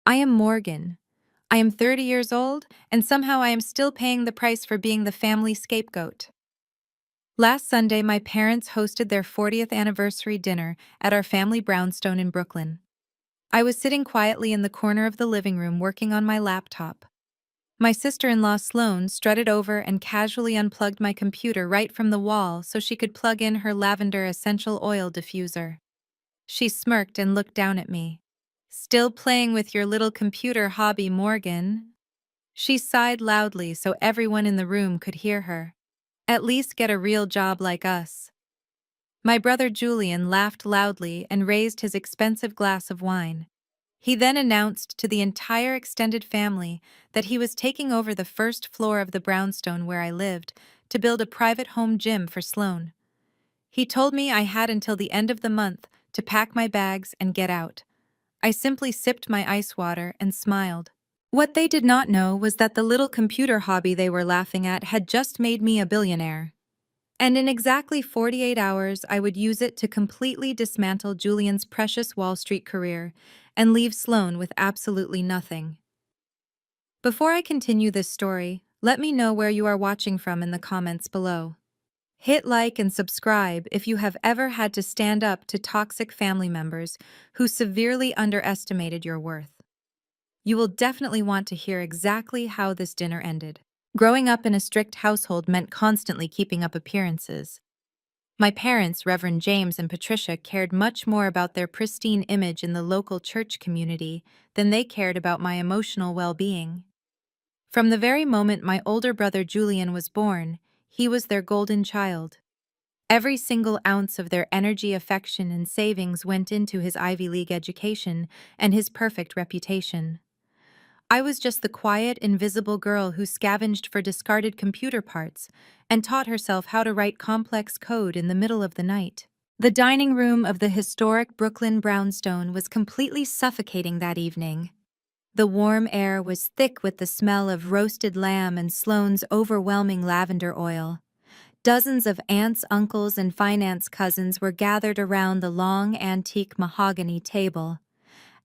I am Morgan. I am 30 years old, and somehow I am still paying the price for being the family scapegoat. Last Sunday, my parents hosted their 40th anniversary dinner at our family brownstone in Brooklyn. I was sitting quietly in the corner of the living room working on my laptop. My sister-in-law Sloane strutted over and casually unplugged my computer right from the wall so she could plug in her lavender essential oil diffuser. She smirked and looked down at me. "Still playing with your little computer hobby, Morgan?" She sighed loudly so everyone in the room could hear her. "At least get a real job like us." My brother Julian laughed loudly and raised his expensive glass of wine. He then announced to the entire extended family that he was taking over the first floor of the brownstone where I lived to build a private home gym for Sloane. He told me I had until the end of the month to pack my bags and get out. I simply sipped my ice water and smiled. What they did not know was that the little computer hobby they were laughing at had just made me a billionaire. And in exactly 48 hours, I would use it to completely dismantle Julian's precious Wall Street career and leave Sloane with absolutely nothing. Before I continue this story, let me know where you are watching from in the comments below. Hit like and subscribe if you have ever had to stand up to toxic family members who severely underestimated your worth. You will definitely want to hear exactly how this dinner ended. Growing up in a strict household meant constantly keeping up appearances. My parents, Reverend James and Patricia, cared much more about their pristine image in the local church community than they cared about my emotional well-being. From the very moment my older brother Julian was born, he was their golden child. Every single ounce of their energy, affection, and savings went into his Ivy League education and his perfect reputation. I was just the quiet, invisible girl who scavenged for discarded computer parts and taught herself how to write complex code in the middle of the night. The dining room of the historic Brooklyn brownstone was completely suffocating that evening. The warm air was thick with the smell of roasted lamb and Sloane's overwhelming lavender oil. Dozens of aunts, uncles, and finance cousins were gathered around the long, antique mahogany table.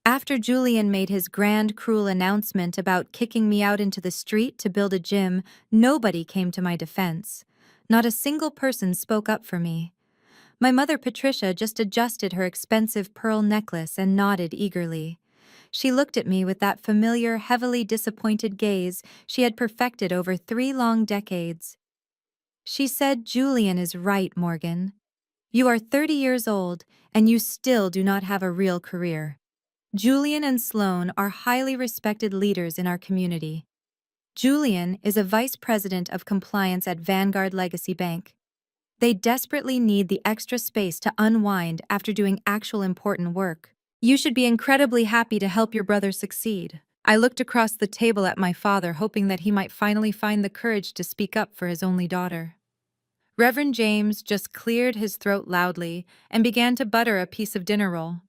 After Julian made his grand, cruel announcement about kicking me out into the street to build a gym, nobody came to my defense. Not a single person spoke up for me. My mother, Patricia, just adjusted her expensive pearl necklace and nodded eagerly. She looked at me with that familiar, heavily disappointed gaze she had perfected over 3 long decades. She said, "Julian is right, Morgan. You are 30 years old, and you still do not have a real career. Julian and Sloane are highly respected leaders in our community. Julian is a vice president of compliance at Vanguard Legacy Bank. They desperately need the extra space to unwind after doing actual important work. You should be incredibly happy to help your brother succeed." I looked across the table at my father, hoping that he might finally find the courage to speak up for his only daughter. Reverend James just cleared his throat loudly and began to butter a piece of dinner roll.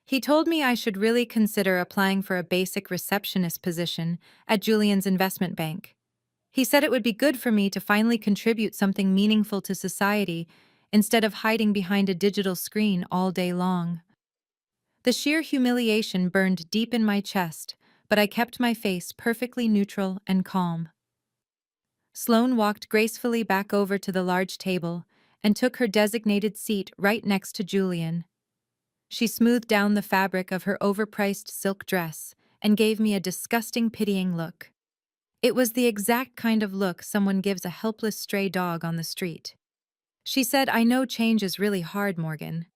He told me I should really consider applying for a basic receptionist position at Julian's investment bank. He said it would be good for me to finally contribute something meaningful to society instead of hiding behind a digital screen all day long. The sheer humiliation burned deep in my chest, but I kept my face perfectly neutral and calm. Sloane walked gracefully back over to the large table and took her designated seat right next to Julian. She smoothed down the fabric of her overpriced silk dress and gave me a disgusting, pitying look. It was the exact kind of look someone gives a helpless stray dog on the street. She said, "I know change is really hard, Morgan,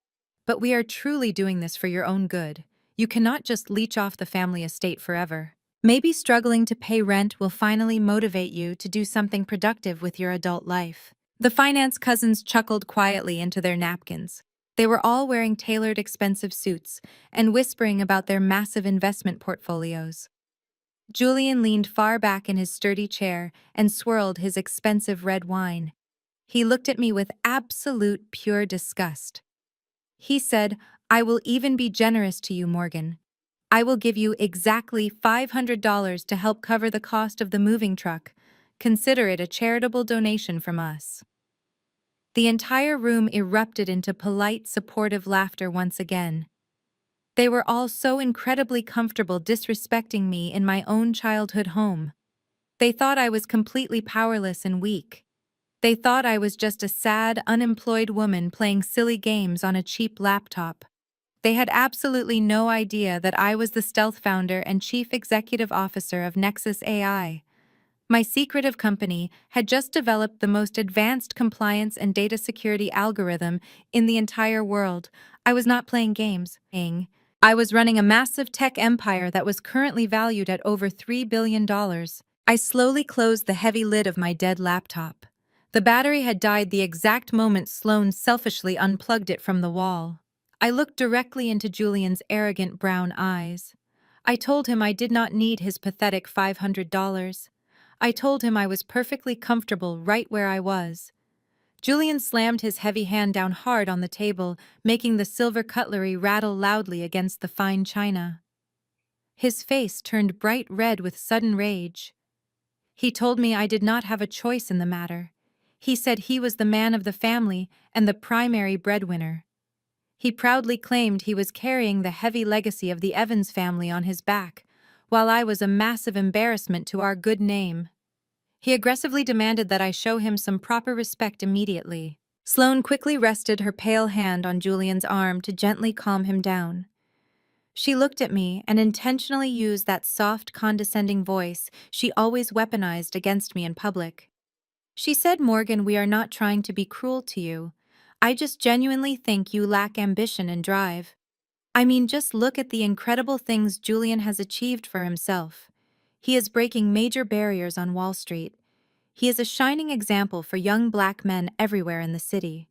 but we are truly doing this for your own good. You cannot just leech off the family estate forever. Maybe struggling to pay rent will finally motivate you to do something productive with your adult life." The finance cousins chuckled quietly into their napkins. They were all wearing tailored, expensive suits and whispering about their massive investment portfolios. Julian leaned far back in his sturdy chair and swirled his expensive red wine. He looked at me with absolute pure disgust. He said, "I will even be generous to you, Morgan. I will give you exactly $500 to help cover the cost of the moving truck. Consider it a charitable donation from us." The entire room erupted into polite, supportive laughter once again. They were all so incredibly comfortable disrespecting me in my own childhood home. They thought I was completely powerless and weak. They thought I was just a sad, unemployed woman playing silly games on a cheap laptop. They had absolutely no idea that I was the stealth founder and chief executive officer of Nexus AI. My secretive company had just developed the most advanced compliance and data security algorithm in the entire world. I was not playing games. I was running a massive tech empire that was currently valued at over $3 billion. I slowly closed the heavy lid of my dead laptop. The battery had died the exact moment Sloane selfishly unplugged it from the wall. I looked directly into Julian's arrogant brown eyes. I told him I did not need his pathetic $500. I told him I was perfectly comfortable right where I was. Julian slammed his heavy hand down hard on the table, making the silver cutlery rattle loudly against the fine china. His face turned bright red with sudden rage. He told me I did not have a choice in the matter. He said he was the man of the family and the primary breadwinner. He proudly claimed he was carrying the heavy legacy of the Evans family on his back, while I was a massive embarrassment to our good name. He aggressively demanded that I show him some proper respect immediately. Sloane quickly rested her pale hand on Julian's arm to gently calm him down. She looked at me and intentionally used that soft, condescending voice she always weaponized against me in public. She said, "Morgan, we are not trying to be cruel to you. I just genuinely think you lack ambition and drive. I mean, just look at the incredible things Julian has achieved for himself. He is breaking major barriers on Wall Street. He is a shining example for young black men everywhere in the city.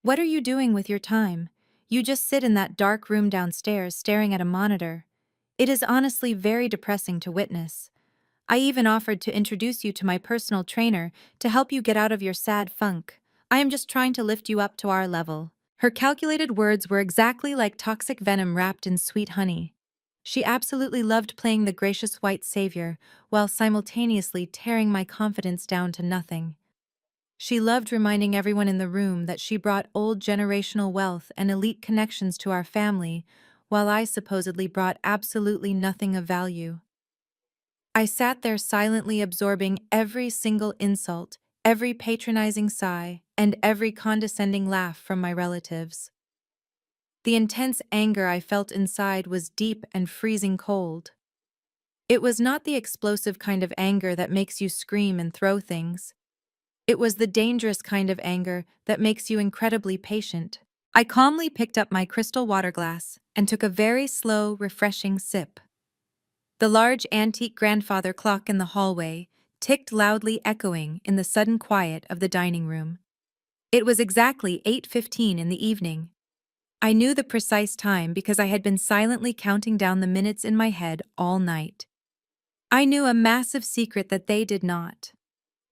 What are you doing with your time? You just sit in that dark room downstairs staring at a monitor. It is honestly very depressing to witness. I even offered to introduce you to my personal trainer to help you get out of your sad funk. I am just trying to lift you up to our level." Her calculated words were exactly like toxic venom wrapped in sweet honey. She absolutely loved playing the gracious white savior, while simultaneously tearing my confidence down to nothing. She loved reminding everyone in the room that she brought old generational wealth and elite connections to our family, while I supposedly brought absolutely nothing of value. I sat there silently absorbing every single insult, every patronizing sigh, and every condescending laugh from my relatives. The intense anger I felt inside was deep and freezing cold. It was not the explosive kind of anger that makes you scream and throw things. It was the dangerous kind of anger that makes you incredibly patient. I calmly picked up my crystal water glass and took a very slow, refreshing sip. The large antique grandfather clock in the hallway ticked loudly, echoing in the sudden quiet of the dining room. It was exactly 8:15 in the evening. I knew the precise time because I had been silently counting down the minutes in my head all night. I knew a massive secret that they did not.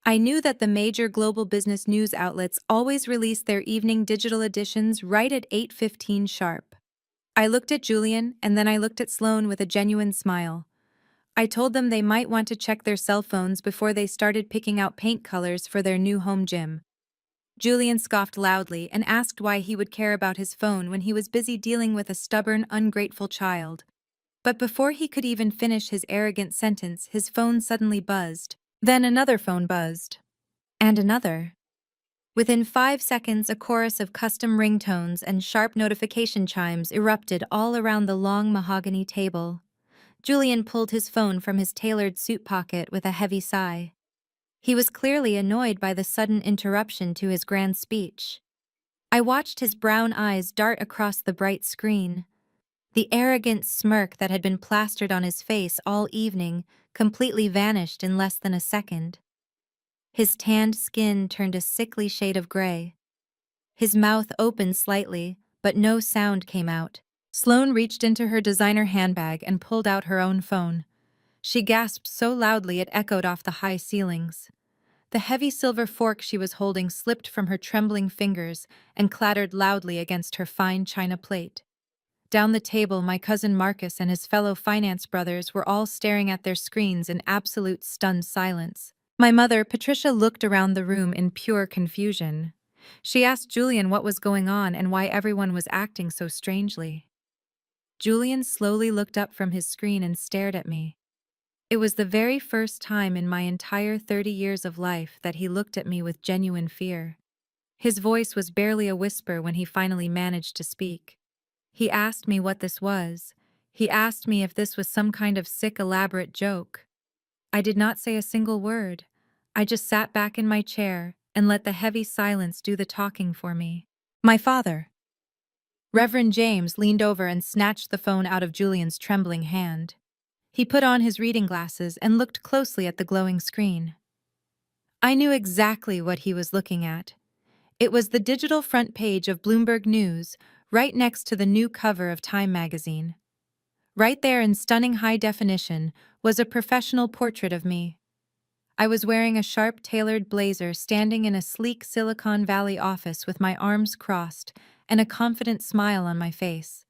I knew that the major global business news outlets always released their evening digital editions right at 8:15 sharp. I looked at Julian and then I looked at Sloane with a genuine smile. I told them they might want to check their cell phones before they started picking out paint colors for their new home gym. Julian scoffed loudly and asked why he would care about his phone when he was busy dealing with a stubborn, ungrateful child. But before he could even finish his arrogant sentence, his phone suddenly buzzed. Then another phone buzzed. And another. Within 5 seconds, a chorus of custom ringtones and sharp notification chimes erupted all around the long mahogany table. Julian pulled his phone from his tailored suit pocket with a heavy sigh. He was clearly annoyed by the sudden interruption to his grand speech. I watched his brown eyes dart across the bright screen. The arrogant smirk that had been plastered on his face all evening completely vanished in less than a second. His tanned skin turned a sickly shade of gray. His mouth opened slightly, but no sound came out. Sloane reached into her designer handbag and pulled out her own phone. She gasped so loudly it echoed off the high ceilings. The heavy silver fork she was holding slipped from her trembling fingers and clattered loudly against her fine china plate. Down the table, my cousin Marcus and his fellow finance brothers were all staring at their screens in absolute stunned silence. My mother, Patricia, looked around the room in pure confusion. She asked Julian what was going on and why everyone was acting so strangely. Julian slowly looked up from his screen and stared at me. It was the very first time in my entire 30 years of life that he looked at me with genuine fear. His voice was barely a whisper when he finally managed to speak. He asked me what this was. He asked me if this was some kind of sick, elaborate joke. I did not say a single word. I just sat back in my chair and let the heavy silence do the talking for me. My father. Reverend James leaned over and snatched the phone out of Julian's trembling hand. He put on his reading glasses and looked closely at the glowing screen. I knew exactly what he was looking at. It was the digital front page of Bloomberg News, right next to the new cover of Time magazine. Right there in stunning high definition was a professional portrait of me. I was wearing a sharp tailored blazer, standing in a sleek Silicon Valley office with my arms crossed and a confident smile on my face.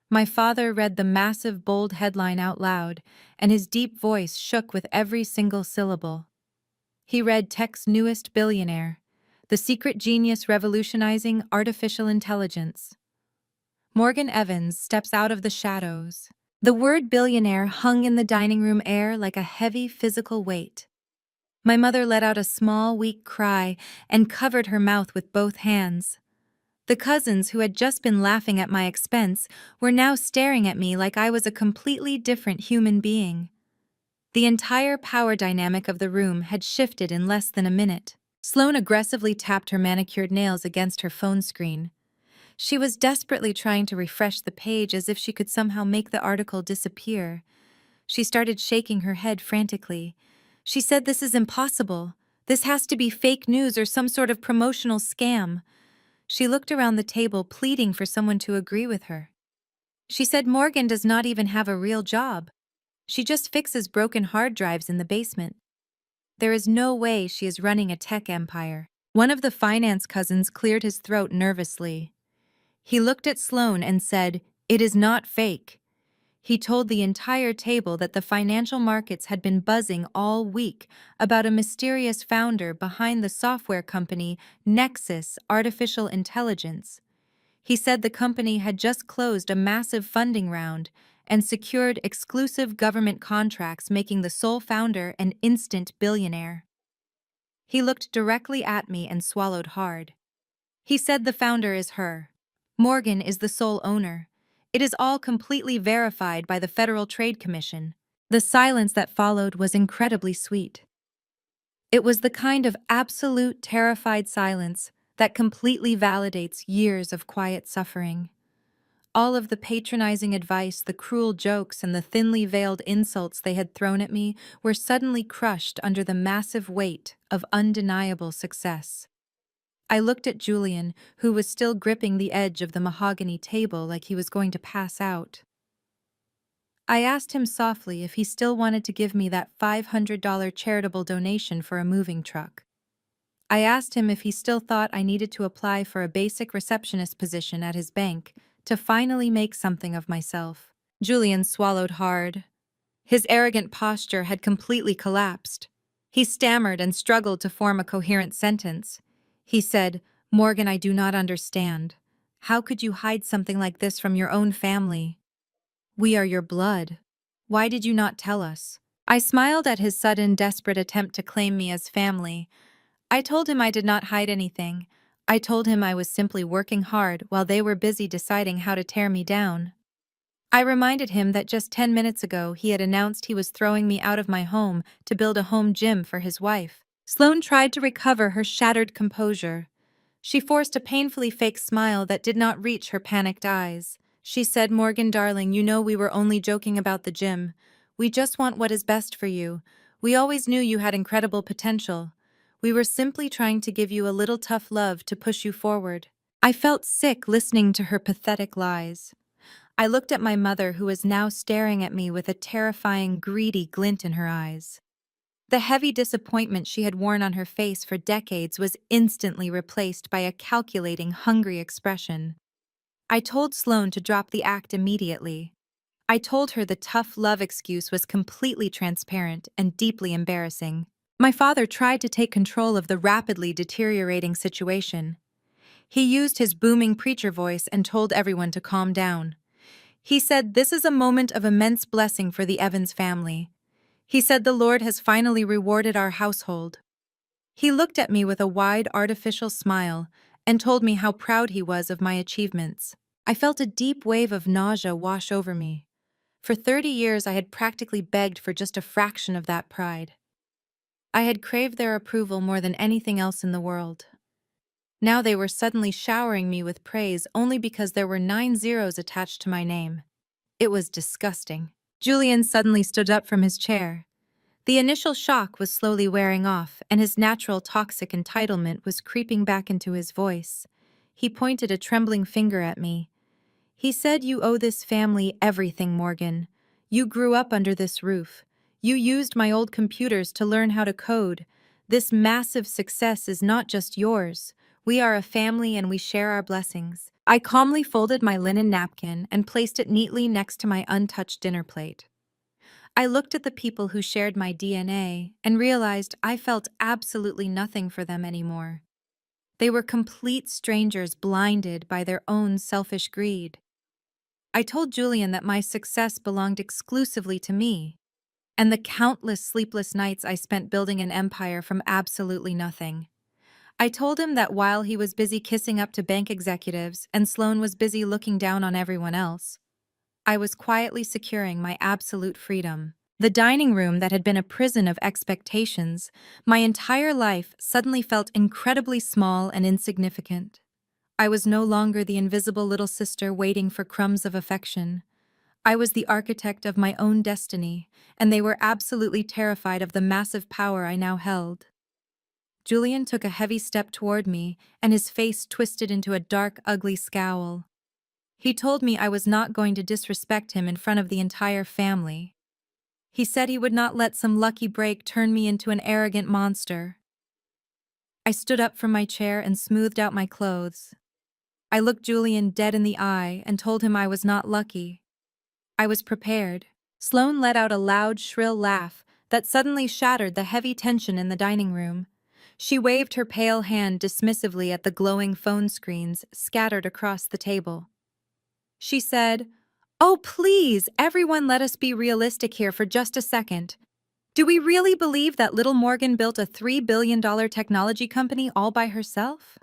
My father read the massive bold headline out loud, and his deep voice shook with every single syllable. He read Tech's newest billionaire, the secret genius revolutionizing artificial intelligence. Morgan Evans steps out of the shadows. The word billionaire hung in the dining room air like a heavy physical weight. My mother let out a small, weak cry and covered her mouth with both hands. The cousins who had just been laughing at my expense were now staring at me like I was a completely different human being. The entire power dynamic of the room had shifted in less than a minute. Sloane aggressively tapped her manicured nails against her phone screen. She was desperately trying to refresh the page as if she could somehow make the article disappear. She started shaking her head frantically. She said, "This is impossible. This has to be fake news or some sort of promotional scam." She looked around the table, pleading for someone to agree with her. She said Morgan does not even have a real job. She just fixes broken hard drives in the basement. There is no way she is running a tech empire. One of the finance cousins cleared his throat nervously. He looked at Sloane and said, "It is not fake." He told the entire table that the financial markets had been buzzing all week about a mysterious founder behind the software company Nexus Artificial Intelligence. He said the company had just closed a massive funding round and secured exclusive government contracts, making the sole founder an instant billionaire. He looked directly at me and swallowed hard. He said the founder is her. Morgan is the sole owner. It is all completely verified by the Federal Trade Commission. The silence that followed was incredibly sweet. It was the kind of absolute terrified silence that completely validates years of quiet suffering. All of the patronizing advice, the cruel jokes, and the thinly veiled insults they had thrown at me were suddenly crushed under the massive weight of undeniable success. I looked at Julian, who was still gripping the edge of the mahogany table like he was going to pass out. I asked him softly if he still wanted to give me that $500 charitable donation for a moving truck. I asked him if he still thought I needed to apply for a basic receptionist position at his bank to finally make something of myself. Julian swallowed hard. His arrogant posture had completely collapsed. He stammered and struggled to form a coherent sentence. He said, "Morgan, I do not understand. How could you hide something like this from your own family? We are your blood. Why did you not tell us?" I smiled at his sudden, desperate attempt to claim me as family. I told him I did not hide anything. I told him I was simply working hard while they were busy deciding how to tear me down. I reminded him that just 10 minutes ago he had announced he was throwing me out of my home to build a home gym for his wife. Sloane tried to recover her shattered composure. She forced a painfully fake smile that did not reach her panicked eyes. She said, "Morgan, darling, you know we were only joking about the gym. We just want what is best for you. We always knew you had incredible potential. We were simply trying to give you a little tough love to push you forward." I felt sick listening to her pathetic lies. I looked at my mother, who was now staring at me with a terrifying, greedy glint in her eyes. The heavy disappointment she had worn on her face for decades was instantly replaced by a calculating, hungry expression. I told Sloane to drop the act immediately. I told her the tough love excuse was completely transparent and deeply embarrassing. My father tried to take control of the rapidly deteriorating situation. He used his booming preacher voice and told everyone to calm down. He said, "This is a moment of immense blessing for the Evans family." He said, "The Lord has finally rewarded our household." He looked at me with a wide, artificial smile and told me how proud he was of my achievements. I felt a deep wave of nausea wash over me. For 30 years, I had practically begged for just a fraction of that pride. I had craved their approval more than anything else in the world. Now they were suddenly showering me with praise only because there were 9 zeros attached to my name. It was disgusting. Julian suddenly stood up from his chair. The initial shock was slowly wearing off, and his natural toxic entitlement was creeping back into his voice. He pointed a trembling finger at me. He said, "You owe this family everything, Morgan. You grew up under this roof. You used my old computers to learn how to code. This massive success is not just yours. We are a family and we share our blessings." I calmly folded my linen napkin and placed it neatly next to my untouched dinner plate. I looked at the people who shared my DNA and realized I felt absolutely nothing for them anymore. They were complete strangers blinded by their own selfish greed. I told Julian that my success belonged exclusively to me, and the countless sleepless nights I spent building an empire from absolutely nothing. I told him that while he was busy kissing up to bank executives and Sloan was busy looking down on everyone else, I was quietly securing my absolute freedom. The dining room that had been a prison of expectations, my entire life suddenly felt incredibly small and insignificant. I was no longer the invisible little sister waiting for crumbs of affection. I was the architect of my own destiny, and they were absolutely terrified of the massive power I now held. Julian took a heavy step toward me, and his face twisted into a dark, ugly scowl. He told me I was not going to disrespect him in front of the entire family. He said he would not let some lucky break turn me into an arrogant monster. I stood up from my chair and smoothed out my clothes. I looked Julian dead in the eye and told him I was not lucky. I was prepared. Sloan let out a loud, shrill laugh that suddenly shattered the heavy tension in the dining room. She waved her pale hand dismissively at the glowing phone screens scattered across the table. She said, "Oh, please, everyone, let us be realistic here for just a second. Do we really believe that little Morgan built a $3 billion technology company all by herself?"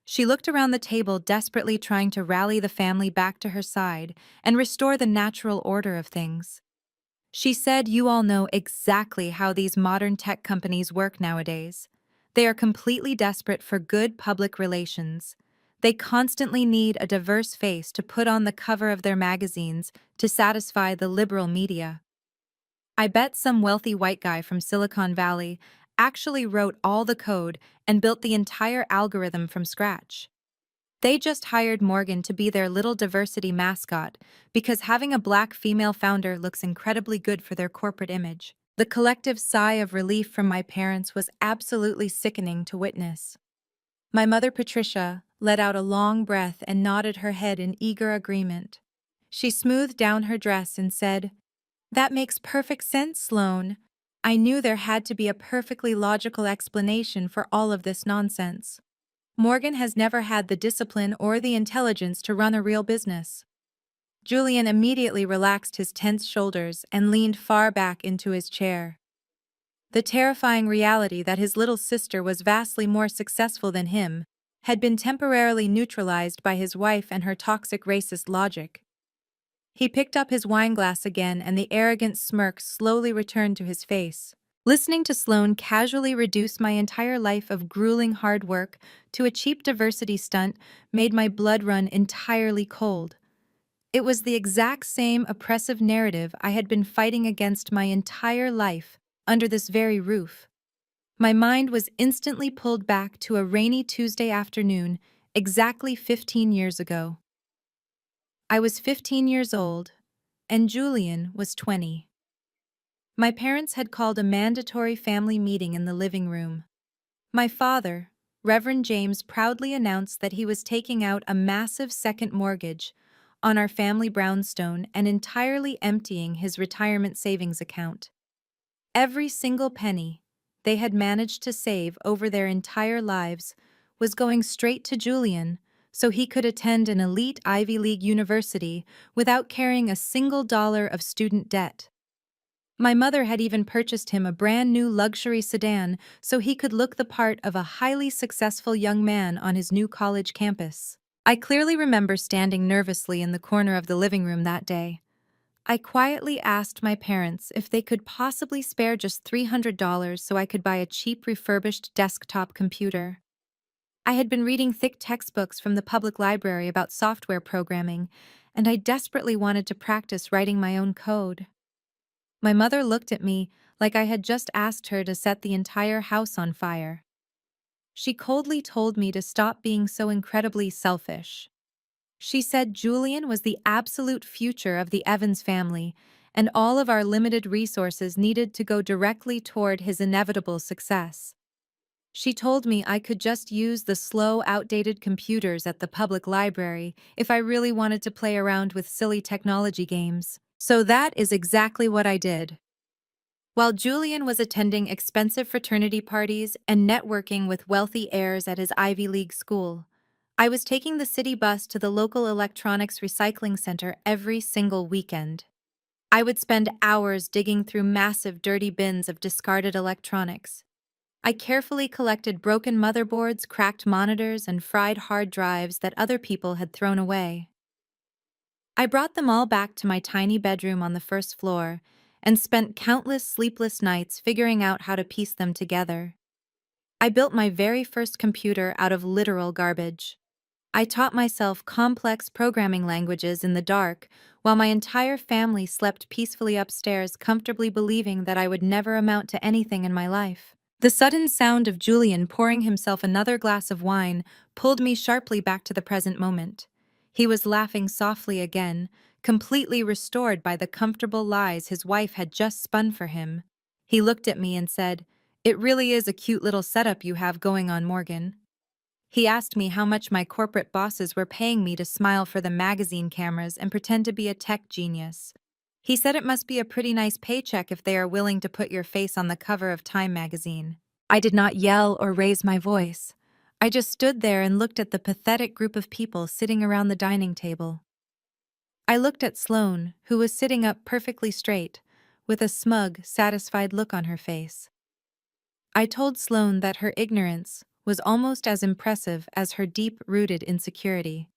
She looked around the table, desperately trying to rally the family back to her side and restore the natural order of things. She said, "You all know exactly how these modern tech companies work nowadays. They are completely desperate for good public relations. They constantly need a diverse face to put on the cover of their magazines to satisfy the liberal media. I bet some wealthy white guy from Silicon Valley actually wrote all the code and built the entire algorithm from scratch. They just hired Morgan to be their little diversity mascot because having a black female founder looks incredibly good for their corporate image." The collective sigh of relief from my parents was absolutely sickening to witness. My mother, Patricia, let out a long breath and nodded her head in eager agreement. She smoothed down her dress and said, "That makes perfect sense, Sloan. I knew there had to be a perfectly logical explanation for all of this nonsense. Morgan has never had the discipline or the intelligence to run a real business." Julian immediately relaxed his tense shoulders and leaned far back into his chair. The terrifying reality that his little sister was vastly more successful than him had been temporarily neutralized by his wife and her toxic racist logic. He picked up his wineglass again and the arrogant smirk slowly returned to his face. Listening to Sloan casually reduce my entire life of grueling hard work to a cheap diversity stunt made my blood run entirely cold. It was the exact same oppressive narrative I had been fighting against my entire life under this very roof. My mind was instantly pulled back to a rainy Tuesday afternoon exactly 15 years ago. I was 15 years old, and Julian was 20. My parents had called a mandatory family meeting in the living room. My father, Reverend James, proudly announced that he was taking out a massive second mortgage on our family brownstone and entirely emptying his retirement savings account. Every single penny they had managed to save over their entire lives was going straight to Julian so he could attend an elite Ivy League university without carrying a single dollar of student debt. My mother had even purchased him a brand new luxury sedan so he could look the part of a highly successful young man on his new college campus. I clearly remember standing nervously in the corner of the living room that day. I quietly asked my parents if they could possibly spare just $300 so I could buy a cheap refurbished desktop computer. I had been reading thick textbooks from the public library about software programming, and I desperately wanted to practice writing my own code. My mother looked at me like I had just asked her to set the entire house on fire. She coldly told me to stop being so incredibly selfish. She said Julian was the absolute future of the Evans family, and all of our limited resources needed to go directly toward his inevitable success. She told me I could just use the slow, outdated computers at the public library if I really wanted to play around with silly technology games. So that is exactly what I did. While Julian was attending expensive fraternity parties and networking with wealthy heirs at his Ivy League school, I was taking the city bus to the local electronics recycling center every single weekend. I would spend hours digging through massive dirty bins of discarded electronics. I carefully collected broken motherboards, cracked monitors, and fried hard drives that other people had thrown away. I brought them all back to my tiny bedroom on the first floor and spent countless sleepless nights figuring out how to piece them together. I built my very first computer out of literal garbage. I taught myself complex programming languages in the dark while my entire family slept peacefully upstairs, comfortably believing that I would never amount to anything in my life. The sudden sound of Julian pouring himself another glass of wine pulled me sharply back to the present moment. He was laughing softly again, completely restored by the comfortable lies his wife had just spun for him. He looked at me and said, "It really is a cute little setup you have going on, Morgan." He asked me how much my corporate bosses were paying me to smile for the magazine cameras and pretend to be a tech genius. He said it must be a pretty nice paycheck if they are willing to put your face on the cover of Time magazine. I did not yell or raise my voice. I just stood there and looked at the pathetic group of people sitting around the dining table. I looked at Sloane, who was sitting up perfectly straight, with a smug, satisfied look on her face. I told Sloane that her ignorance was almost as impressive as her deep-rooted insecurity.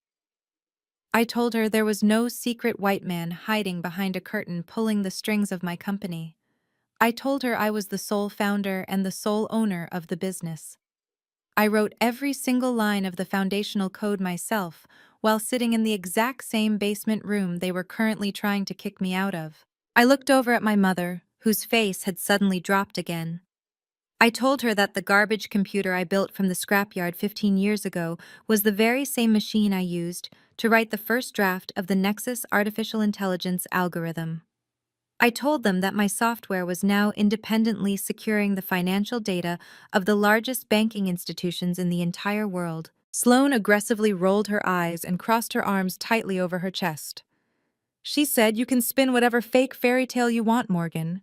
I told her there was no secret white man hiding behind a curtain pulling the strings of my company. I told her I was the sole founder and the sole owner of the business. I wrote every single line of the foundational code myself while sitting in the exact same basement room they were currently trying to kick me out of. I looked over at my mother, whose face had suddenly dropped again. I told her that the garbage computer I built from the scrapyard 15 years ago was the very same machine I used to write the first draft of the Nexus artificial intelligence algorithm. I told them that my software was now independently securing the financial data of the largest banking institutions in the entire world. Sloane aggressively rolled her eyes and crossed her arms tightly over her chest. She said, "You can spin whatever fake fairy tale you want, Morgan.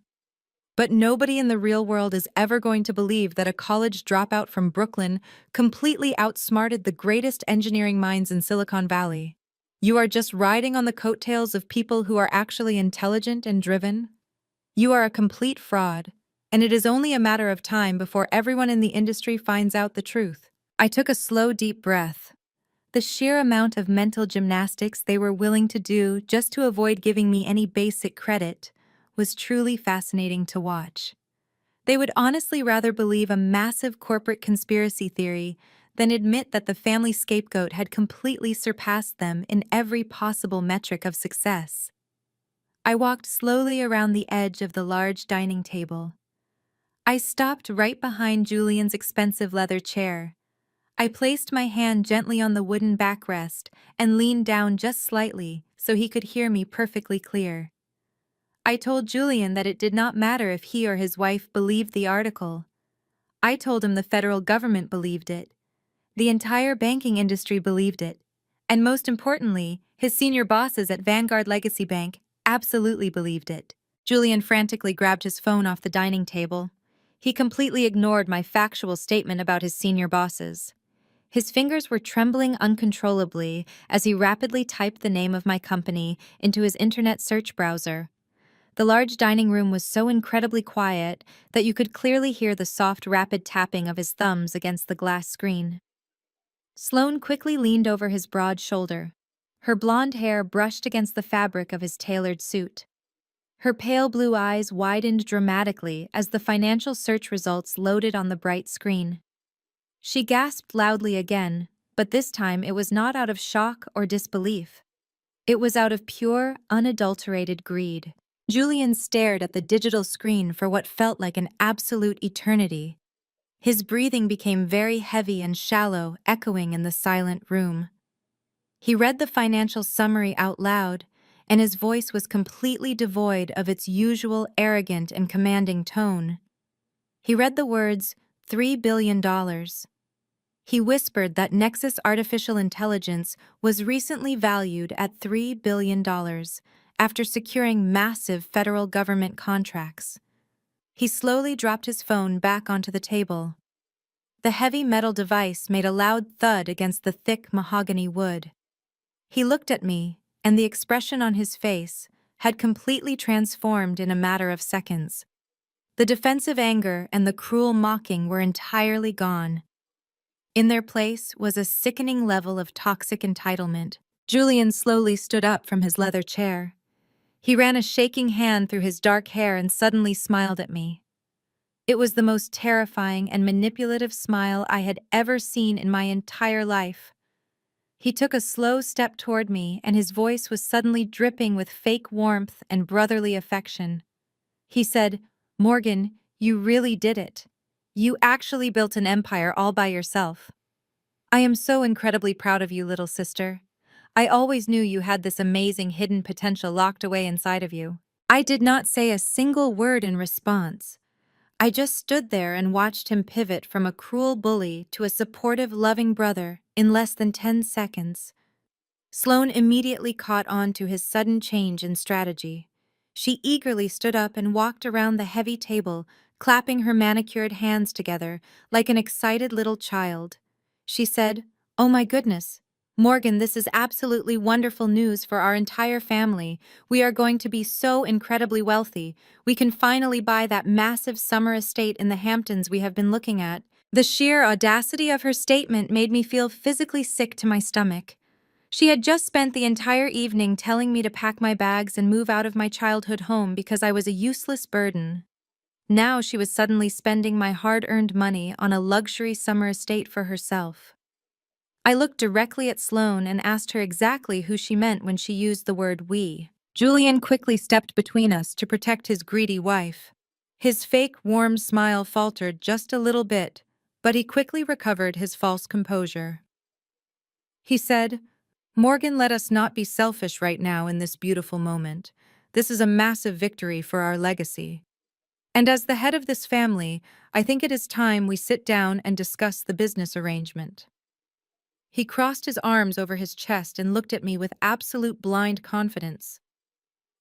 But nobody in the real world is ever going to believe that a college dropout from Brooklyn completely outsmarted the greatest engineering minds in Silicon Valley. You are just riding on the coattails of people who are actually intelligent and driven. You are a complete fraud, and it is only a matter of time before everyone in the industry finds out the truth." I took a slow, deep breath. The sheer amount of mental gymnastics they were willing to do just to avoid giving me any basic credit was truly fascinating to watch. They would honestly rather believe a massive corporate conspiracy theory than admit that the family scapegoat had completely surpassed them in every possible metric of success. I walked slowly around the edge of the large dining table. I stopped right behind Julian's expensive leather chair. I placed my hand gently on the wooden backrest and leaned down just slightly so he could hear me perfectly clear. I told Julian that it did not matter if he or his wife believed the article. I told him the federal government believed it. The entire banking industry believed it. And most importantly, his senior bosses at Vanguard Legacy Bank absolutely believed it. Julian frantically grabbed his phone off the dining table. He completely ignored my factual statement about his senior bosses. His fingers were trembling uncontrollably as he rapidly typed the name of my company into his internet search browser. The large dining room was so incredibly quiet that you could clearly hear the soft, rapid tapping of his thumbs against the glass screen. Sloane quickly leaned over his broad shoulder. Her blonde hair brushed against the fabric of his tailored suit. Her pale blue eyes widened dramatically as the financial search results loaded on the bright screen. She gasped loudly again, but this time it was not out of shock or disbelief. It was out of pure, unadulterated greed. Julian stared at the digital screen for what felt like an absolute eternity. His breathing became very heavy and shallow, echoing in the silent room. He read the financial summary out loud, and his voice was completely devoid of its usual arrogant and commanding tone. He read the words, $3 billion. He whispered that Nexus Artificial Intelligence was recently valued at $3 billion after securing massive federal government contracts. He slowly dropped his phone back onto the table. The heavy metal device made a loud thud against the thick mahogany wood. He looked at me, and the expression on his face had completely transformed in a matter of seconds. The defensive anger and the cruel mocking were entirely gone. In their place was a sickening level of toxic entitlement. Julian slowly stood up from his leather chair. He ran a shaking hand through his dark hair and suddenly smiled at me. It was the most terrifying and manipulative smile I had ever seen in my entire life. He took a slow step toward me, and his voice was suddenly dripping with fake warmth and brotherly affection. He said, "Morgan, you really did it. You actually built an empire all by yourself. I am so incredibly proud of you, little sister. I always knew you had this amazing hidden potential locked away inside of you." I did not say a single word in response. I just stood there and watched him pivot from a cruel bully to a supportive, loving brother in less than 10 seconds. Sloane immediately caught on to his sudden change in strategy. She eagerly stood up and walked around the heavy table, clapping her manicured hands together like an excited little child. She said, "Oh my goodness, Morgan, this is absolutely wonderful news for our entire family. We are going to be so incredibly wealthy. We can finally buy that massive summer estate in the Hamptons we have been looking at." The sheer audacity of her statement made me feel physically sick to my stomach. She had just spent the entire evening telling me to pack my bags and move out of my childhood home because I was a useless burden. Now she was suddenly spending my hard-earned money on a luxury summer estate for herself. I looked directly at Sloane and asked her exactly who she meant when she used the word we. Julian quickly stepped between us to protect his greedy wife. His fake, warm smile faltered just a little bit, but he quickly recovered his false composure. He said, "Morgan, let us not be selfish right now in this beautiful moment. This is a massive victory for our legacy. And as the head of this family, I think it is time we sit down and discuss the business arrangement." He crossed his arms over his chest and looked at me with absolute blind confidence.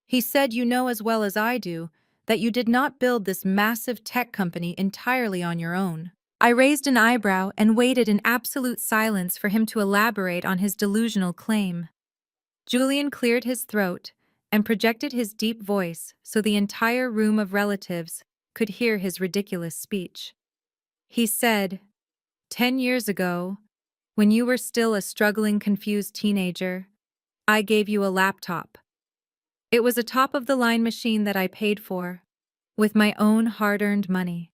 He said, "You know as well as I do that you did not build this massive tech company entirely on your own." I raised an eyebrow and waited in absolute silence for him to elaborate on his delusional claim. Julian cleared his throat and projected his deep voice so the entire room of relatives could hear his ridiculous speech. He said, 10 years ago, when you were still a struggling, confused teenager, I gave you a laptop. It was a top-of-the-line machine that I paid for, with my own hard-earned money.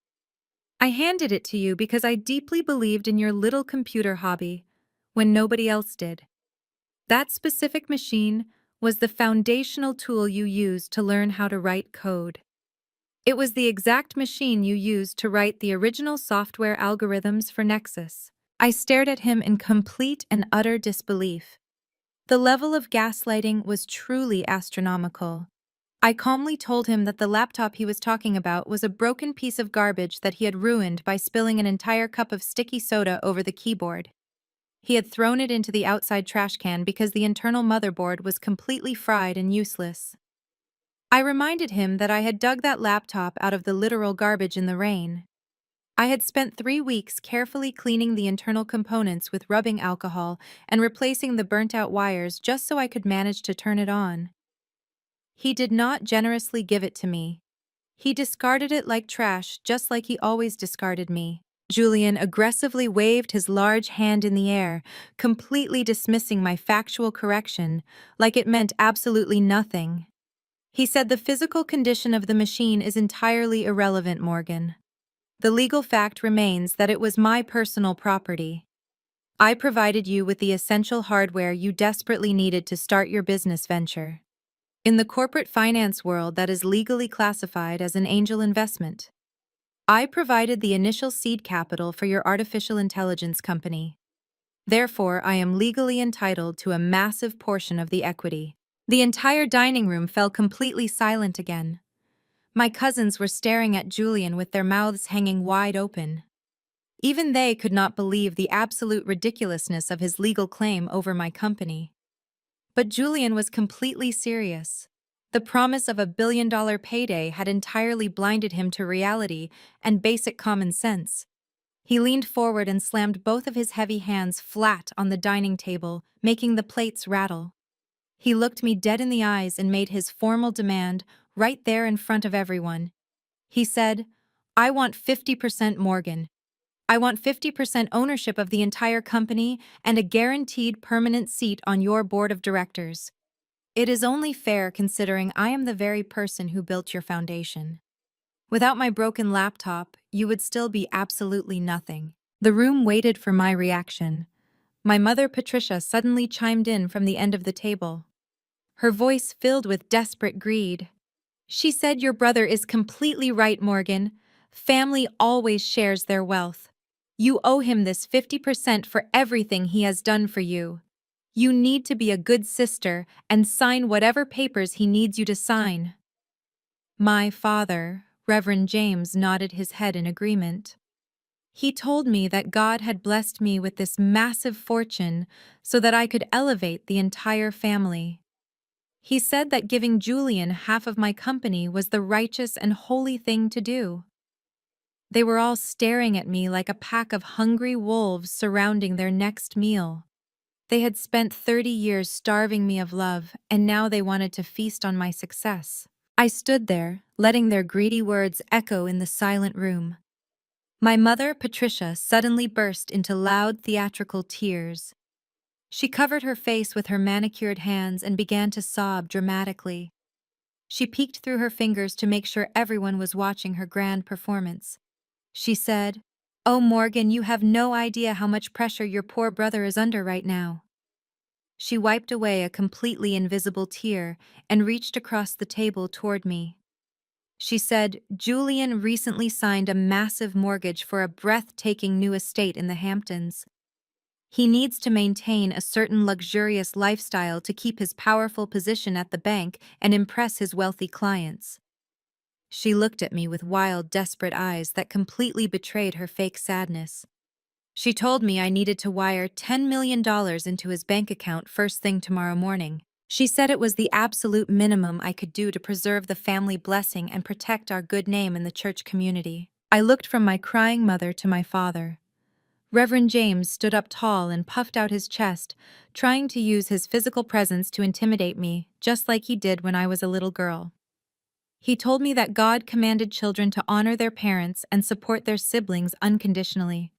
I handed it to you because I deeply believed in your little computer hobby when nobody else did. That specific machine was the foundational tool you used to learn how to write code. It was the exact machine you used to write the original software algorithms for Nexus." I stared at him in complete and utter disbelief. The level of gaslighting was truly astronomical. I calmly told him that the laptop he was talking about was a broken piece of garbage that he had ruined by spilling an entire cup of sticky soda over the keyboard. He had thrown it into the outside trash can because the internal motherboard was completely fried and useless. I reminded him that I had dug that laptop out of the literal garbage in the rain. I had spent 3 weeks carefully cleaning the internal components with rubbing alcohol and replacing the burnt-out wires just so I could manage to turn it on. He did not generously give it to me. He discarded it like trash, just like he always discarded me. Julian aggressively waved his large hand in the air, completely dismissing my factual correction, like it meant absolutely nothing. He said the physical condition of the machine is entirely irrelevant, Morgan. The legal fact remains that it was my personal property. I provided you with the essential hardware you desperately needed to start your business venture. In the corporate finance world, that is legally classified as an angel investment. I provided the initial seed capital for your artificial intelligence company. Therefore, I am legally entitled to a massive portion of the equity. The entire dining room fell completely silent again. My cousins were staring at Julian with their mouths hanging wide open. Even they could not believe the absolute ridiculousness of his legal claim over my company. But Julian was completely serious. The promise of $1 billion payday had entirely blinded him to reality and basic common sense. He leaned forward and slammed both of his heavy hands flat on the dining table, making the plates rattle. He looked me dead in the eyes and made his formal demand right there in front of everyone. He said, "I want 50% Morgan. I want 50% ownership of the entire company and a guaranteed permanent seat on your board of directors. It is only fair considering I am the very person who built your foundation. Without my broken laptop, you would still be absolutely nothing." The room waited for my reaction. My mother, Patricia, suddenly chimed in from the end of the table. Her voice filled with desperate greed. She said, "Your brother is completely right, Morgan. Family always shares their wealth. You owe him this 50% for everything he has done for you. You need to be a good sister and sign whatever papers he needs you to sign." My father, Reverend James, nodded his head in agreement. He told me that God had blessed me with this massive fortune so that I could elevate the entire family. He said that giving Julian half of my company was the righteous and holy thing to do. They were all staring at me like a pack of hungry wolves surrounding their next meal. They had spent 30 years starving me of love, and now they wanted to feast on my success. I stood there, letting their greedy words echo in the silent room. My mother, Patricia, suddenly burst into loud theatrical tears. She covered her face with her manicured hands and began to sob dramatically. She peeked through her fingers to make sure everyone was watching her grand performance. She said, "Oh, Morgan, you have no idea how much pressure your poor brother is under right now." She wiped away a completely invisible tear and reached across the table toward me. She said, "Julian recently signed a massive mortgage for a breathtaking new estate in the Hamptons. He needs to maintain a certain luxurious lifestyle to keep his powerful position at the bank and impress his wealthy clients." She looked at me with wild, desperate eyes that completely betrayed her fake sadness. She told me I needed to wire $10 million into his bank account first thing tomorrow morning. She said it was the absolute minimum I could do to preserve the family blessing and protect our good name in the church community. I looked from my crying mother to my father. Reverend James stood up tall and puffed out his chest, trying to use his physical presence to intimidate me, just like he did when I was a little girl. He told me that God commanded children to honor their parents and support their siblings unconditionally.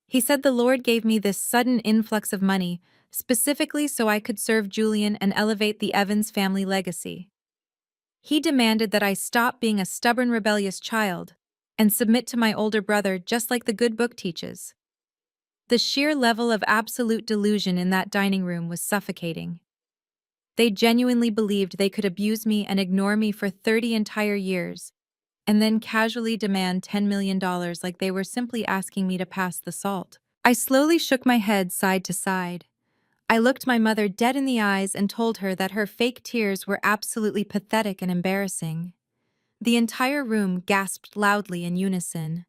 He said the Lord gave me this sudden influx of money, specifically so I could serve Julian and elevate the Evans family legacy. He demanded that I stop being a stubborn, rebellious child and submit to my older brother just like the good book teaches. The sheer level of absolute delusion in that dining room was suffocating. They genuinely believed they could abuse me and ignore me for 30 entire years, and then casually demand $10 million like they were simply asking me to pass the salt. I slowly shook my head side to side. I looked my mother dead in the eyes and told her that her fake tears were absolutely pathetic and embarrassing. The entire room gasped loudly in unison.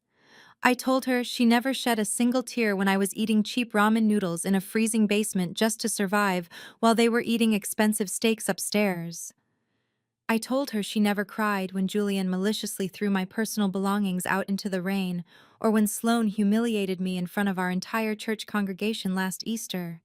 I told her she never shed a single tear when I was eating cheap ramen noodles in a freezing basement just to survive while they were eating expensive steaks upstairs. I told her she never cried when Julian maliciously threw my personal belongings out into the rain, or when Sloane humiliated me in front of our entire church congregation last Easter.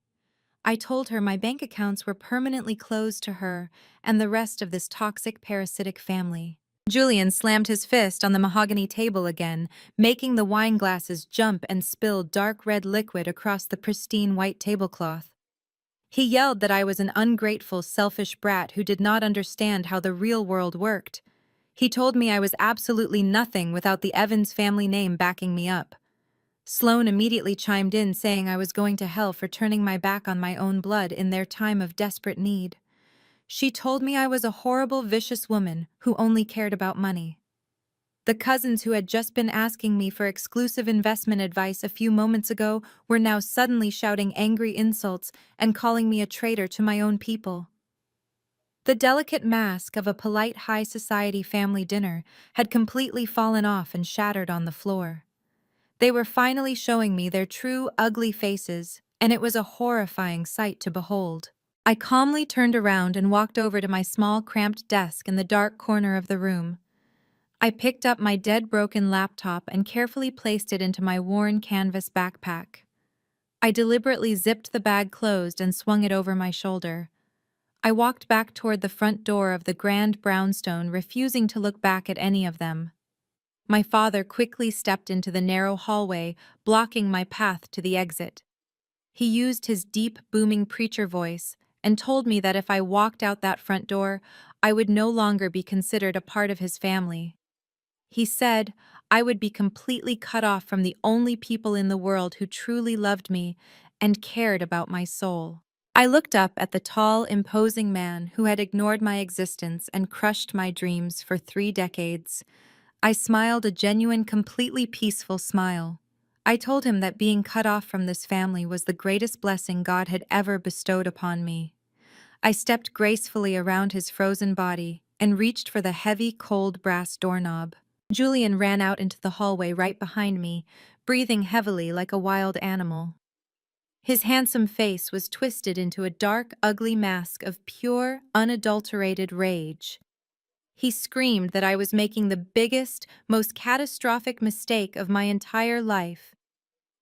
I told her my bank accounts were permanently closed to her and the rest of this toxic parasitic family. Julian slammed his fist on the mahogany table again, making the wine glasses jump and spill dark red liquid across the pristine white tablecloth. He yelled that I was an ungrateful, selfish brat who did not understand how the real world worked. He told me I was absolutely nothing without the Evans family name backing me up. Sloane immediately chimed in, saying I was going to hell for turning my back on my own blood in their time of desperate need. She told me I was a horrible, vicious woman who only cared about money. The cousins who had just been asking me for exclusive investment advice a few moments ago were now suddenly shouting angry insults and calling me a traitor to my own people. The delicate mask of a polite high society family dinner had completely fallen off and shattered on the floor. They were finally showing me their true, ugly faces, and it was a horrifying sight to behold. I calmly turned around and walked over to my small, cramped desk in the dark corner of the room. I picked up my dead-broken laptop and carefully placed it into my worn canvas backpack. I deliberately zipped the bag closed and swung it over my shoulder. I walked back toward the front door of the grand brownstone, refusing to look back at any of them. My father quickly stepped into the narrow hallway, blocking my path to the exit. He used his deep, booming preacher voice and told me that if I walked out that front door, I would no longer be considered a part of his family. He said I would be completely cut off from the only people in the world who truly loved me and cared about my soul. I looked up at the tall, imposing man who had ignored my existence and crushed my dreams for 3 decades. I smiled a genuine, completely peaceful smile. I told him that being cut off from this family was the greatest blessing God had ever bestowed upon me. I stepped gracefully around his frozen body and reached for the heavy, cold brass doorknob. Julian ran out into the hallway right behind me, breathing heavily like a wild animal. His handsome face was twisted into a dark, ugly mask of pure, unadulterated rage. He screamed that I was making the biggest, most catastrophic mistake of my entire life.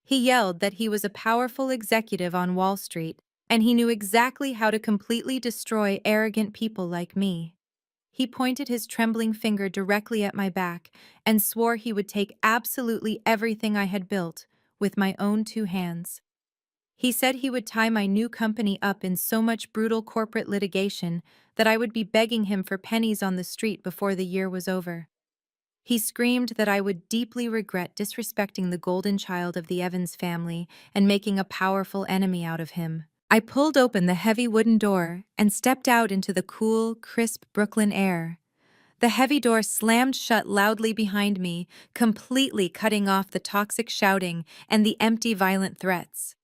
He yelled that he was a powerful executive on Wall Street, and he knew exactly how to completely destroy arrogant people like me. He pointed his trembling finger directly at my back and swore he would take absolutely everything I had built with my own 2 hands. He said he would tie my new company up in so much brutal corporate litigation that I would be begging him for pennies on the street before the year was over. He screamed that I would deeply regret disrespecting the golden child of the Evans family and making a powerful enemy out of him. I pulled open the heavy wooden door and stepped out into the cool, crisp Brooklyn air. The heavy door slammed shut loudly behind me, completely cutting off the toxic shouting and the empty, violent threats.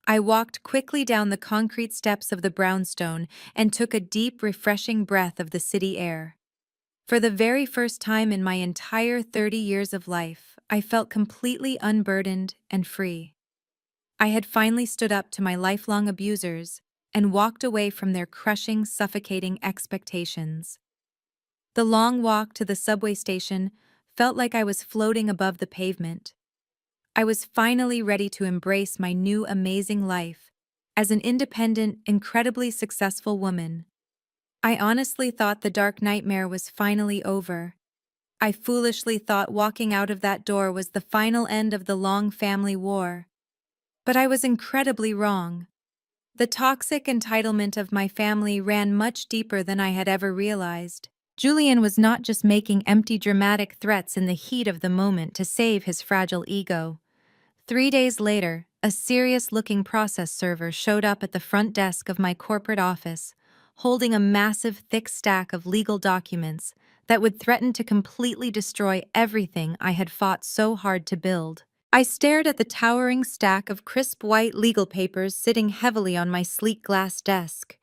I walked quickly down the concrete steps of the brownstone and took a deep, refreshing breath of the city air. For the very first time in my entire 30 years of life, I felt completely unburdened and free. I had finally stood up to my lifelong abusers and walked away from their crushing, suffocating expectations. The long walk to the subway station felt like I was floating above the pavement. I was finally ready to embrace my new amazing life as an independent, incredibly successful woman. I honestly thought the dark nightmare was finally over. I foolishly thought walking out of that door was the final end of the long family war. But I was incredibly wrong. The toxic entitlement of my family ran much deeper than I had ever realized. Julian was not just making empty, dramatic threats in the heat of the moment to save his fragile ego. 3 days later, a serious-looking process server showed up at the front desk of my corporate office, holding a massive, thick stack of legal documents that would threaten to completely destroy everything I had fought so hard to build. I stared at the towering stack of crisp white legal papers sitting heavily on my sleek glass desk.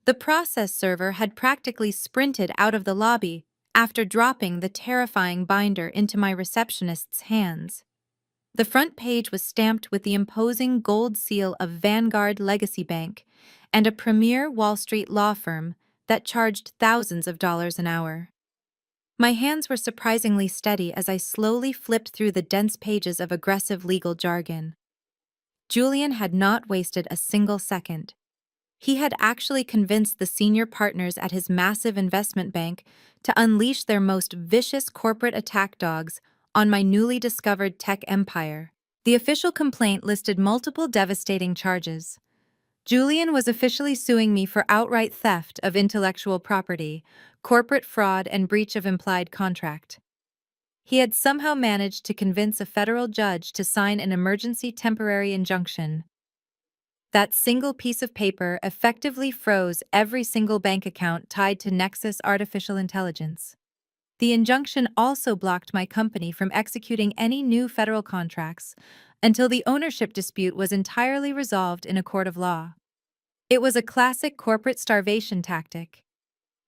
The process server had practically sprinted out of the lobby after dropping the terrifying binder into my receptionist's hands. The front page was stamped with the imposing gold seal of Vanguard Legacy Bank and a premier Wall Street law firm that charged thousands of dollars an hour. My hands were surprisingly steady as I slowly flipped through the dense pages of aggressive legal jargon. Julian had not wasted a single second. He had actually convinced the senior partners at his massive investment bank to unleash their most vicious corporate attack dogs on my newly discovered tech empire. The official complaint listed multiple devastating charges. Julian was officially suing me for outright theft of intellectual property, corporate fraud, and breach of implied contract. He had somehow managed to convince a federal judge to sign an emergency temporary injunction. That single piece of paper effectively froze every single bank account tied to Nexus Artificial Intelligence. The injunction also blocked my company from executing any new federal contracts until the ownership dispute was entirely resolved in a court of law. It was a classic corporate starvation tactic.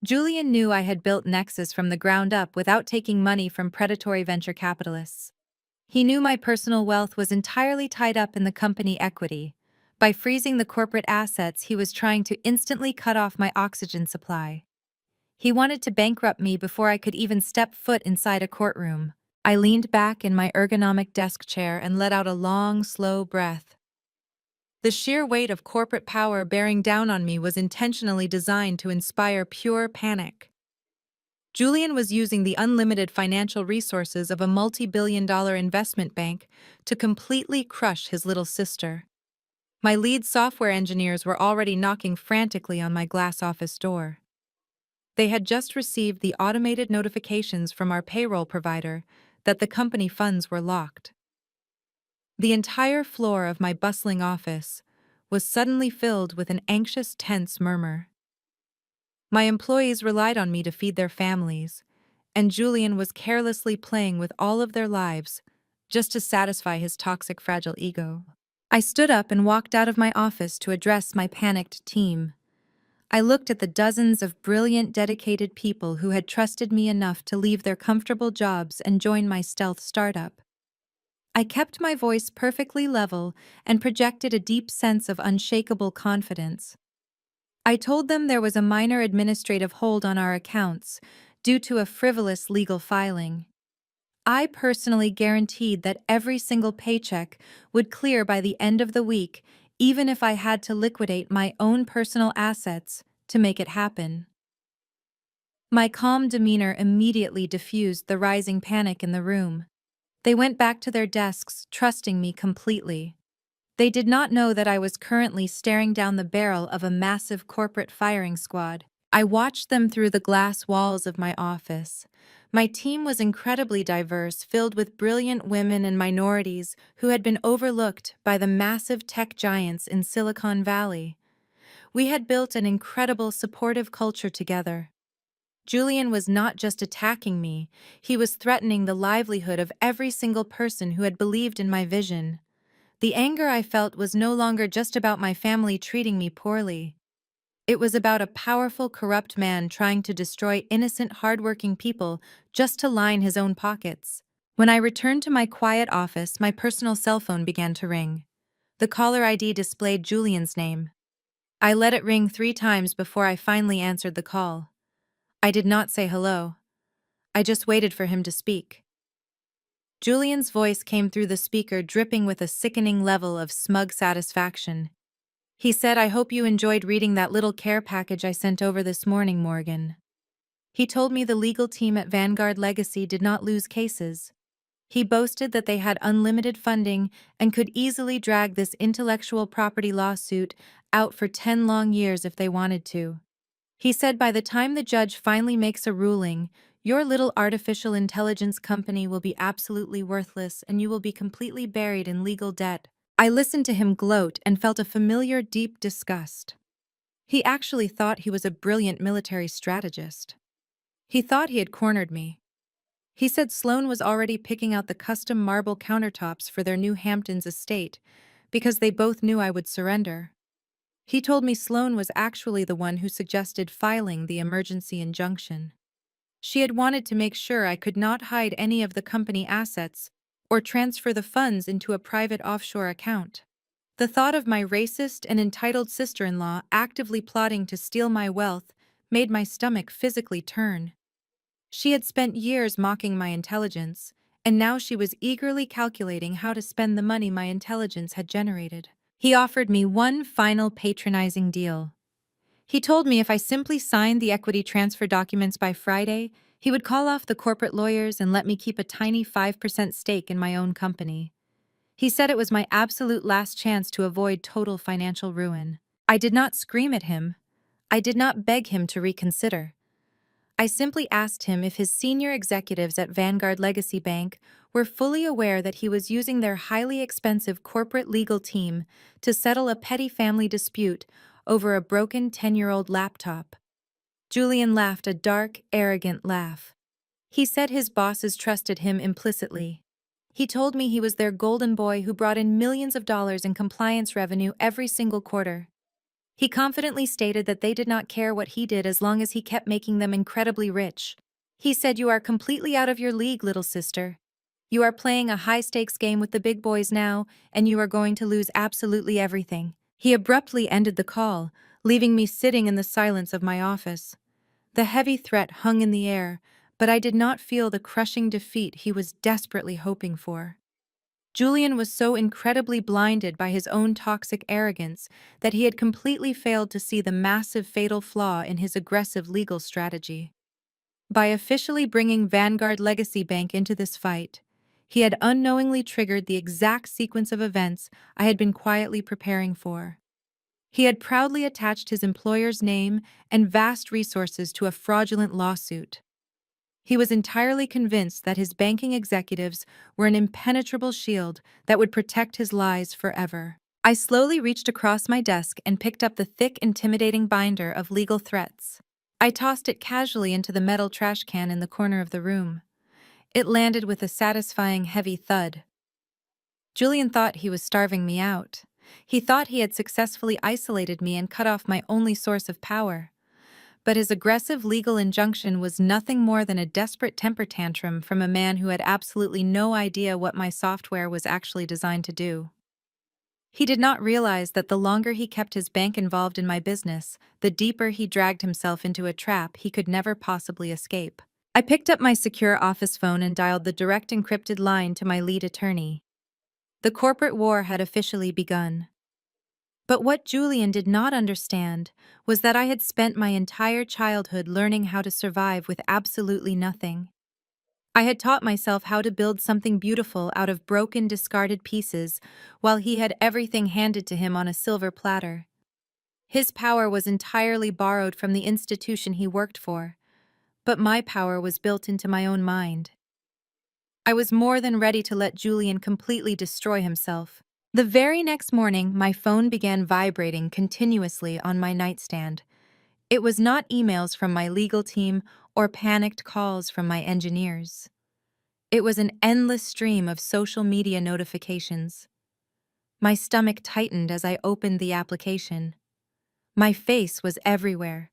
Julian knew I had built Nexus from the ground up without taking money from predatory venture capitalists. He knew my personal wealth was entirely tied up in the company equity. By freezing the corporate assets, he was trying to instantly cut off my oxygen supply. He wanted to bankrupt me before I could even step foot inside a courtroom. I leaned back in my ergonomic desk chair and let out a long, slow breath. The sheer weight of corporate power bearing down on me was intentionally designed to inspire pure panic. Julian was using the unlimited financial resources of a multi-billion-dollar investment bank to completely crush his little sister. My lead software engineers were already knocking frantically on my glass office door. They had just received the automated notifications from our payroll provider that the company funds were locked. The entire floor of my bustling office was suddenly filled with an anxious, tense murmur. My employees relied on me to feed their families, and Julian was carelessly playing with all of their lives just to satisfy his toxic, fragile ego. I stood up and walked out of my office to address my panicked team. I looked at the dozens of brilliant, dedicated people who had trusted me enough to leave their comfortable jobs and join my stealth startup. I kept my voice perfectly level and projected a deep sense of unshakable confidence. I told them there was a minor administrative hold on our accounts due to a frivolous legal filing. I personally guaranteed that every single paycheck would clear by the end of the week, even if I had to liquidate my own personal assets to make it happen. My calm demeanor immediately diffused the rising panic in the room. They went back to their desks, trusting me completely. They did not know that I was currently staring down the barrel of a massive corporate firing squad. I watched them through the glass walls of my office. My team was incredibly diverse, filled with brilliant women and minorities who had been overlooked by the massive tech giants in Silicon Valley. We had built an incredible, supportive culture together. Julian was not just attacking me, he was threatening the livelihood of every single person who had believed in my vision. The anger I felt was no longer just about my family treating me poorly. It was about a powerful, corrupt man trying to destroy innocent, hardworking people just to line his own pockets. When I returned to my quiet office, my personal cell phone began to ring. The caller ID displayed Julian's name. I let it ring 3 times before I finally answered the call. I did not say hello. I just waited for him to speak. Julian's voice came through the speaker, dripping with a sickening level of smug satisfaction. He said, "I hope you enjoyed reading that little care package I sent over this morning, Morgan." He told me the legal team at Vanguard Legacy did not lose cases. He boasted that they had unlimited funding and could easily drag this intellectual property lawsuit out for 10 long years if they wanted to. He said by the time the judge finally makes a ruling, your little artificial intelligence company will be absolutely worthless and you will be completely buried in legal debt. I listened to him gloat and felt a familiar, deep disgust. He actually thought he was a brilliant military strategist. He thought he had cornered me. He said Sloan was already picking out the custom marble countertops for their new Hamptons estate because they both knew I would surrender. He told me Sloan was actually the one who suggested filing the emergency injunction. She had wanted to make sure I could not hide any of the company assets or transfer the funds into a private offshore account. The thought of my racist and entitled sister-in-law actively plotting to steal my wealth made my stomach physically turn. She had spent years mocking my intelligence, and now she was eagerly calculating how to spend the money my intelligence had generated. He offered me one final patronizing deal. He told me if I simply signed the equity transfer documents by Friday, he would call off the corporate lawyers and let me keep a tiny 5% stake in my own company. He said it was my absolute last chance to avoid total financial ruin. I did not scream at him. I did not beg him to reconsider. I simply asked him if his senior executives at Vanguard Legacy Bank were fully aware that he was using their highly expensive corporate legal team to settle a petty family dispute over a broken 10-year-old laptop. Julian laughed a dark, arrogant laugh. He said his bosses trusted him implicitly. He told me he was their golden boy who brought in millions of dollars in compliance revenue every single quarter. He confidently stated that they did not care what he did as long as he kept making them incredibly rich. He said, "You are completely out of your league, little sister. You are playing a high-stakes game with the big boys now, and you are going to lose absolutely everything." He abruptly ended the call, leaving me sitting in the silence of my office. The heavy threat hung in the air, but I did not feel the crushing defeat he was desperately hoping for. Julian was so incredibly blinded by his own toxic arrogance that he had completely failed to see the massive fatal flaw in his aggressive legal strategy. By officially bringing Vanguard Legacy Bank into this fight, he had unknowingly triggered the exact sequence of events I had been quietly preparing for. He had proudly attached his employer's name and vast resources to a fraudulent lawsuit. He was entirely convinced that his banking executives were an impenetrable shield that would protect his lies forever. I slowly reached across my desk and picked up the thick, intimidating binder of legal threats. I tossed it casually into the metal trash can in the corner of the room. It landed with a satisfying heavy thud. Julian thought he was starving me out. He thought he had successfully isolated me and cut off my only source of power. But his aggressive legal injunction was nothing more than a desperate temper tantrum from a man who had absolutely no idea what my software was actually designed to do. He did not realize that the longer he kept his bank involved in my business, the deeper he dragged himself into a trap he could never possibly escape. I picked up my secure office phone and dialed the direct encrypted line to my lead attorney. The corporate war had officially begun. But what Julian did not understand was that I had spent my entire childhood learning how to survive with absolutely nothing. I had taught myself how to build something beautiful out of broken, discarded pieces, while he had everything handed to him on a silver platter. His power was entirely borrowed from the institution he worked for, but my power was built into my own mind. I was more than ready to let Julian completely destroy himself. The very next morning, my phone began vibrating continuously on my nightstand. It was not emails from my legal team or panicked calls from my engineers. It was an endless stream of social media notifications. My stomach tightened as I opened the application. My face was everywhere,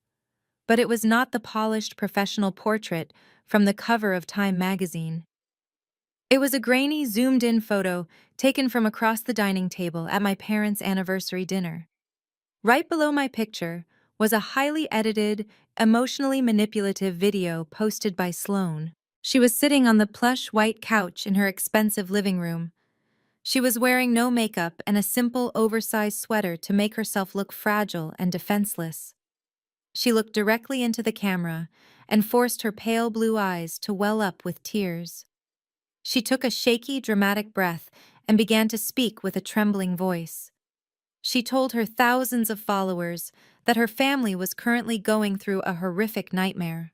but it was not the polished professional portrait from the cover of Time magazine. It was a grainy, zoomed-in photo taken from across the dining table at my parents' anniversary dinner. Right below my picture was a highly edited, emotionally manipulative video posted by Sloane. She was sitting on the plush white couch in her expensive living room. She was wearing no makeup and a simple, oversized sweater to make herself look fragile and defenseless. She looked directly into the camera and forced her pale blue eyes to well up with tears. She took a shaky, dramatic breath and began to speak with a trembling voice. She told her thousands of followers that her family was currently going through a horrific nightmare.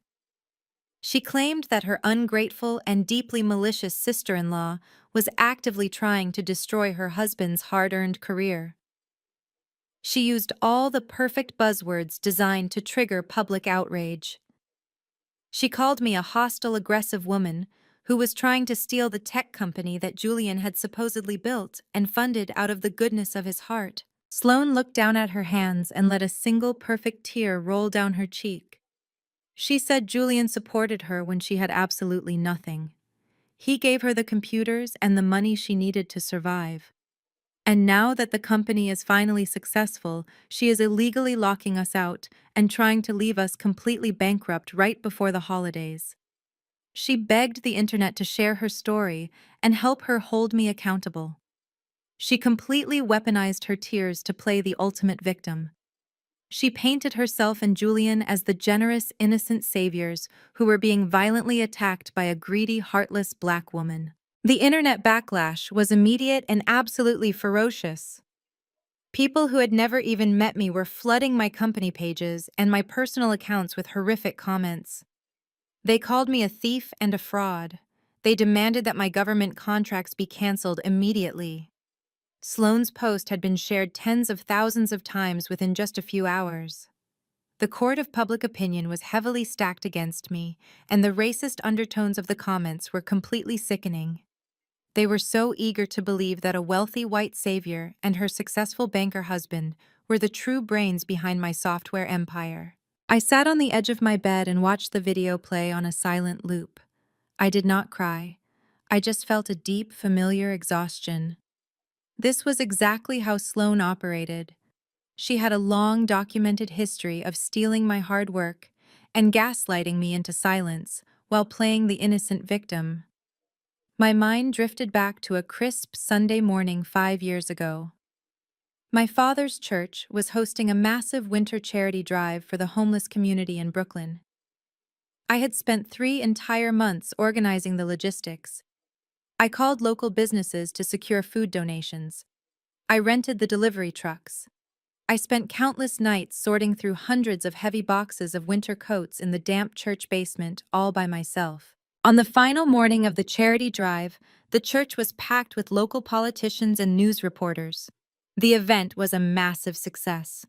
She claimed that her ungrateful and deeply malicious sister-in-law was actively trying to destroy her husband's hard-earned career. She used all the perfect buzzwords designed to trigger public outrage. She called me a hostile, aggressive woman who was trying to steal the tech company that Julian had supposedly built and funded out of the goodness of his heart. Sloane looked down at her hands and let a single perfect tear roll down her cheek. She said Julian supported her when she had absolutely nothing. He gave her the computers and the money she needed to survive. And now that the company is finally successful, she is illegally locking us out and trying to leave us completely bankrupt right before the holidays. She begged the internet to share her story and help her hold me accountable. She completely weaponized her tears to play the ultimate victim. She painted herself and Julian as the generous, innocent saviors who were being violently attacked by a greedy, heartless black woman. The internet backlash was immediate and absolutely ferocious. People who had never even met me were flooding my company pages and my personal accounts with horrific comments. They called me a thief and a fraud. They demanded that my government contracts be canceled immediately. Sloane's post had been shared tens of thousands of times within just a few hours. The court of public opinion was heavily stacked against me, and the racist undertones of the comments were completely sickening. They were so eager to believe that a wealthy white savior and her successful banker husband were the true brains behind my software empire. I sat on the edge of my bed and watched the video play on a silent loop. I did not cry. I just felt a deep, familiar exhaustion. This was exactly how Sloane operated. She had a long documented history of stealing my hard work and gaslighting me into silence while playing the innocent victim. My mind drifted back to a crisp Sunday morning 5 years ago. My father's church was hosting a massive winter charity drive for the homeless community in Brooklyn. I had spent 3 entire months organizing the logistics. I called local businesses to secure food donations. I rented the delivery trucks. I spent countless nights sorting through hundreds of heavy boxes of winter coats in the damp church basement all by myself. On the final morning of the charity drive, the church was packed with local politicians and news reporters. The event was a massive success.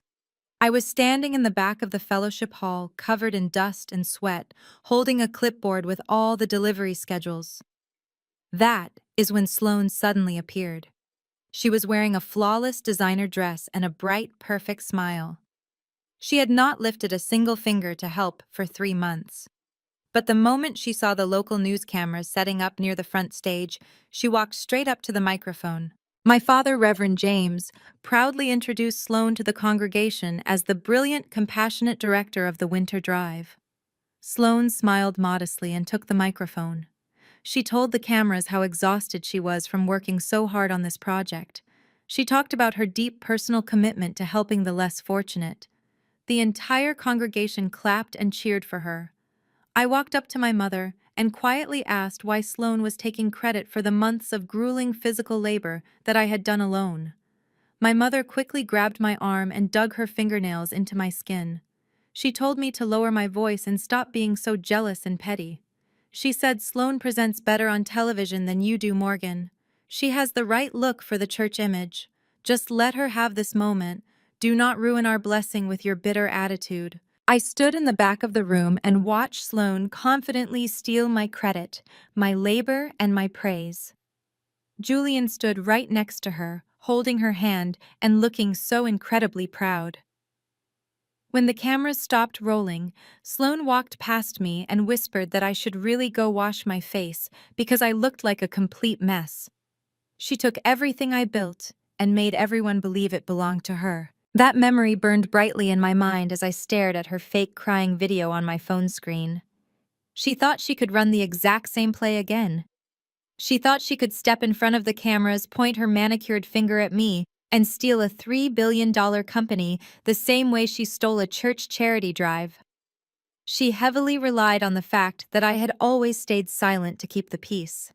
I was standing in the back of the fellowship hall, covered in dust and sweat, holding a clipboard with all the delivery schedules. That is when Sloane suddenly appeared. She was wearing a flawless designer dress and a bright, perfect smile. She had not lifted a single finger to help for 3 months. But the moment she saw the local news cameras setting up near the front stage, she walked straight up to the microphone. My father, Reverend James, proudly introduced Sloane to the congregation as the brilliant, compassionate director of the winter drive. Sloane smiled modestly and took the microphone. She told the cameras how exhausted she was from working so hard on this project. She talked about her deep personal commitment to helping the less fortunate. The entire congregation clapped and cheered for her. I walked up to my mother and quietly asked why Sloane was taking credit for the months of grueling physical labor that I had done alone. My mother quickly grabbed my arm and dug her fingernails into my skin. She told me to lower my voice and stop being so jealous and petty. She said Sloane presents better on television than you do, Morgan. She has the right look for the church image. Just let her have this moment. Do not ruin our blessing with your bitter attitude. I stood in the back of the room and watched Sloane confidently steal my credit, my labor, and my praise. Julian stood right next to her, holding her hand and looking so incredibly proud. When the cameras stopped rolling, Sloane walked past me and whispered that I should really go wash my face because I looked like a complete mess. She took everything I built and made everyone believe it belonged to her. That memory burned brightly in my mind as I stared at her fake crying video on my phone screen. She thought she could run the exact same play again. She thought she could step in front of the cameras, point her manicured finger at me, and steal a $3 billion company the same way she stole a church charity drive. She heavily relied on the fact that I had always stayed silent to keep the peace.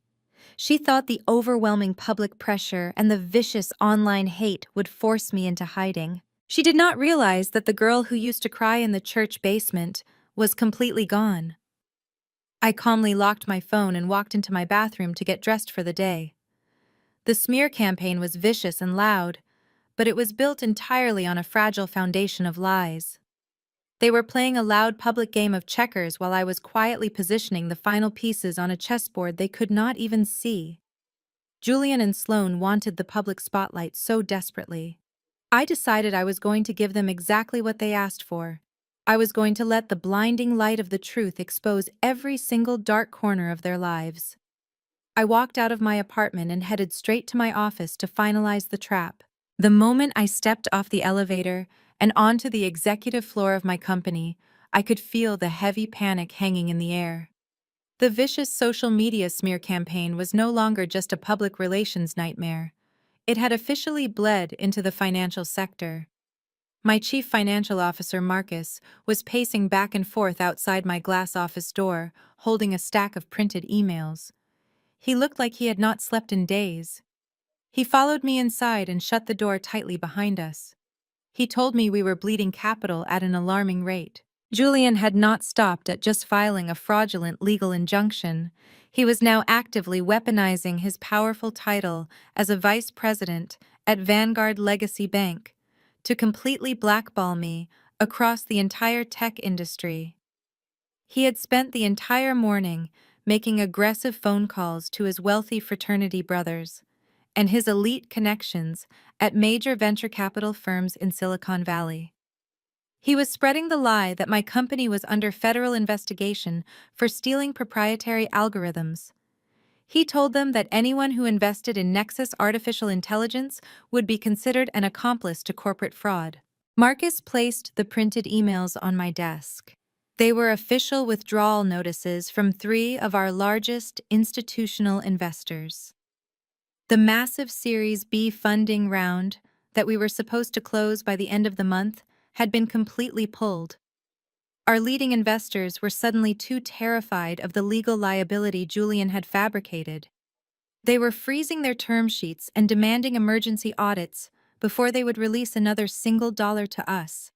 She thought the overwhelming public pressure and the vicious online hate would force me into hiding. She did not realize that the girl who used to cry in the church basement was completely gone. I calmly locked my phone and walked into my bathroom to get dressed for the day. The smear campaign was vicious and loud, but it was built entirely on a fragile foundation of lies. They were playing a loud public game of checkers while I was quietly positioning the final pieces on a chessboard they could not even see. Julian and Sloane wanted the public spotlight so desperately. I decided I was going to give them exactly what they asked for. I was going to let the blinding light of the truth expose every single dark corner of their lives. I walked out of my apartment and headed straight to my office to finalize the trap. The moment I stepped off the elevator and onto the executive floor of my company, I could feel the heavy panic hanging in the air. The vicious social media smear campaign was no longer just a public relations nightmare. It had officially bled into the financial sector. My chief financial officer, Marcus, was pacing back and forth outside my glass office door, holding a stack of printed emails. He looked like he had not slept in days. He followed me inside and shut the door tightly behind us. He told me we were bleeding capital at an alarming rate. Julian had not stopped at just filing a fraudulent legal injunction. He was now actively weaponizing his powerful title as a vice president at Vanguard Legacy Bank to completely blackball me across the entire tech industry. He had spent the entire morning making aggressive phone calls to his wealthy fraternity brothers and his elite connections at major venture capital firms in Silicon Valley. He was spreading the lie that my company was under federal investigation for stealing proprietary algorithms. He told them that anyone who invested in Nexus Artificial Intelligence would be considered an accomplice to corporate fraud. Marcus placed the printed emails on my desk. They were official withdrawal notices from 3 of our largest institutional investors. The massive Series B funding round that we were supposed to close by the end of the month had been completely pulled. Our leading investors were suddenly too terrified of the legal liability Julian had fabricated. They were freezing their term sheets and demanding emergency audits before they would release another single dollar to us.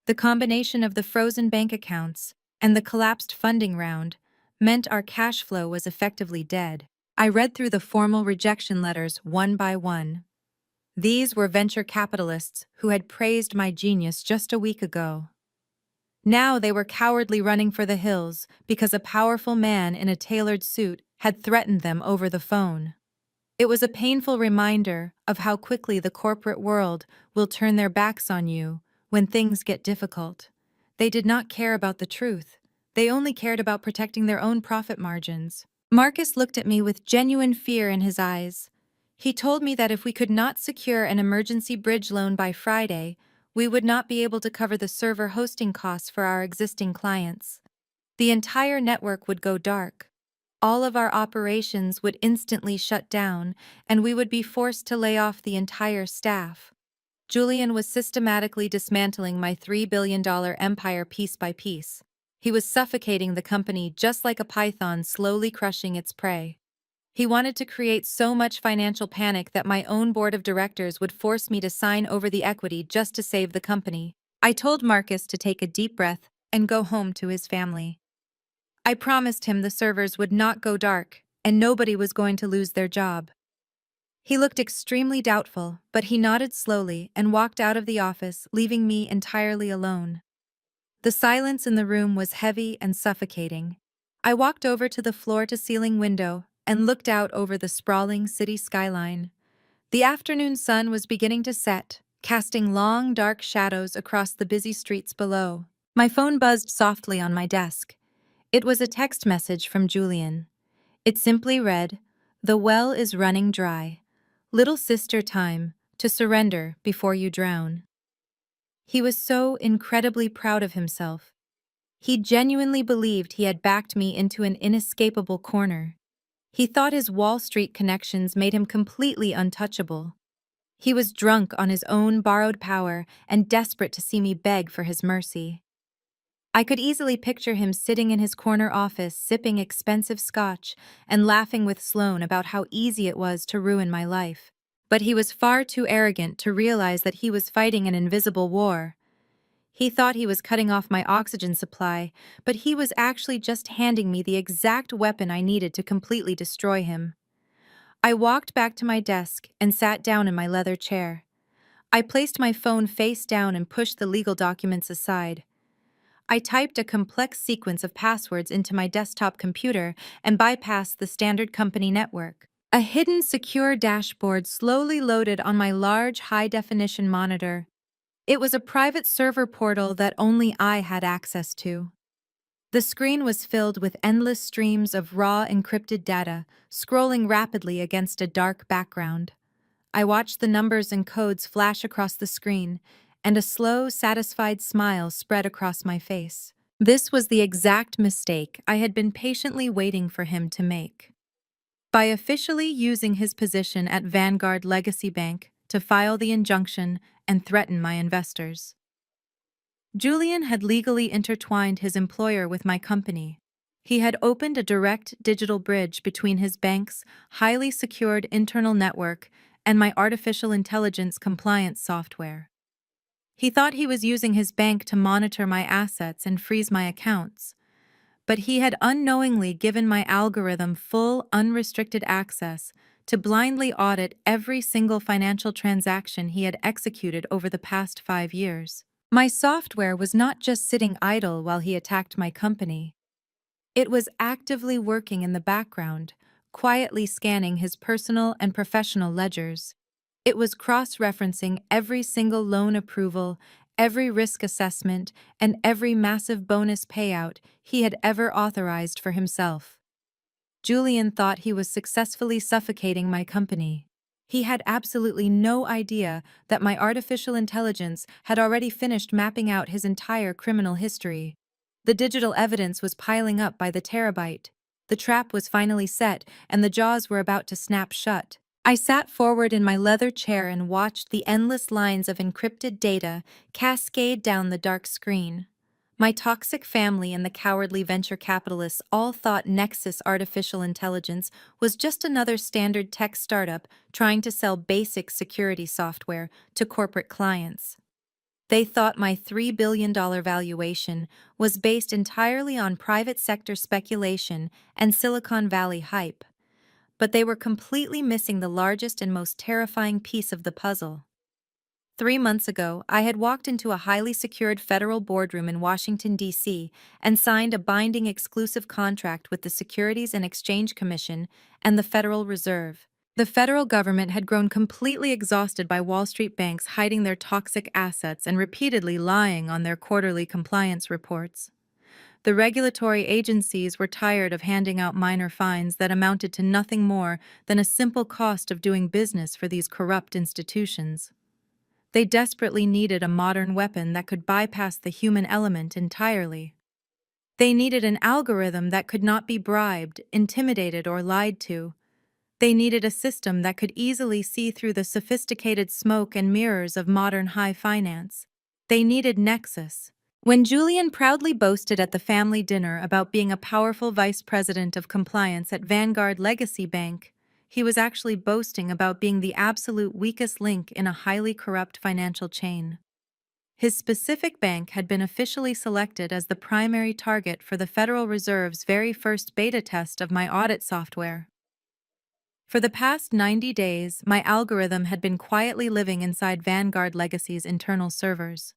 The combination of the frozen bank accounts and the collapsed funding round meant our cash flow was effectively dead. I read through the formal rejection letters one by one. These were venture capitalists who had praised my genius just a week ago. Now they were cowardly running for the hills because a powerful man in a tailored suit had threatened them over the phone. It was a painful reminder of how quickly the corporate world will turn their backs on you when things get difficult. They did not care about the truth. They only cared about protecting their own profit margins. Marcus looked at me with genuine fear in his eyes. He told me that if we could not secure an emergency bridge loan by Friday, we would not be able to cover the server hosting costs for our existing clients. The entire network would go dark. All of our operations would instantly shut down, and we would be forced to lay off the entire staff. Julian was systematically dismantling my $3 billion empire piece by piece. He was suffocating the company just like a python slowly crushing its prey. He wanted to create so much financial panic that my own board of directors would force me to sign over the equity just to save the company. I told Marcus to take a deep breath and go home to his family. I promised him the servers would not go dark and nobody was going to lose their job. He looked extremely doubtful, but he nodded slowly and walked out of the office, leaving me entirely alone. The silence in the room was heavy and suffocating. I walked over to the floor-to-ceiling window and looked out over the sprawling city skyline. The afternoon sun was beginning to set, casting long, dark shadows across the busy streets below. My phone buzzed softly on my desk. It was a text message from Julian. It simply read, "The well is running dry. Little sister time to surrender before you drown." He was so incredibly proud of himself. He genuinely believed he had backed me into an inescapable corner. He thought his Wall Street connections made him completely untouchable. He was drunk on his own borrowed power and desperate to see me beg for his mercy. I could easily picture him sitting in his corner office sipping expensive scotch and laughing with Sloane about how easy it was to ruin my life. But he was far too arrogant to realize that he was fighting an invisible war. He thought he was cutting off my oxygen supply, but he was actually just handing me the exact weapon I needed to completely destroy him. I walked back to my desk and sat down in my leather chair. I placed my phone face down and pushed the legal documents aside. I typed a complex sequence of passwords into my desktop computer and bypassed the standard company network. A hidden secure dashboard slowly loaded on my large high-definition monitor. It was a private server portal that only I had access to. The screen was filled with endless streams of raw encrypted data, scrolling rapidly against a dark background. I watched the numbers and codes flash across the screen, and a slow, satisfied smile spread across my face. This was the exact mistake I had been patiently waiting for him to make. By officially using his position at Vanguard Legacy Bank to file the injunction and threaten my investors, Julian had legally intertwined his employer with my company. He had opened a direct digital bridge between his bank's highly secured internal network and my artificial intelligence compliance software. He thought he was using his bank to monitor my assets and freeze my accounts, but he had unknowingly given my algorithm full, unrestricted access to blindly audit every single financial transaction he had executed over the past 5 years. My software was not just sitting idle while he attacked my company. It was actively working in the background, quietly scanning his personal and professional ledgers. It was cross-referencing every single loan approval, every risk assessment, and every massive bonus payout he had ever authorized for himself. Julian thought he was successfully suffocating my company. He had absolutely no idea that my artificial intelligence had already finished mapping out his entire criminal history. The digital evidence was piling up by the terabyte. The trap was finally set, and the jaws were about to snap shut. I sat forward in my leather chair and watched the endless lines of encrypted data cascade down the dark screen. My toxic family and the cowardly venture capitalists all thought Nexus Artificial Intelligence was just another standard tech startup trying to sell basic security software to corporate clients. They thought my $3 billion valuation was based entirely on private sector speculation and Silicon Valley hype, but they were completely missing the largest and most terrifying piece of the puzzle. 3 months ago, I had walked into a highly secured federal boardroom in Washington, D.C., and signed a binding exclusive contract with the Securities and Exchange Commission and the Federal Reserve. The federal government had grown completely exhausted by Wall Street banks hiding their toxic assets and repeatedly lying on their quarterly compliance reports. The regulatory agencies were tired of handing out minor fines that amounted to nothing more than a simple cost of doing business for these corrupt institutions. They desperately needed a modern weapon that could bypass the human element entirely. They needed an algorithm that could not be bribed, intimidated, or lied to. They needed a system that could easily see through the sophisticated smoke and mirrors of modern high finance. They needed Nexus. When Julian proudly boasted at the family dinner about being a powerful vice president of compliance at Vanguard Legacy Bank, he was actually boasting about being the absolute weakest link in a highly corrupt financial chain. His specific bank had been officially selected as the primary target for the Federal Reserve's very first beta test of my audit software. For the past 90 days, my algorithm had been quietly living inside Vanguard Legacy's internal servers.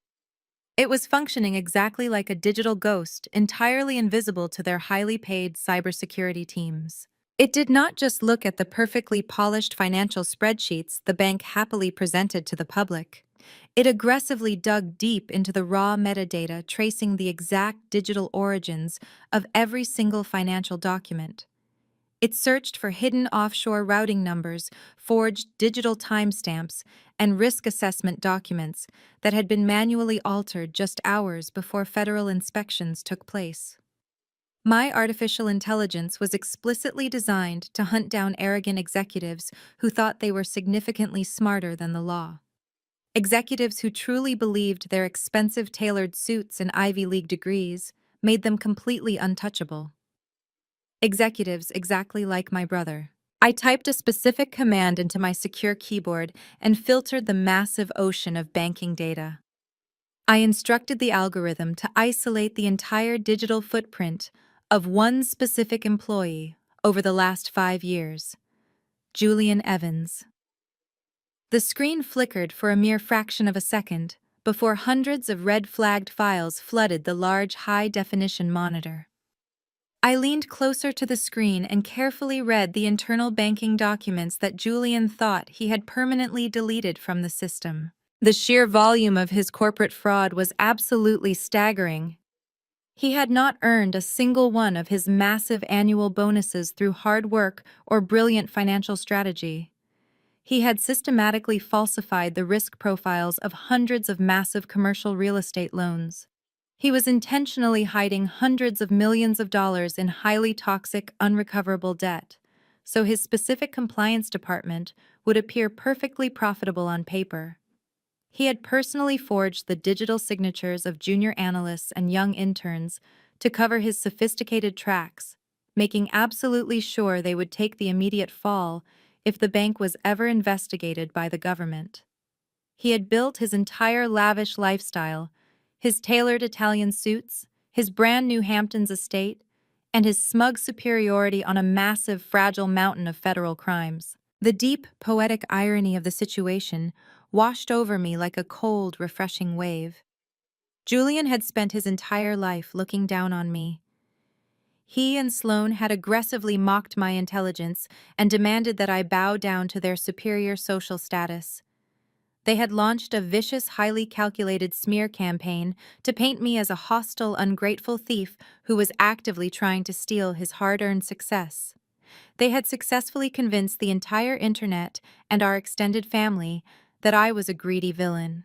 It was functioning exactly like a digital ghost, entirely invisible to their highly paid cybersecurity teams. It did not just look at the perfectly polished financial spreadsheets the bank happily presented to the public. It aggressively dug deep into the raw metadata, tracing the exact digital origins of every single financial document. It searched for hidden offshore routing numbers, forged digital timestamps, and risk assessment documents that had been manually altered just hours before federal inspections took place. My artificial intelligence was explicitly designed to hunt down arrogant executives who thought they were significantly smarter than the law. Executives who truly believed their expensive tailored suits and Ivy League degrees made them completely untouchable. Executives exactly like my brother. I typed a specific command into my secure keyboard and filtered the massive ocean of banking data. I instructed the algorithm to isolate the entire digital footprint of one specific employee over the last 5 years, Julian Evans. The screen flickered for a mere fraction of a second before hundreds of red-flagged files flooded the large high-definition monitor. I leaned closer to the screen and carefully read the internal banking documents that Julian thought he had permanently deleted from the system. The sheer volume of his corporate fraud was absolutely staggering. He had not earned a single one of his massive annual bonuses through hard work or brilliant financial strategy. He had systematically falsified the risk profiles of hundreds of massive commercial real estate loans. He was intentionally hiding hundreds of millions of dollars in highly toxic, unrecoverable debt, so his specific compliance department would appear perfectly profitable on paper. He had personally forged the digital signatures of junior analysts and young interns to cover his sophisticated tracks, making absolutely sure they would take the immediate fall if the bank was ever investigated by the government. He had built his entire lavish lifestyle, his tailored Italian suits, his brand new Hamptons estate, and his smug superiority on a massive, fragile mountain of federal crimes. The deep, poetic irony of the situation washed over me like a cold, refreshing wave. Julian had spent his entire life looking down on me. He and Sloane had aggressively mocked my intelligence and demanded that I bow down to their superior social status. They had launched a vicious, highly calculated smear campaign to paint me as a hostile, ungrateful thief who was actively trying to steal his hard-earned success. They had successfully convinced the entire internet and our extended family that I was a greedy villain.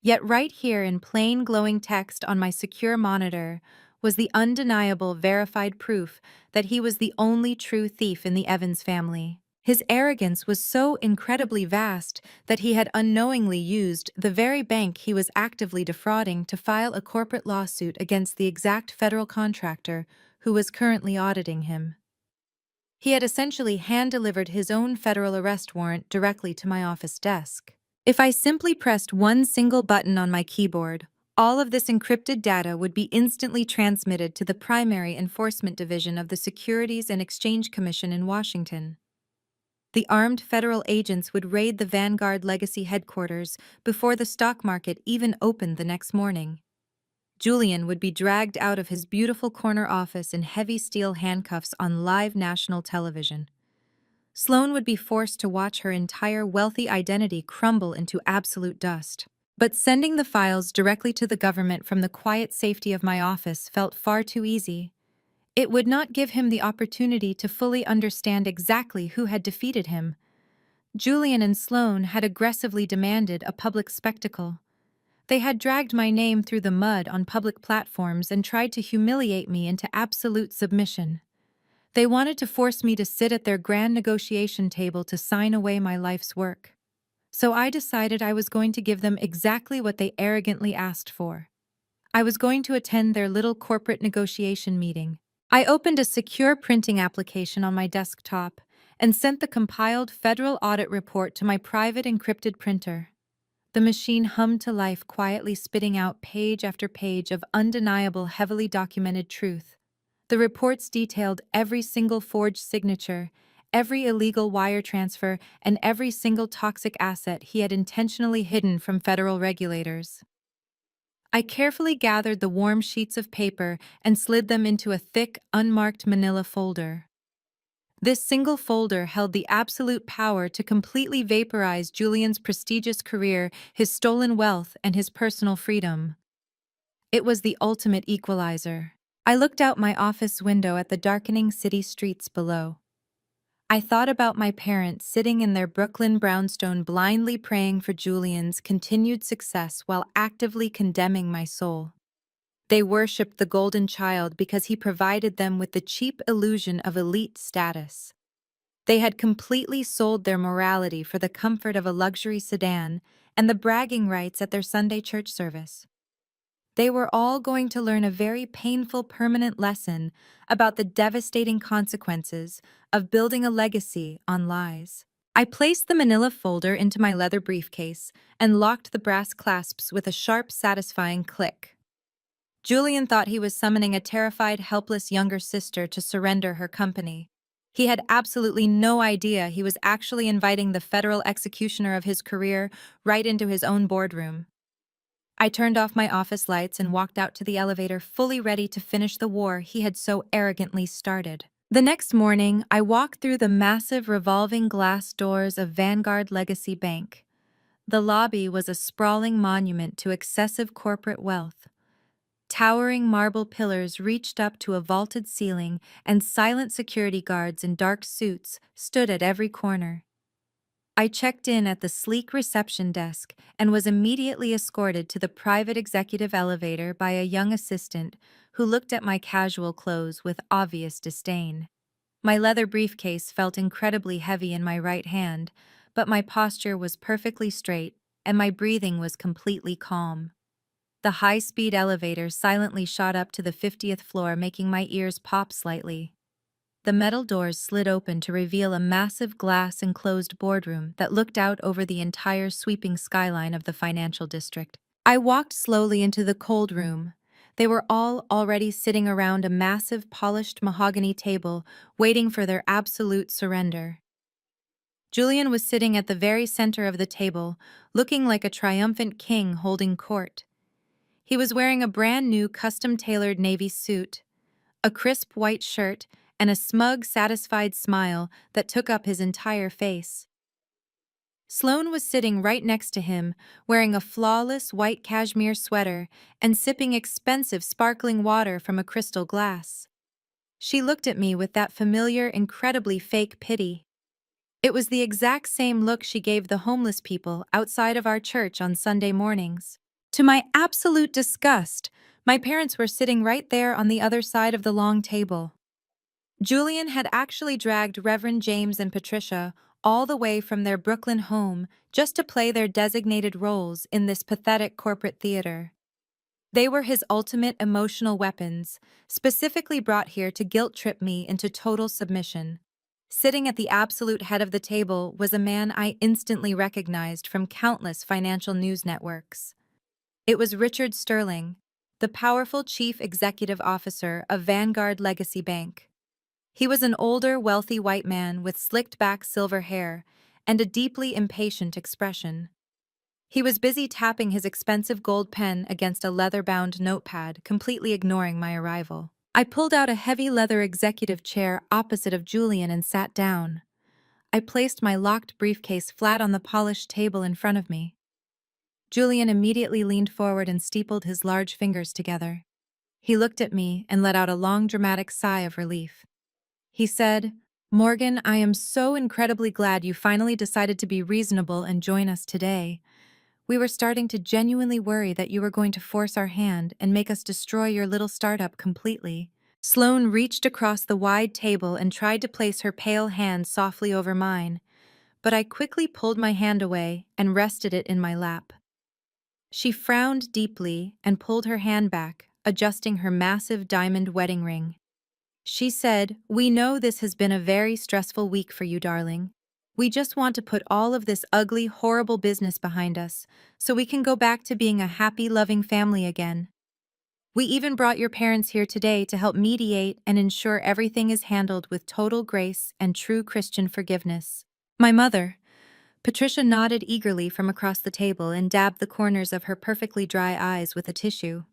Yet right here in plain glowing text on my secure monitor was the undeniable verified proof that he was the only true thief in the Evans family. His arrogance was so incredibly vast that he had unknowingly used the very bank he was actively defrauding to file a corporate lawsuit against the exact federal contractor who was currently auditing him. He had essentially hand-delivered his own federal arrest warrant directly to my office desk. If I simply pressed one single button on my keyboard, all of this encrypted data would be instantly transmitted to the primary enforcement division of the Securities and Exchange Commission in Washington. The armed federal agents would raid the Vanguard Legacy headquarters before the stock market even opened the next morning. Julian would be dragged out of his beautiful corner office in heavy steel handcuffs on live national television. Sloane would be forced to watch her entire wealthy identity crumble into absolute dust. But sending the files directly to the government from the quiet safety of my office felt far too easy. It would not give him the opportunity to fully understand exactly who had defeated him. Julian and Sloane had aggressively demanded a public spectacle. They had dragged my name through the mud on public platforms and tried to humiliate me into absolute submission. They wanted to force me to sit at their grand negotiation table to sign away my life's work. So I decided I was going to give them exactly what they arrogantly asked for. I was going to attend their little corporate negotiation meeting. I opened a secure printing application on my desktop and sent the compiled federal audit report to my private encrypted printer. The machine hummed to life, quietly spitting out page after page of undeniable, heavily documented truth. The reports detailed every single forged signature, every illegal wire transfer, and every single toxic asset he had intentionally hidden from federal regulators. I carefully gathered the warm sheets of paper and slid them into a thick, unmarked manila folder. This single folder held the absolute power to completely vaporize Julian's prestigious career, his stolen wealth, and his personal freedom. It was the ultimate equalizer. I looked out my office window at the darkening city streets below. I thought about my parents sitting in their Brooklyn brownstone blindly praying for Julian's continued success while actively condemning my soul. They worshipped the golden child because he provided them with the cheap illusion of elite status. They had completely sold their morality for the comfort of a luxury sedan and the bragging rights at their Sunday church service. They were all going to learn a very painful permanent lesson about the devastating consequences of building a legacy on lies. I placed the manila folder into my leather briefcase and locked the brass clasps with a sharp, satisfying click. Julian thought he was summoning a terrified, helpless younger sister to surrender her company. He had absolutely no idea he was actually inviting the federal executioner of his career right into his own boardroom. I turned off my office lights and walked out to the elevator, fully ready to finish the war he had so arrogantly started. The next morning, I walked through the massive revolving glass doors of Vanguard Legacy Bank. The lobby was a sprawling monument to excessive corporate wealth. Towering marble pillars reached up to a vaulted ceiling, and silent security guards in dark suits stood at every corner. I checked in at the sleek reception desk and was immediately escorted to the private executive elevator by a young assistant who looked at my casual clothes with obvious disdain. My leather briefcase felt incredibly heavy in my right hand, but my posture was perfectly straight and my breathing was completely calm. The high-speed elevator silently shot up to the 50th floor, making my ears pop slightly. The metal doors slid open to reveal a massive glass-enclosed boardroom that looked out over the entire sweeping skyline of the financial district. I walked slowly into the cold room. They were all already sitting around a massive polished mahogany table, waiting for their absolute surrender. Julian was sitting at the very center of the table, looking like a triumphant king holding court. He was wearing a brand new custom-tailored navy suit, a crisp white shirt, and a smug, satisfied smile that took up his entire face. Sloane was sitting right next to him, wearing a flawless white cashmere sweater and sipping expensive sparkling water from a crystal glass. She looked at me with that familiar, incredibly fake pity. It was the exact same look she gave the homeless people outside of our church on Sunday mornings. To my absolute disgust, my parents were sitting right there on the other side of the long table. Julian had actually dragged Reverend James and Patricia all the way from their Brooklyn home just to play their designated roles in this pathetic corporate theater. They were his ultimate emotional weapons, specifically brought here to guilt-trip me into total submission. Sitting at the absolute head of the table was a man I instantly recognized from countless financial news networks. It was Richard Sterling, the powerful chief executive officer of Vanguard Legacy Bank. He was an older, wealthy white man with slicked-back silver hair and a deeply impatient expression. He was busy tapping his expensive gold pen against a leather-bound notepad, completely ignoring my arrival. I pulled out a heavy leather executive chair opposite of Julian and sat down. I placed my locked briefcase flat on the polished table in front of me. Julian immediately leaned forward and steepled his large fingers together. He looked at me and let out a long, dramatic sigh of relief. He said, "Morgan, I am so incredibly glad you finally decided to be reasonable and join us today. We were starting to genuinely worry that you were going to force our hand and make us destroy your little startup completely." Sloane reached across the wide table and tried to place her pale hand softly over mine, but I quickly pulled my hand away and rested it in my lap. She frowned deeply and pulled her hand back, adjusting her massive diamond wedding ring. She said, "We know this has been a very stressful week for you, darling. We just want to put all of this ugly, horrible business behind us, so we can go back to being a happy, loving family again. We even brought your parents here today to help mediate and ensure everything is handled with total grace and true Christian forgiveness." My mother, Patricia, nodded eagerly from across the table and dabbed the corners of her perfectly dry eyes with a tissue.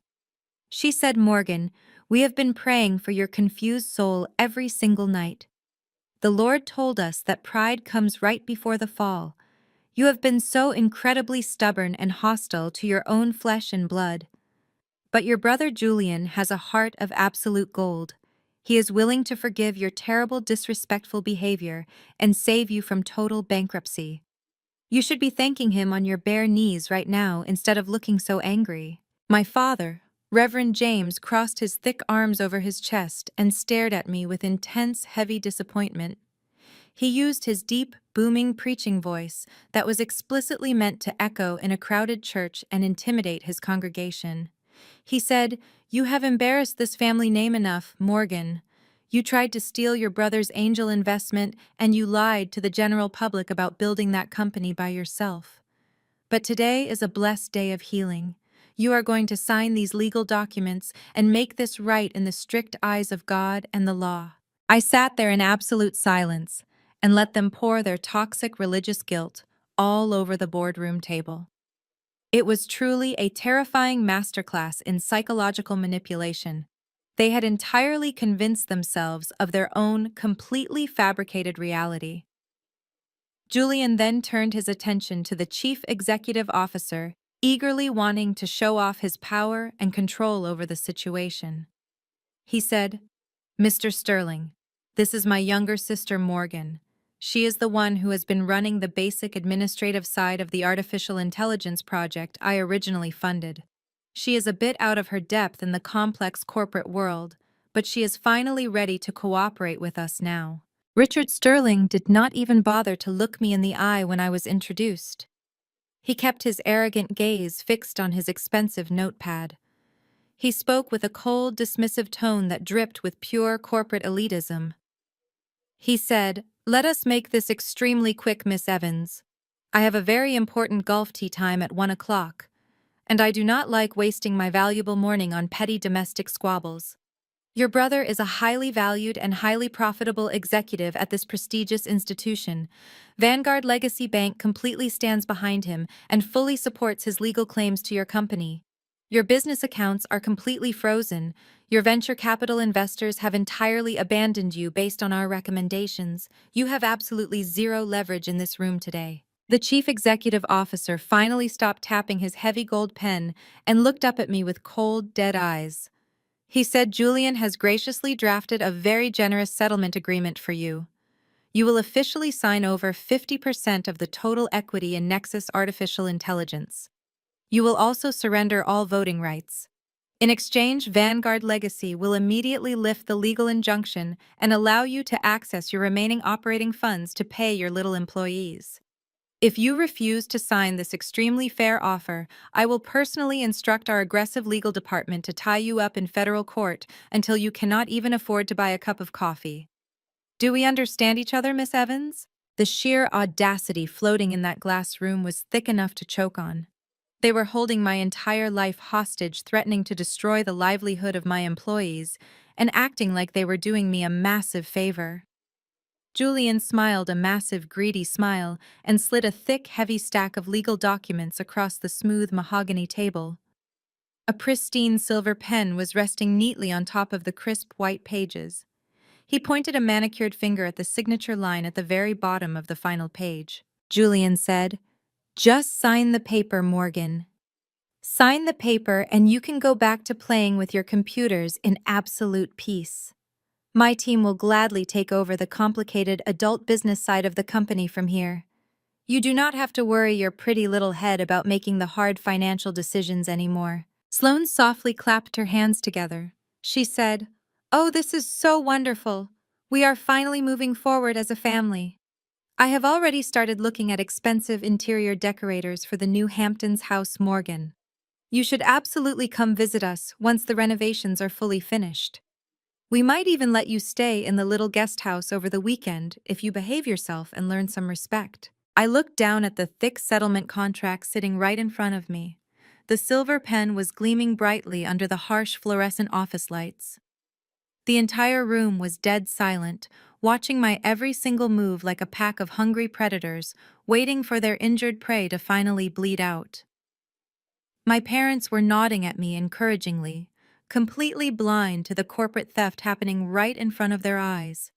She said, "Morgan, we have been praying for your confused soul every single night. The Lord told us that pride comes right before the fall. You have been so incredibly stubborn and hostile to your own flesh and blood. But your brother Julian has a heart of absolute gold. He is willing to forgive your terrible, disrespectful behavior and save you from total bankruptcy. You should be thanking him on your bare knees right now instead of looking so angry." My father, Reverend James, crossed his thick arms over his chest and stared at me with intense, heavy disappointment. He used his deep, booming preaching voice that was explicitly meant to echo in a crowded church and intimidate his congregation. He said, "You have embarrassed this family name enough, Morgan. You tried to steal your brother's angel investment and you lied to the general public about building that company by yourself. But today is a blessed day of healing. You are going to sign these legal documents and make this right in the strict eyes of God and the law." I sat there in absolute silence and let them pour their toxic religious guilt all over the boardroom table. It was truly a terrifying masterclass in psychological manipulation. They had entirely convinced themselves of their own completely fabricated reality. Julian then turned his attention to the chief executive officer, eagerly wanting to show off his power and control over the situation. He said, "Mr. Sterling, this is my younger sister Morgan. She is the one who has been running the basic administrative side of the artificial intelligence project I originally funded. She is a bit out of her depth in the complex corporate world, but she is finally ready to cooperate with us now." Richard Sterling did not even bother to look me in the eye when I was introduced. He kept his arrogant gaze fixed on his expensive notepad. He spoke with a cold, dismissive tone that dripped with pure corporate elitism. He said, "Let us make this extremely quick, Miss Evans. I have a very important golf tee time at 1 o'clock, and I do not like wasting my valuable morning on petty domestic squabbles. Your brother is a highly valued and highly profitable executive at this prestigious institution. Vanguard Legacy Bank completely stands behind him and fully supports his legal claims to your company. Your business accounts are completely frozen. Your venture capital investors have entirely abandoned you based on our recommendations. You have absolutely zero leverage in this room today." The chief executive officer finally stopped tapping his heavy gold pen and looked up at me with cold, dead eyes. He said, "Julian has graciously drafted a very generous settlement agreement for you. You will officially sign over 50% of the total equity in Nexus Artificial Intelligence. You will also surrender all voting rights. In exchange, Vanguard Legacy will immediately lift the legal injunction and allow you to access your remaining operating funds to pay your little employees. If you refuse to sign this extremely fair offer, I will personally instruct our aggressive legal department to tie you up in federal court until you cannot even afford to buy a cup of coffee. Do we understand each other, Miss Evans?" The sheer audacity floating in that glass room was thick enough to choke on. They were holding my entire life hostage, threatening to destroy the livelihood of my employees, and acting like they were doing me a massive favor. Julian smiled a massive, greedy smile and slid a thick, heavy stack of legal documents across the smooth mahogany table. A pristine silver pen was resting neatly on top of the crisp white pages. He pointed a manicured finger at the signature line at the very bottom of the final page. Julian said, "Just sign the paper, Morgan. Sign the paper and you can go back to playing with your computers in absolute peace. My team will gladly take over the complicated adult business side of the company from here. You do not have to worry your pretty little head about making the hard financial decisions anymore." Sloane softly clapped her hands together. She said, "Oh, this is so wonderful. We are finally moving forward as a family. I have already started looking at expensive interior decorators for the new Hamptons House Morgan. You should absolutely come visit us once the renovations are fully finished. We might even let you stay in the little guest house over the weekend if you behave yourself and learn some respect." I looked down at the thick settlement contract sitting right in front of me. The silver pen was gleaming brightly under the harsh fluorescent office lights. The entire room was dead silent, watching my every single move like a pack of hungry predators, waiting for their injured prey to finally bleed out. My parents were nodding at me encouragingly, completely blind to the corporate theft happening right in front of their eyes.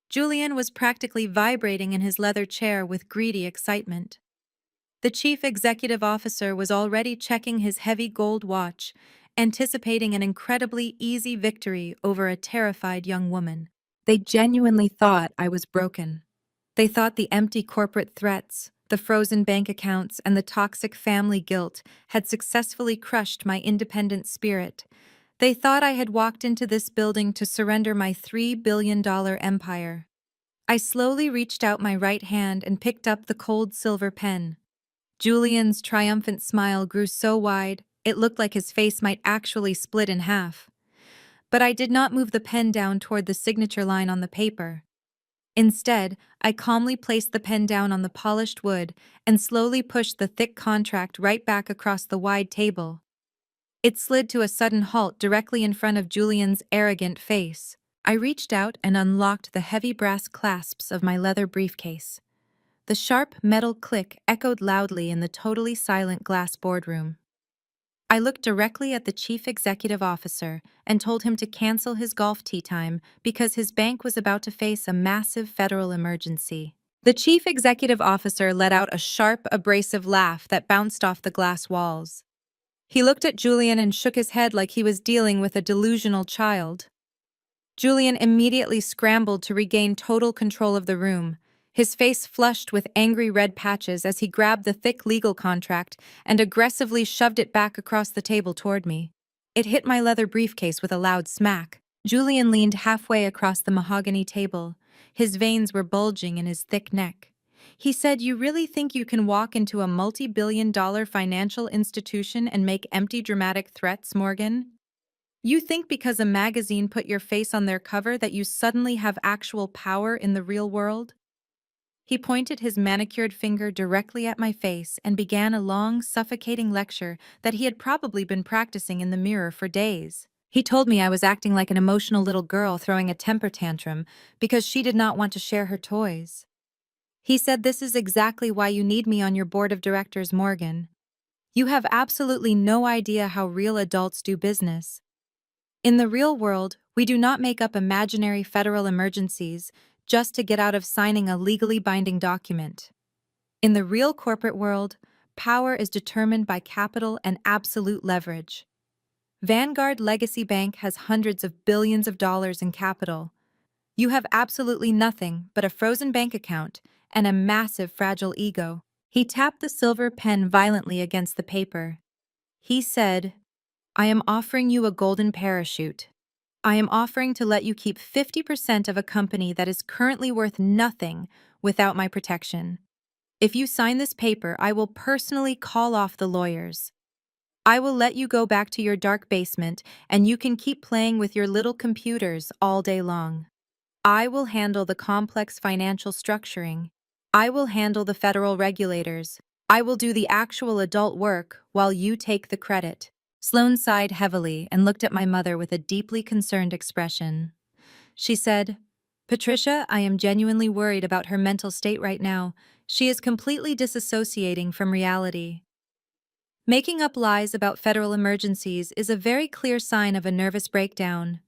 Julian was practically vibrating in his leather chair with greedy excitement. The chief executive officer was already checking his heavy gold watch, anticipating an incredibly easy victory over a terrified young woman. They genuinely thought I was broken. They thought the empty corporate threats, the frozen bank accounts, and the toxic family guilt had successfully crushed my independent spirit. They thought I had walked into this building to surrender my $3 billion empire. I slowly reached out my right hand and picked up the cold silver pen. Julian's triumphant smile grew so wide, it looked like his face might actually split in half. But I did not move the pen down toward the signature line on the paper. Instead, I calmly placed the pen down on the polished wood and slowly pushed the thick contract right back across the wide table. It slid to a sudden halt directly in front of Julian's arrogant face. I reached out and unlocked the heavy brass clasps of my leather briefcase. The sharp metal click echoed loudly in the totally silent glass boardroom. I looked directly at the chief executive officer and told him to cancel his golf tee time because his bank was about to face a massive federal emergency. The chief executive officer let out a sharp, abrasive laugh that bounced off the glass walls. He looked at Julian and shook his head like he was dealing with a delusional child. Julian immediately scrambled to regain total control of the room, his face flushed with angry red patches as he grabbed the thick legal contract and aggressively shoved it back across the table toward me. It hit my leather briefcase with a loud smack. Julian leaned halfway across the mahogany table. His veins were bulging in his thick neck. He said, "You really think you can walk into a multi-billion-dollar financial institution and make empty dramatic threats, Morgan? You think because a magazine put your face on their cover that you suddenly have actual power in the real world?" He pointed his manicured finger directly at my face and began a long, suffocating lecture that he had probably been practicing in the mirror for days. He told me I was acting like an emotional little girl throwing a temper tantrum because she did not want to share her toys. He said, "This is exactly why you need me on your board of directors, Morgan. You have absolutely no idea how real adults do business. In the real world, we do not make up imaginary federal emergencies just to get out of signing a legally binding document. In the real corporate world, power is determined by capital and absolute leverage. Vanguard Legacy Bank has hundreds of billions of dollars in capital. You have absolutely nothing but a frozen bank account and a massive fragile ego." He tapped the silver pen violently against the paper. He said, "I am offering you a golden parachute. I am offering to let you keep 50% of a company that is currently worth nothing without my protection. If you sign this paper, I will personally call off the lawyers. I will let you go back to your dark basement and you can keep playing with your little computers all day long. I will handle the complex financial structuring. I will handle the federal regulators. I will do the actual adult work while you take the credit." Sloane sighed heavily and looked at my mother with a deeply concerned expression. She said, "Patricia, I am genuinely worried about her mental state right now. She is completely disassociating from reality. Making up lies about federal emergencies is a very clear sign of a nervous breakdown.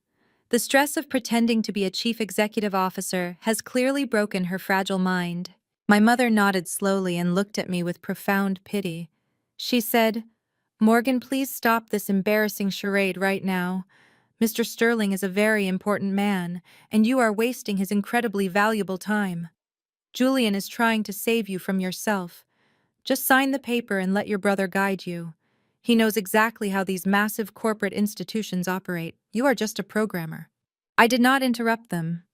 The stress of pretending to be a chief executive officer has clearly broken her fragile mind." My mother nodded slowly and looked at me with profound pity. She said, "Morgan, please stop this embarrassing charade right now. Mr. Sterling is a very important man, and you are wasting his incredibly valuable time. Julian is trying to save you from yourself. Just sign the paper and let your brother guide you. He knows exactly how these massive corporate institutions operate. You are just a programmer." I did not interrupt them.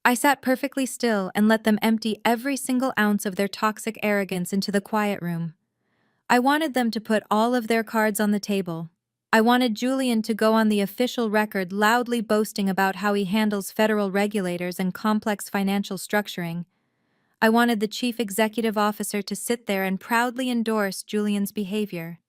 I sat perfectly still and let them empty every single ounce of their toxic arrogance into the quiet room. I wanted them to put all of their cards on the table. I wanted Julian to go on the official record loudly boasting about how he handles federal regulators and complex financial structuring. I wanted the chief executive officer to sit there and proudly endorse Julian's behavior.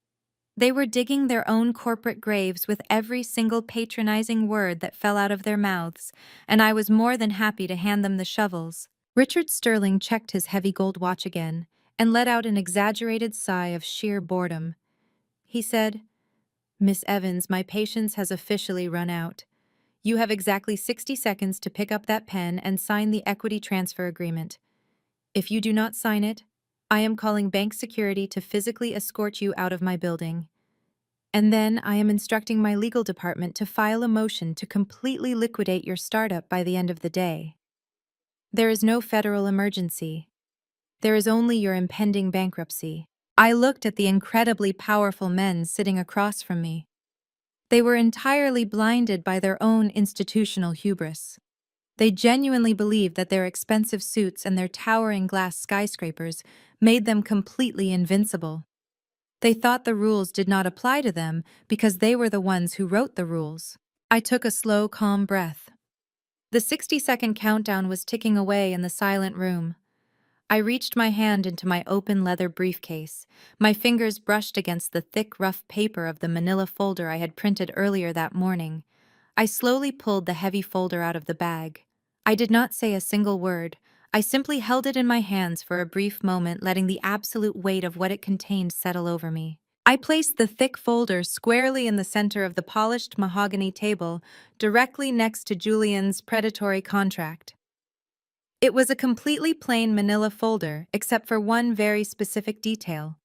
They were digging their own corporate graves with every single patronizing word that fell out of their mouths, and I was more than happy to hand them the shovels. Richard Sterling checked his heavy gold watch again and let out an exaggerated sigh of sheer boredom. He said, "Miss Evans, my patience has officially run out. You have exactly 60 seconds to pick up that pen and sign the equity transfer agreement. If you do not sign it, I am calling bank security to physically escort you out of my building. And then I am instructing my legal department to file a motion to completely liquidate your startup by the end of the day. There is no federal emergency. There is only your impending bankruptcy." I looked at the incredibly powerful men sitting across from me. They were entirely blinded by their own institutional hubris. They genuinely believed that their expensive suits and their towering glass skyscrapers made them completely invincible. They thought the rules did not apply to them because they were the ones who wrote the rules. I took a slow, calm breath. The 60-second countdown was ticking away in the silent room. I reached my hand into my open leather briefcase. My fingers brushed against the thick, rough paper of the manila folder I had printed earlier that morning. I slowly pulled the heavy folder out of the bag. I did not say a single word. I simply held it in my hands for a brief moment, letting the absolute weight of what it contained settle over me. I placed the thick folder squarely in the center of the polished mahogany table, directly next to Julian's predatory contract. It was a completely plain manila folder except for one very specific detail.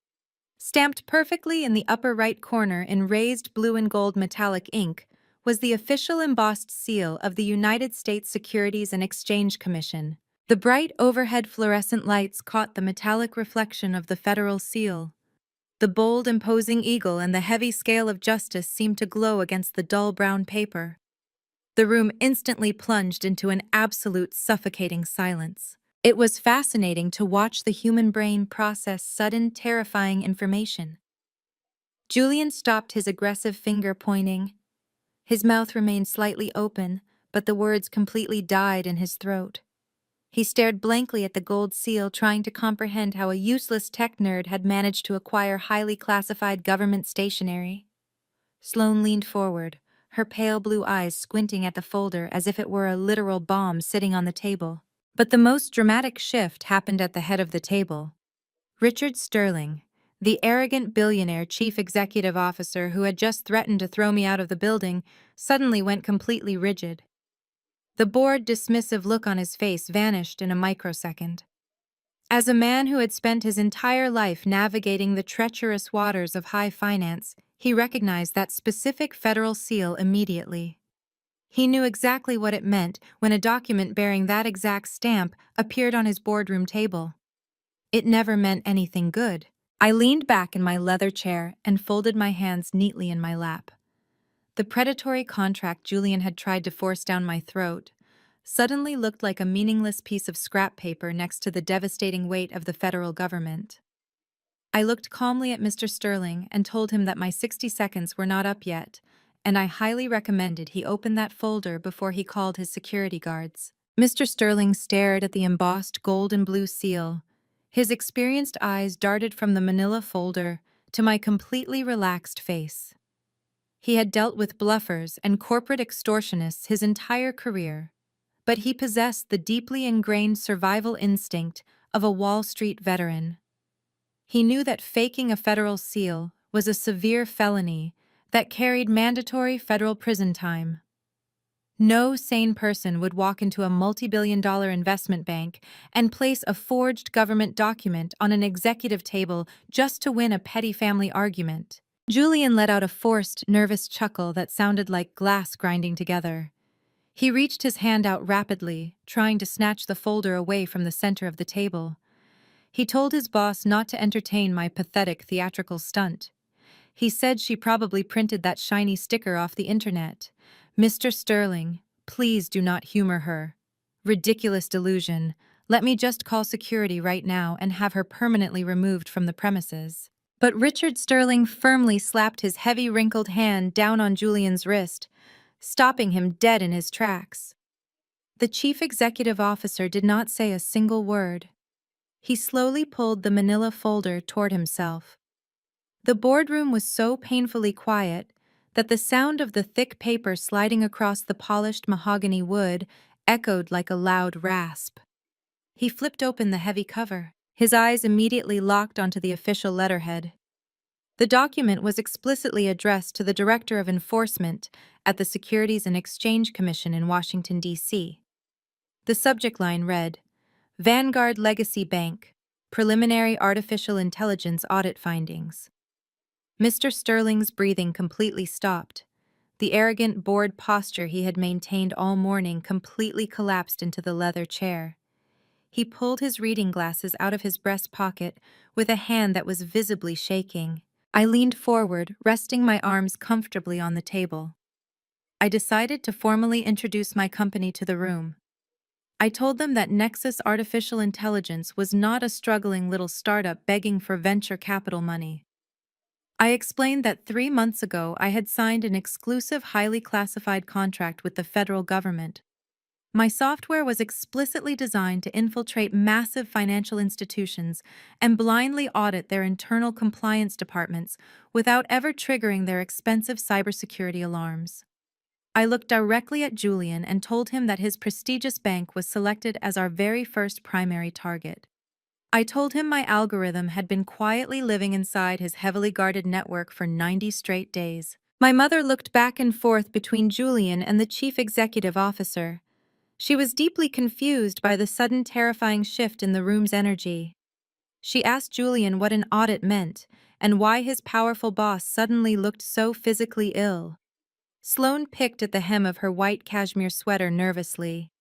Stamped perfectly in the upper right corner in raised blue and gold metallic ink was the official embossed seal of the United States Securities and Exchange Commission. The bright overhead fluorescent lights caught the metallic reflection of the federal seal. The bold, imposing eagle and the heavy scale of justice seemed to glow against the dull brown paper. The room instantly plunged into an absolute suffocating silence. It was fascinating to watch the human brain process sudden, terrifying information. Julian stopped his aggressive finger pointing. His mouth remained slightly open, but the words completely died in his throat. He stared blankly at the gold seal, trying to comprehend how a useless tech nerd had managed to acquire highly classified government stationery. Sloane leaned forward, her pale blue eyes squinting at the folder as if it were a literal bomb sitting on the table. But the most dramatic shift happened at the head of the table. Richard Sterling, the arrogant billionaire chief executive officer who had just threatened to throw me out of the building, suddenly went completely rigid. The bored, dismissive look on his face vanished in a microsecond. As a man who had spent his entire life navigating the treacherous waters of high finance, he recognized that specific federal seal immediately. He knew exactly what it meant when a document bearing that exact stamp appeared on his boardroom table. It never meant anything good. I leaned back in my leather chair and folded my hands neatly in my lap. The predatory contract Julian had tried to force down my throat suddenly looked like a meaningless piece of scrap paper next to the devastating weight of the federal government. I looked calmly at Mr. Sterling and told him that my 60 seconds were not up yet, and I highly recommended he open that folder before he called his security guards. Mr. Sterling stared at the embossed gold and blue seal. His experienced eyes darted from the manila folder to my completely relaxed face. He had dealt with bluffers and corporate extortionists his entire career, but he possessed the deeply ingrained survival instinct of a Wall Street veteran. He knew that faking a federal seal was a severe felony that carried mandatory federal prison time. No sane person would walk into a multi-billion-dollar investment bank and place a forged government document on an executive table just to win a petty family argument. Julian let out a forced, nervous chuckle that sounded like glass grinding together. He reached his hand out rapidly, trying to snatch the folder away from the center of the table. He told his boss not to entertain my pathetic theatrical stunt. He said she probably printed that shiny sticker off the internet. Mr. Sterling, please do not humor her. Ridiculous delusion. Let me just call security right now and have her permanently removed from the premises. But Richard Sterling firmly slapped his heavy wrinkled hand down on Julian's wrist, stopping him dead in his tracks. The chief executive officer did not say a single word. He slowly pulled the manila folder toward himself. The boardroom was so painfully quiet that the sound of the thick paper sliding across the polished mahogany wood echoed like a loud rasp. He flipped open the heavy cover. His eyes immediately locked onto the official letterhead. The document was explicitly addressed to the Director of Enforcement at the Securities and Exchange Commission in Washington, D.C. The subject line read, Vanguard Legacy Bank, Preliminary Artificial Intelligence Audit Findings. Mr. Sterling's breathing completely stopped. The arrogant, bored posture he had maintained all morning completely collapsed into the leather chair. He pulled his reading glasses out of his breast pocket with a hand that was visibly shaking. I leaned forward, resting my arms comfortably on the table. I decided to formally introduce my company to the room. I told them that Nexus Artificial Intelligence was not a struggling little startup begging for venture capital money. I explained that 3 months ago I had signed an exclusive, highly classified contract with the federal government. My software was explicitly designed to infiltrate massive financial institutions and blindly audit their internal compliance departments without ever triggering their expensive cybersecurity alarms. I looked directly at Julian and told him that his prestigious bank was selected as our very first primary target. I told him my algorithm had been quietly living inside his heavily guarded network for 90 straight days. My mother looked back and forth between Julian and the chief executive officer. She was deeply confused by the sudden terrifying shift in the room's energy. She asked Julian what an audit meant and why his powerful boss suddenly looked so physically ill. Sloane picked at the hem of her white cashmere sweater nervously.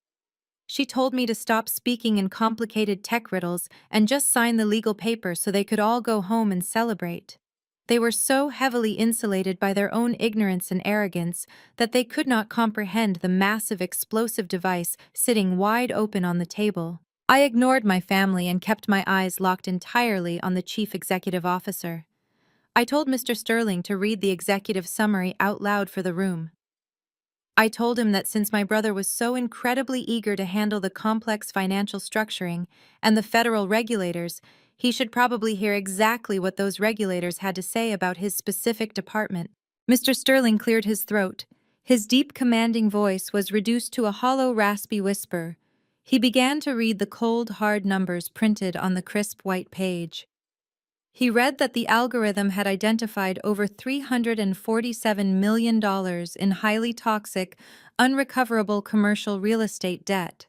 She told me to stop speaking in complicated tech riddles and just sign the legal paper so they could all go home and celebrate. They were so heavily insulated by their own ignorance and arrogance that they could not comprehend the massive explosive device sitting wide open on the table. I ignored my family and kept my eyes locked entirely on the chief executive officer. I told Mr. Sterling to read the executive summary out loud for the room. I told him that since my brother was so incredibly eager to handle the complex financial structuring and the federal regulators, he should probably hear exactly what those regulators had to say about his specific department. Mr. Sterling cleared his throat. His deep, commanding voice was reduced to a hollow, raspy whisper. He began to read the cold, hard numbers printed on the crisp white page. He read that the algorithm had identified over $347 million in highly toxic, unrecoverable commercial real estate debt.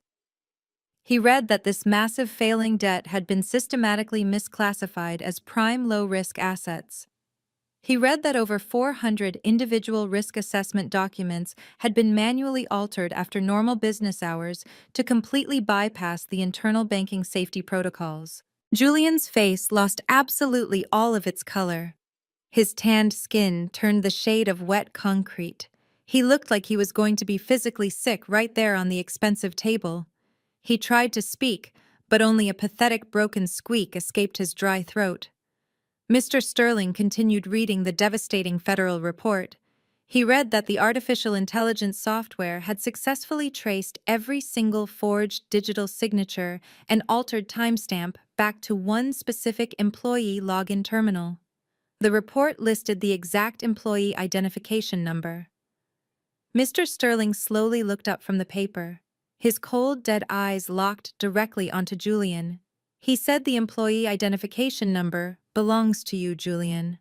He read that this massive failing debt had been systematically misclassified as prime low-risk assets. He read that over 400 individual risk assessment documents had been manually altered after normal business hours to completely bypass the internal banking safety protocols. Julian's face lost absolutely all of its color. His tanned skin turned the shade of wet concrete. He looked like he was going to be physically sick right there on the expensive table. He tried to speak, but only a pathetic broken squeak escaped his dry throat. Mr. Sterling continued reading the devastating federal report. He read that the artificial intelligence software had successfully traced every single forged digital signature and altered timestamp back to one specific employee login terminal. The report listed the exact employee identification number. Mr. Sterling slowly looked up from the paper. His cold, dead eyes locked directly onto Julian. He said the employee identification number belongs to you, Julian.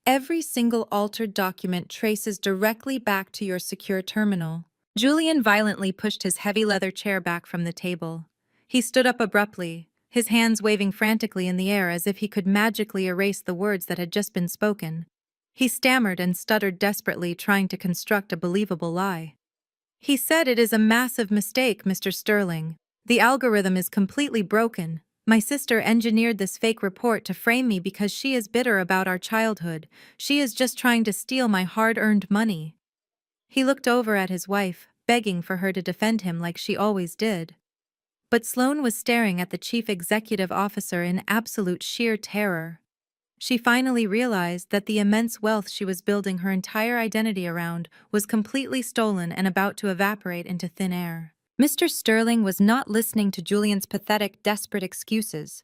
Every single altered document traces directly back to your secure terminal. Julian violently pushed his heavy leather chair back from the table. He stood up abruptly, his hands waving frantically in the air as if he could magically erase the words that had just been spoken. He stammered and stuttered desperately, trying to construct a believable lie. He said, "It is a massive mistake, Mr. Sterling. The algorithm is completely broken. My sister engineered this fake report to frame me because she is bitter about our childhood. She is just trying to steal my hard-earned money." He looked over at his wife, begging for her to defend him like she always did. But Sloane was staring at the chief executive officer in absolute sheer terror. She finally realized that the immense wealth she was building her entire identity around was completely stolen and about to evaporate into thin air. Mr. Sterling was not listening to Julian's pathetic, desperate excuses.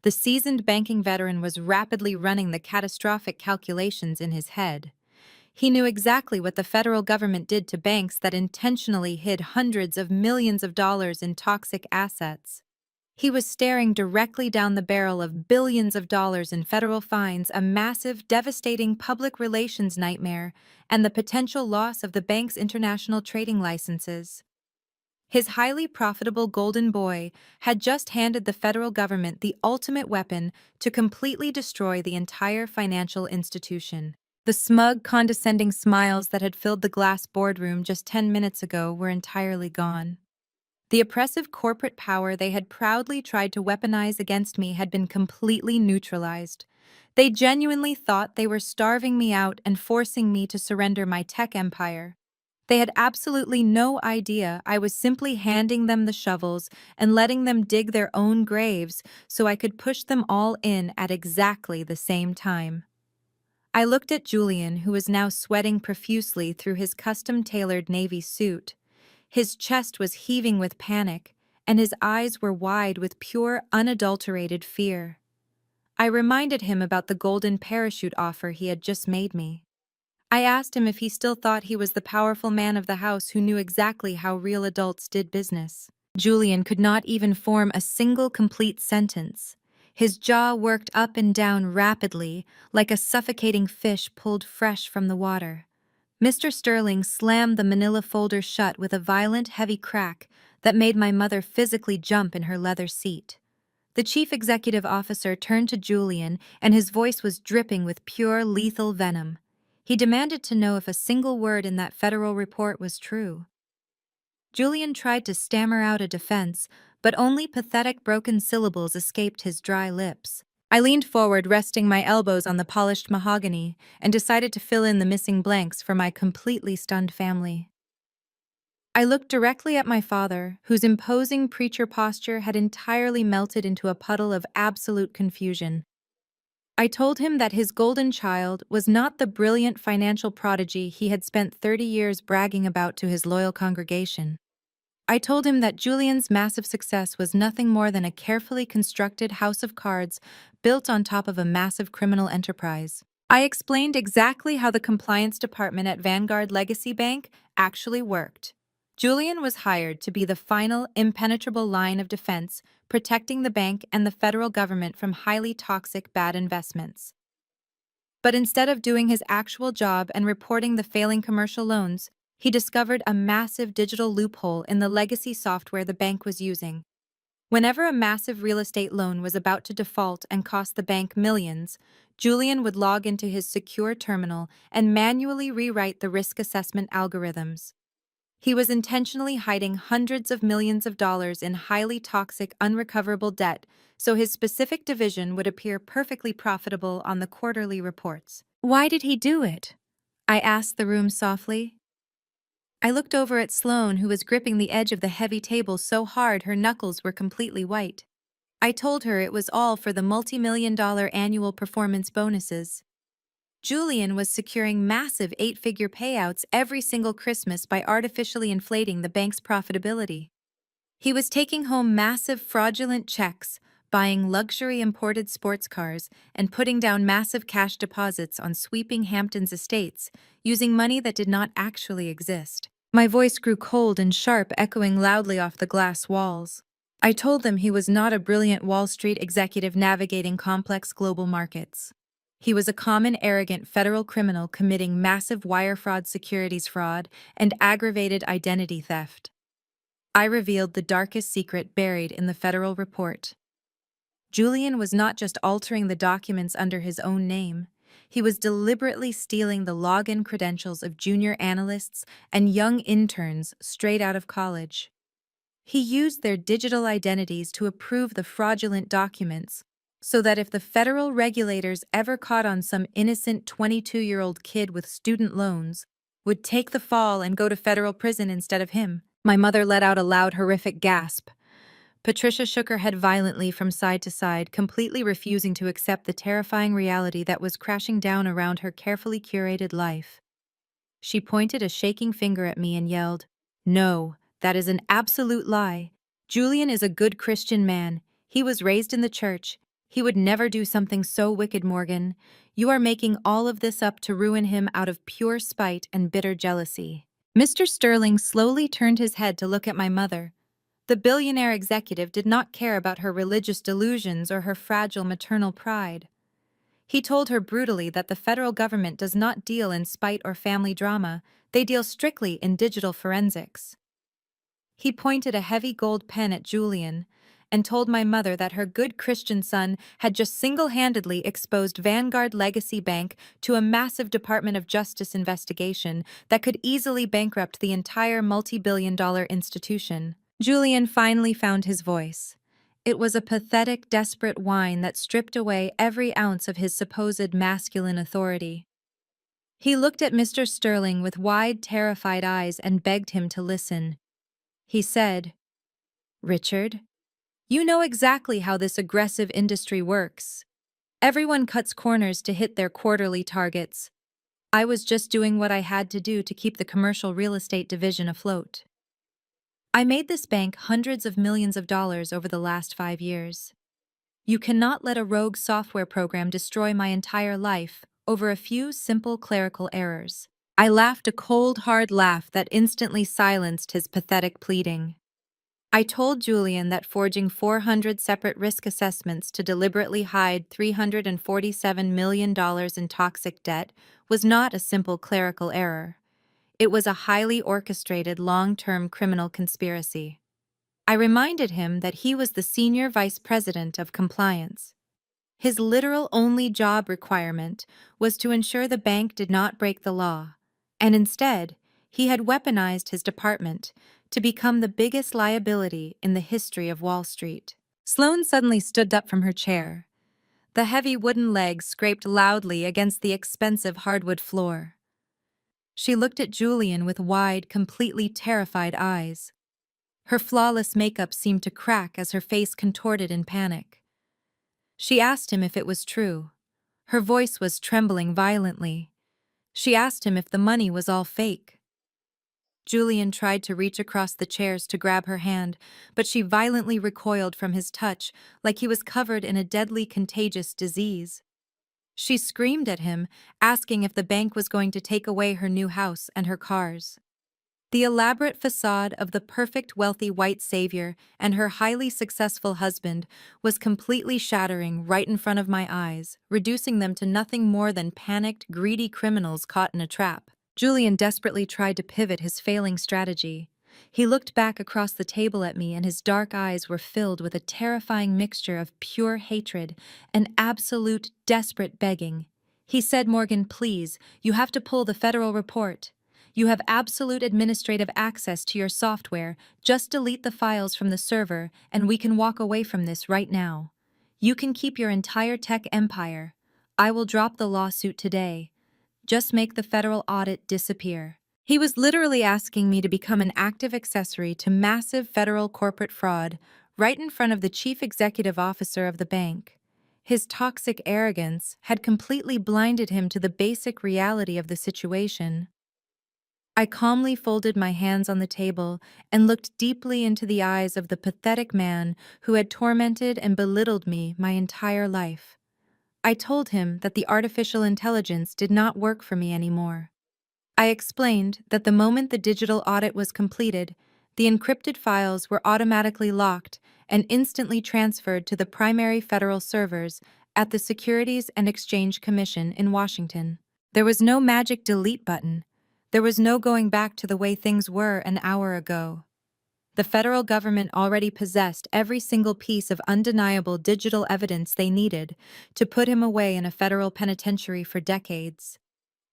The seasoned banking veteran was rapidly running the catastrophic calculations in his head. He knew exactly what the federal government did to banks that intentionally hid hundreds of millions of dollars in toxic assets. He was staring directly down the barrel of billions of dollars in federal fines, a massive, devastating public relations nightmare, and the potential loss of the bank's international trading licenses. His highly profitable golden boy had just handed the federal government the ultimate weapon to completely destroy the entire financial institution. The smug, condescending smiles that had filled the glass boardroom just 10 minutes ago were entirely gone. The oppressive corporate power they had proudly tried to weaponize against me had been completely neutralized. They genuinely thought they were starving me out and forcing me to surrender my tech empire. They had absolutely no idea I was simply handing them the shovels and letting them dig their own graves so I could push them all in at exactly the same time. I looked at Julian, who was now sweating profusely through his custom-tailored navy suit. His chest was heaving with panic, and his eyes were wide with pure, unadulterated fear. I reminded him about the golden parachute offer he had just made me. I asked him if he still thought he was the powerful man of the house who knew exactly how real adults did business. Julian could not even form a single complete sentence. His jaw worked up and down rapidly, like a suffocating fish pulled fresh from the water. Mr. Sterling slammed the manila folder shut with a violent, heavy crack, that made my mother physically jump in her leather seat. The chief executive officer turned to Julian, and his voice was dripping with pure, lethal venom. He demanded to know if a single word in that federal report was true. Julian tried to stammer out a defense, but only pathetic broken syllables escaped his dry lips. I leaned forward, resting my elbows on the polished mahogany, and decided to fill in the missing blanks for my completely stunned family. I looked directly at my father, whose imposing preacher posture had entirely melted into a puddle of absolute confusion. I told him that his golden child was not the brilliant financial prodigy he had spent 30 years bragging about to his loyal congregation. I told him that Julian's massive success was nothing more than a carefully constructed house of cards built on top of a massive criminal enterprise. I explained exactly how the compliance department at Vanguard Legacy Bank actually worked. Julian was hired to be the final, impenetrable line of defense, protecting the bank and the federal government from highly toxic bad investments. But instead of doing his actual job and reporting the failing commercial loans, he discovered a massive digital loophole in the legacy software the bank was using. Whenever a massive real estate loan was about to default and cost the bank millions, Julian would log into his secure terminal and manually rewrite the risk assessment algorithms. He was intentionally hiding hundreds of millions of dollars in highly toxic, unrecoverable debt so his specific division would appear perfectly profitable on the quarterly reports. Why did he do it? I asked the room softly. I looked over at Sloane, who was gripping the edge of the heavy table so hard her knuckles were completely white. I told her it was all for the multi-million-dollar annual performance bonuses. Julian was securing massive 8-figure payouts every single Christmas by artificially inflating the bank's profitability. He was taking home massive fraudulent checks, buying luxury imported sports cars, and putting down massive cash deposits on sweeping Hamptons estates, using money that did not actually exist. My voice grew cold and sharp, echoing loudly off the glass walls. I told them he was not a brilliant Wall Street executive navigating complex global markets. He was a common, arrogant federal criminal committing massive wire fraud, securities fraud, and aggravated identity theft. I revealed the darkest secret buried in the federal report. Julian was not just altering the documents under his own name. He was deliberately stealing the login credentials of junior analysts and young interns straight out of college. He used their digital identities to approve the fraudulent documents, so that if the federal regulators ever caught on some innocent 22-year-old kid with student loans, would take the fall and go to federal prison instead of him. My mother let out a loud, horrific gasp. Patricia shook her head violently from side to side, completely refusing to accept the terrifying reality that was crashing down around her carefully curated life. She pointed a shaking finger at me and yelled, "No, that is an absolute lie. Julian is a good Christian man. He was raised in the church. He would never do something so wicked, Morgan. You are making all of this up to ruin him out of pure spite and bitter jealousy." Mr. Sterling slowly turned his head to look at my mother. The billionaire executive did not care about her religious delusions or her fragile maternal pride. He told her brutally that the federal government does not deal in spite or family drama, they deal strictly in digital forensics. He pointed a heavy gold pen at Julian and told my mother that her good Christian son had just single-handedly exposed Vanguard Legacy Bank to a massive Department of Justice investigation that could easily bankrupt the entire multi-billion-dollar institution. Julian finally found his voice. It was a pathetic, desperate whine that stripped away every ounce of his supposed masculine authority. He looked at Mr. Sterling with wide, terrified eyes and begged him to listen. He said, "Richard, you know exactly how this aggressive industry works. Everyone cuts corners to hit their quarterly targets. I was just doing what I had to do to keep the commercial real estate division afloat. I made this bank hundreds of millions of dollars over the last 5 years. You cannot let a rogue software program destroy my entire life over a few simple clerical errors." I laughed a cold, hard laugh that instantly silenced his pathetic pleading. I told Julian that forging 400 separate risk assessments to deliberately hide $347 million in toxic debt was not a simple clerical error. It was a highly orchestrated, long-term criminal conspiracy. I reminded him that he was the senior vice president of compliance. His literal only job requirement was to ensure the bank did not break the law, and instead, he had weaponized his department to become the biggest liability in the history of Wall Street. Sloane suddenly stood up from her chair. The heavy wooden legs scraped loudly against the expensive hardwood floor. She looked at Julian with wide, completely terrified eyes. Her flawless makeup seemed to crack as her face contorted in panic. She asked him if it was true. Her voice was trembling violently. She asked him if the money was all fake. Julian tried to reach across the chairs to grab her hand, but she violently recoiled from his touch like he was covered in a deadly contagious disease. She screamed at him, asking if the bank was going to take away her new house and her cars. The elaborate facade of the perfect wealthy white savior and her highly successful husband was completely shattering right in front of my eyes, reducing them to nothing more than panicked, greedy criminals caught in a trap. Julian desperately tried to pivot his failing strategy. He looked back across the table at me, and his dark eyes were filled with a terrifying mixture of pure hatred and absolute desperate begging. He said, "Morgan, please, you have to pull the federal report. You have absolute administrative access to your software. Just delete the files from the server, and we can walk away from this right now. You can keep your entire tech empire. I will drop the lawsuit today. Just make the federal audit disappear." He was literally asking me to become an active accessory to massive federal corporate fraud right in front of the chief executive officer of the bank. His toxic arrogance had completely blinded him to the basic reality of the situation. I calmly folded my hands on the table and looked deeply into the eyes of the pathetic man who had tormented and belittled me my entire life. I told him that the artificial intelligence did not work for me anymore. I explained that the moment the digital audit was completed, the encrypted files were automatically locked and instantly transferred to the primary federal servers at the Securities and Exchange Commission in Washington. There was no magic delete button. There was no going back to the way things were an hour ago. The federal government already possessed every single piece of undeniable digital evidence they needed to put him away in a federal penitentiary for decades.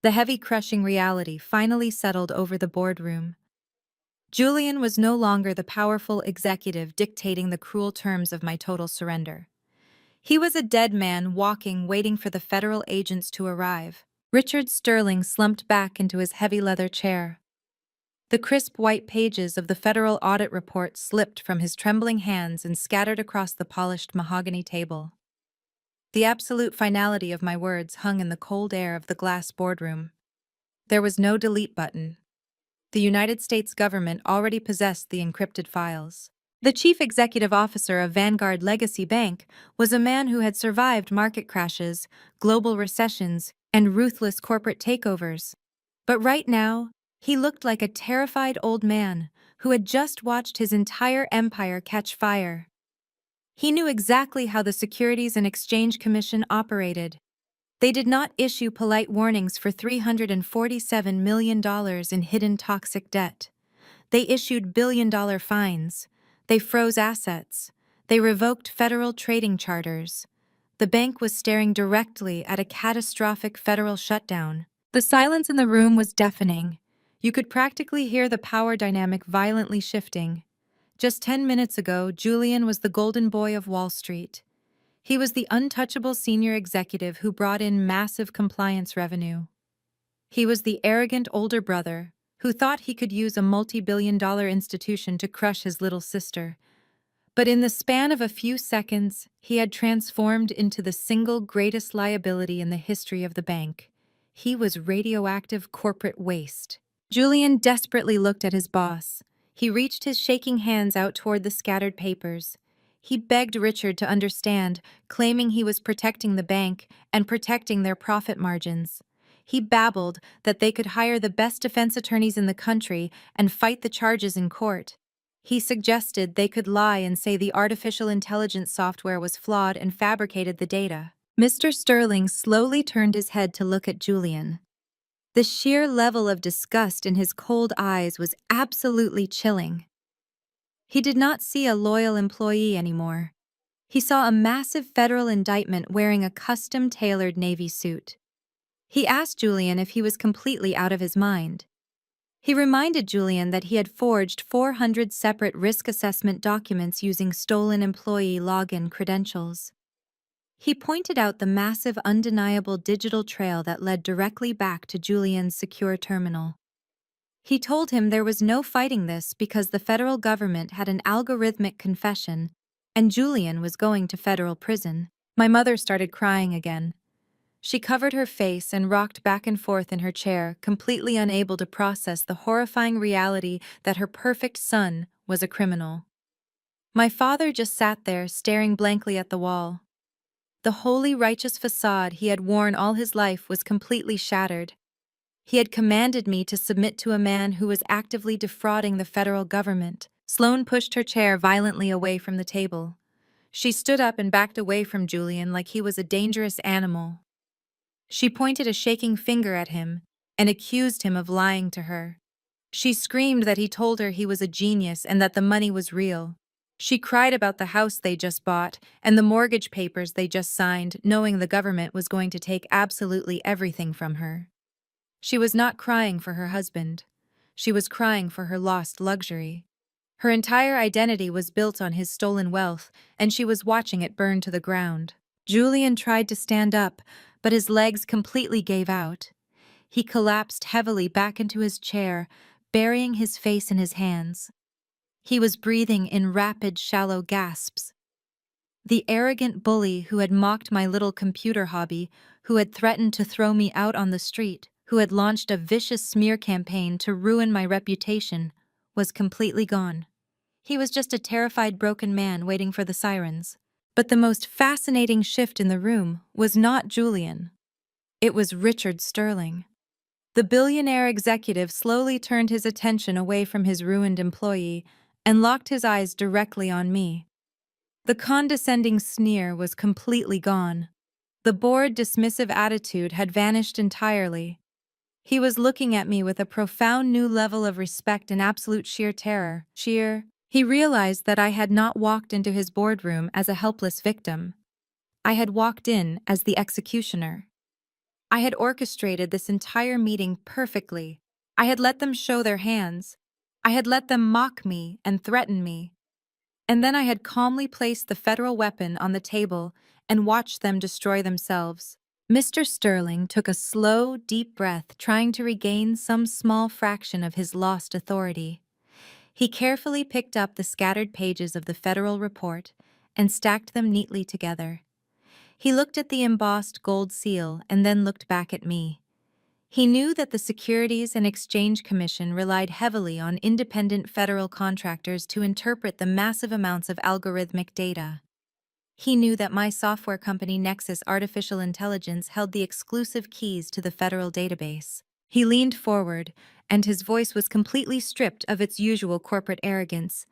The heavy, crushing reality finally settled over the boardroom. Julian was no longer the powerful executive dictating the cruel terms of my total surrender. He was a dead man walking, waiting for the federal agents to arrive. Richard Sterling slumped back into his heavy leather chair. The crisp white pages of the federal audit report slipped from his trembling hands and scattered across the polished mahogany table. The absolute finality of my words hung in the cold air of the glass boardroom. There was no delete button. The United States government already possessed the encrypted files. The chief executive officer of Vanguard Legacy Bank was a man who had survived market crashes, global recessions, and ruthless corporate takeovers. But right now, he looked like a terrified old man who had just watched his entire empire catch fire. He knew exactly how the Securities and Exchange Commission operated. They did not issue polite warnings for $347 million in hidden toxic debt. They issued billion-dollar fines. They froze assets. They revoked federal trading charters. The bank was staring directly at a catastrophic federal shutdown. The silence in the room was deafening. You could practically hear the power dynamic violently shifting. Just 10 minutes ago, Julian was the golden boy of Wall Street. He was the untouchable senior executive who brought in massive compliance revenue. He was the arrogant older brother who thought he could use a multi-billion-dollar institution to crush his little sister. But in the span of a few seconds, he had transformed into the single greatest liability in the history of the bank. He was radioactive corporate waste. Julian desperately looked at his boss. He reached his shaking hands out toward the scattered papers. He begged Richard to understand, claiming he was protecting the bank and protecting their profit margins. He babbled that they could hire the best defense attorneys in the country and fight the charges in court. He suggested they could lie and say the artificial intelligence software was flawed and fabricated the data. Mr. Sterling slowly turned his head to look at Julian. The sheer level of disgust in his cold eyes was absolutely chilling. He did not see a loyal employee anymore. He saw a massive federal indictment wearing a custom-tailored Navy suit. He asked Julian if he was completely out of his mind. He reminded Julian that he had forged 400 separate risk assessment documents using stolen employee login credentials. He pointed out the massive, undeniable digital trail that led directly back to Julian's secure terminal. He told him there was no fighting this because the federal government had an algorithmic confession, and Julian was going to federal prison. My mother started crying again. She covered her face and rocked back and forth in her chair, completely unable to process the horrifying reality that her perfect son was a criminal. My father just sat there, staring blankly at the wall. The holy, righteous facade he had worn all his life was completely shattered. He had commanded me to submit to a man who was actively defrauding the federal government. Sloane pushed her chair violently away from the table. She stood up and backed away from Julian like he was a dangerous animal. She pointed a shaking finger at him and accused him of lying to her. She screamed that he told her he was a genius and that the money was real. She cried about the house they just bought and the mortgage papers they just signed, knowing the government was going to take absolutely everything from her. She was not crying for her husband. She was crying for her lost luxury. Her entire identity was built on his stolen wealth, and she was watching it burn to the ground. Julian tried to stand up, but his legs completely gave out. He collapsed heavily back into his chair, burying his face in his hands. He was breathing in rapid, shallow gasps. The arrogant bully who had mocked my little computer hobby, who had threatened to throw me out on the street, who had launched a vicious smear campaign to ruin my reputation, was completely gone. He was just a terrified, broken man waiting for the sirens. But the most fascinating shift in the room was not Julian. It was Richard Sterling. The billionaire executive slowly turned his attention away from his ruined employee and locked his eyes directly on me. The condescending sneer was completely gone. The bored, dismissive attitude had vanished entirely. He was looking at me with a profound new level of respect and absolute sheer terror. He realized that I had not walked into his boardroom as a helpless victim. I had walked in as the executioner. I had orchestrated this entire meeting perfectly. I had let them show their hands. I had let them mock me and threaten me. And then I had calmly placed the federal weapon on the table and watched them destroy themselves. Mr. Sterling took a slow, deep breath, trying to regain some small fraction of his lost authority. He carefully picked up the scattered pages of the federal report and stacked them neatly together. He looked at the embossed gold seal and then looked back at me. He knew that the Securities and Exchange Commission relied heavily on independent federal contractors to interpret the massive amounts of algorithmic data. He knew that my software company Nexus Artificial Intelligence held the exclusive keys to the federal database. He leaned forward, and his voice was completely stripped of its usual corporate arrogance.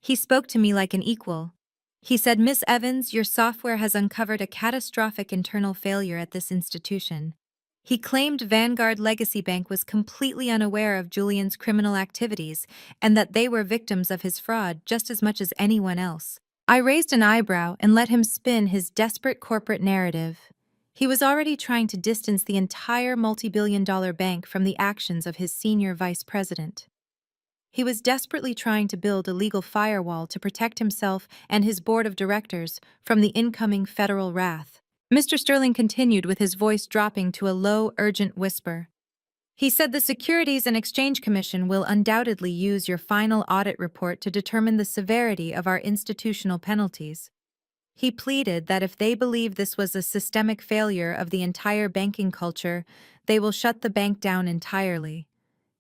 He spoke to me like an equal. He said, "Miss Evans, your software has uncovered a catastrophic internal failure at this institution." He claimed Vanguard Legacy Bank was completely unaware of Julian's criminal activities and that they were victims of his fraud just as much as anyone else. I raised an eyebrow and let him spin his desperate corporate narrative. He was already trying to distance the entire multi-billion-dollar bank from the actions of his senior vice president. He was desperately trying to build a legal firewall to protect himself and his board of directors from the incoming federal wrath. Mr. Sterling continued with his voice dropping to a low, urgent whisper. He said the Securities and Exchange Commission will undoubtedly use your final audit report to determine the severity of our institutional penalties. He pleaded that if they believe this was a systemic failure of the entire banking culture, they will shut the bank down entirely.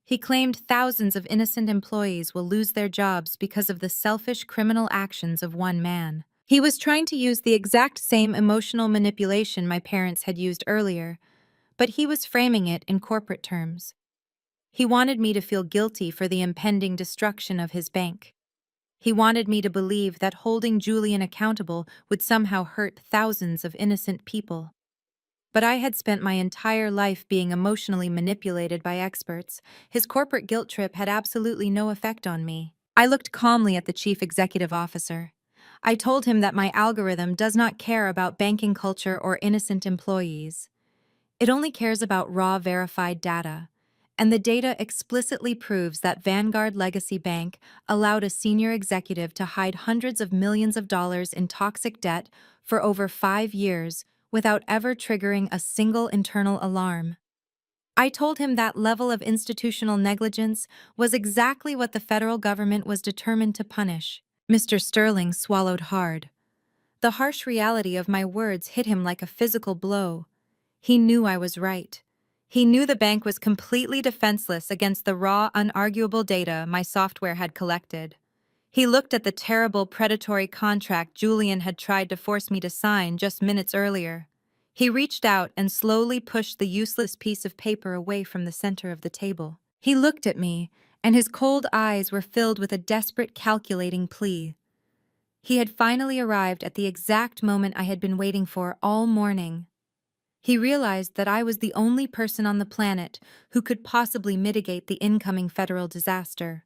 He claimed thousands of innocent employees will lose their jobs because of the selfish criminal actions of one man. He was trying to use the exact same emotional manipulation my parents had used earlier, but he was framing it in corporate terms. He wanted me to feel guilty for the impending destruction of his bank. He wanted me to believe that holding Julian accountable would somehow hurt thousands of innocent people. But I had spent my entire life being emotionally manipulated by experts. His corporate guilt trip had absolutely no effect on me. I looked calmly at the chief executive officer. I told him that my algorithm does not care about banking culture or innocent employees. It only cares about raw verified data. And the data explicitly proves that Vanguard Legacy Bank allowed a senior executive to hide hundreds of millions of dollars in toxic debt for over 5 years without ever triggering a single internal alarm. I told him that level of institutional negligence was exactly what the federal government was determined to punish. Mr. Sterling swallowed hard. The harsh reality of my words hit him like a physical blow. He knew I was right. He knew the bank was completely defenseless against the raw, unarguable data my software had collected. He looked at the terrible predatory contract Julian had tried to force me to sign just minutes earlier. He reached out and slowly pushed the useless piece of paper away from the center of the table. He looked at me, and his cold eyes were filled with a desperate, calculating plea. He had finally arrived at the exact moment I had been waiting for all morning. He realized that I was the only person on the planet who could possibly mitigate the incoming federal disaster.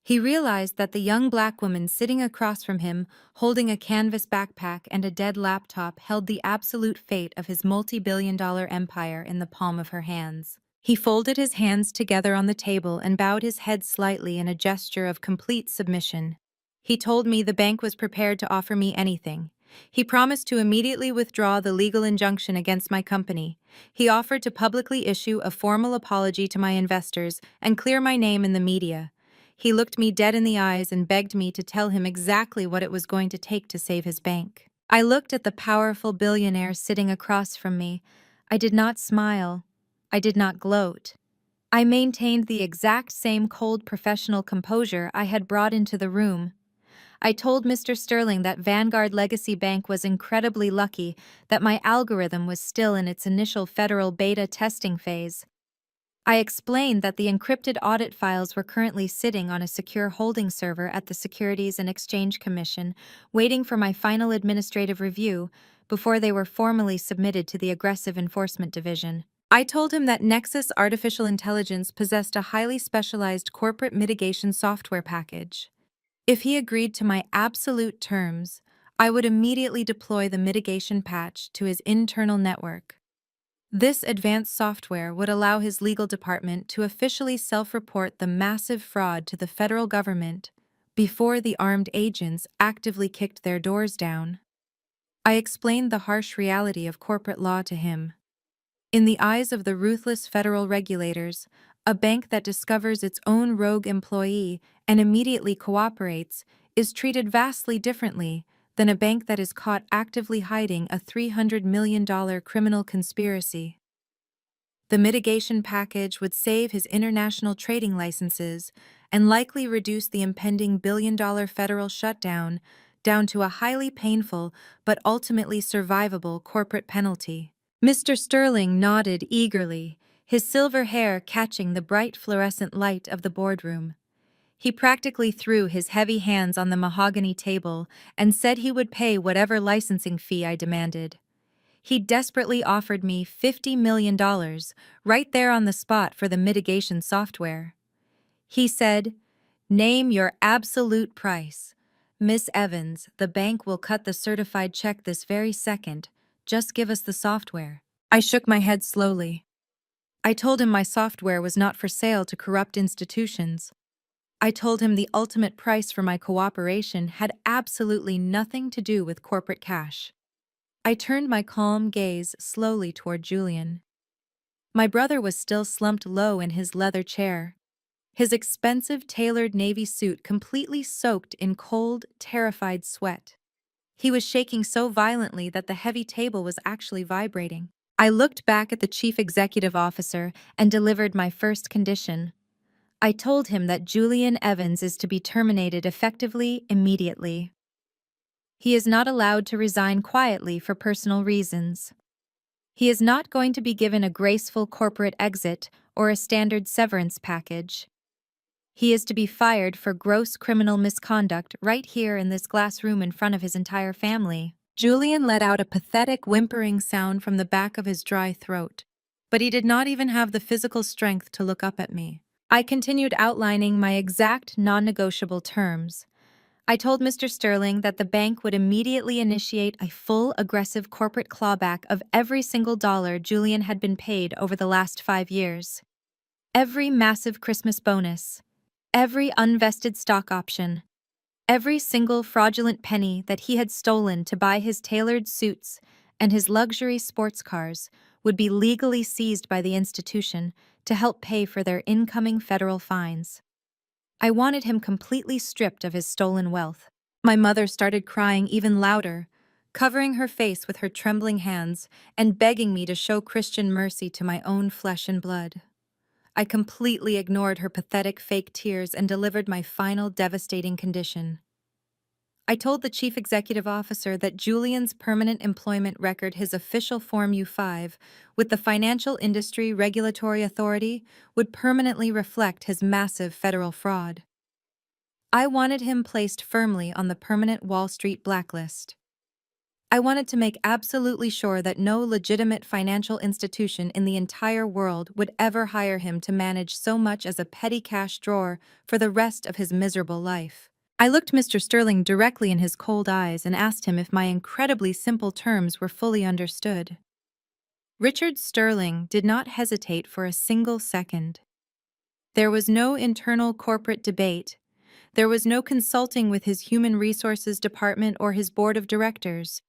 He realized that the young black woman sitting across from him, holding a canvas backpack and a dead laptop, held the absolute fate of his multi-billion-dollar empire in the palm of her hands. He folded his hands together on the table and bowed his head slightly in a gesture of complete submission. He told me the bank was prepared to offer me anything. He promised to immediately withdraw the legal injunction against my company. He offered to publicly issue a formal apology to my investors and clear my name in the media. He looked me dead in the eyes and begged me to tell him exactly what it was going to take to save his bank. I looked at the powerful billionaire sitting across from me. I did not smile. I did not gloat. I maintained the exact same cold professional composure I had brought into the room. I told Mr. Sterling that Vanguard Legacy Bank was incredibly lucky that my algorithm was still in its initial federal beta testing phase. I explained that the encrypted audit files were currently sitting on a secure holding server at the Securities and Exchange Commission, waiting for my final administrative review before they were formally submitted to the Aggressive Enforcement Division. I told him that Nexus Artificial Intelligence possessed a highly specialized corporate mitigation software package. If he agreed to my absolute terms, I would immediately deploy the mitigation patch to his internal network. This advanced software would allow his legal department to officially self-report the massive fraud to the federal government before the armed agents actively kicked their doors down. I explained the harsh reality of corporate law to him. In the eyes of the ruthless federal regulators, a bank that discovers its own rogue employee and immediately cooperates is treated vastly differently than a bank that is caught actively hiding a $300 million criminal conspiracy. The mitigation package would save his international trading licenses and likely reduce the impending billion-dollar federal shutdown down to a highly painful but ultimately survivable corporate penalty. Mr. Sterling nodded eagerly, his silver hair catching the bright fluorescent light of the boardroom. He practically threw his heavy hands on the mahogany table and said he would pay whatever licensing fee I demanded. He desperately offered me $50 million right there on the spot for the mitigation software. He said, "Name your absolute price. Miss Evans, the bank will cut the certified check this very second. Just give us the software." I shook my head slowly. I told him my software was not for sale to corrupt institutions. I told him the ultimate price for my cooperation had absolutely nothing to do with corporate cash. I turned my calm gaze slowly toward Julian. My brother was still slumped low in his leather chair, his expensive tailored navy suit completely soaked in cold, terrified sweat. He was shaking so violently that the heavy table was actually vibrating. I looked back at the chief executive officer and delivered my first condition. I told him that Julian Evans is to be terminated effectively immediately. He is not allowed to resign quietly for personal reasons. He is not going to be given a graceful corporate exit or a standard severance package. He is to be fired for gross criminal misconduct right here in this glass room in front of his entire family. Julian let out a pathetic whimpering sound from the back of his dry throat, but he did not even have the physical strength to look up at me. I continued outlining my exact non-negotiable terms. I told Mr. Sterling that the bank would immediately initiate a full aggressive corporate clawback of every single dollar Julian had been paid over the last 5 years. Every massive Christmas bonus, every unvested stock option, every single fraudulent penny that he had stolen to buy his tailored suits and his luxury sports cars would be legally seized by the institution to help pay for their incoming federal fines. I wanted him completely stripped of his stolen wealth. My mother started crying even louder, covering her face with her trembling hands and begging me to show Christian mercy to my own flesh and blood. I completely ignored her pathetic fake tears and delivered my final devastating condition. I told the chief executive officer that Julian's permanent employment record, his official Form U-5, with the Financial Industry Regulatory Authority, would permanently reflect his massive federal fraud. I wanted him placed firmly on the permanent Wall Street blacklist. I wanted to make absolutely sure that no legitimate financial institution in the entire world would ever hire him to manage so much as a petty cash drawer for the rest of his miserable life. I looked Mr. Sterling directly in his cold eyes and asked him if my incredibly simple terms were fully understood. Richard Sterling did not hesitate for a single second. There was no internal corporate debate. There was no consulting with his human resources department or his board of directors.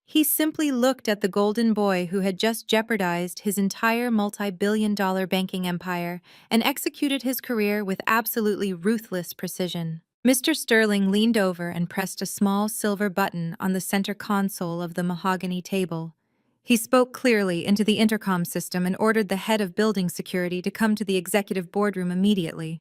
He simply looked at the golden boy who had just jeopardized his entire multi-billion-dollar banking empire and executed his career with absolutely ruthless precision. Mr. Sterling leaned over and pressed a small silver button on the center console of the mahogany table. He spoke clearly into the intercom system and ordered the head of building security to come to the executive boardroom immediately.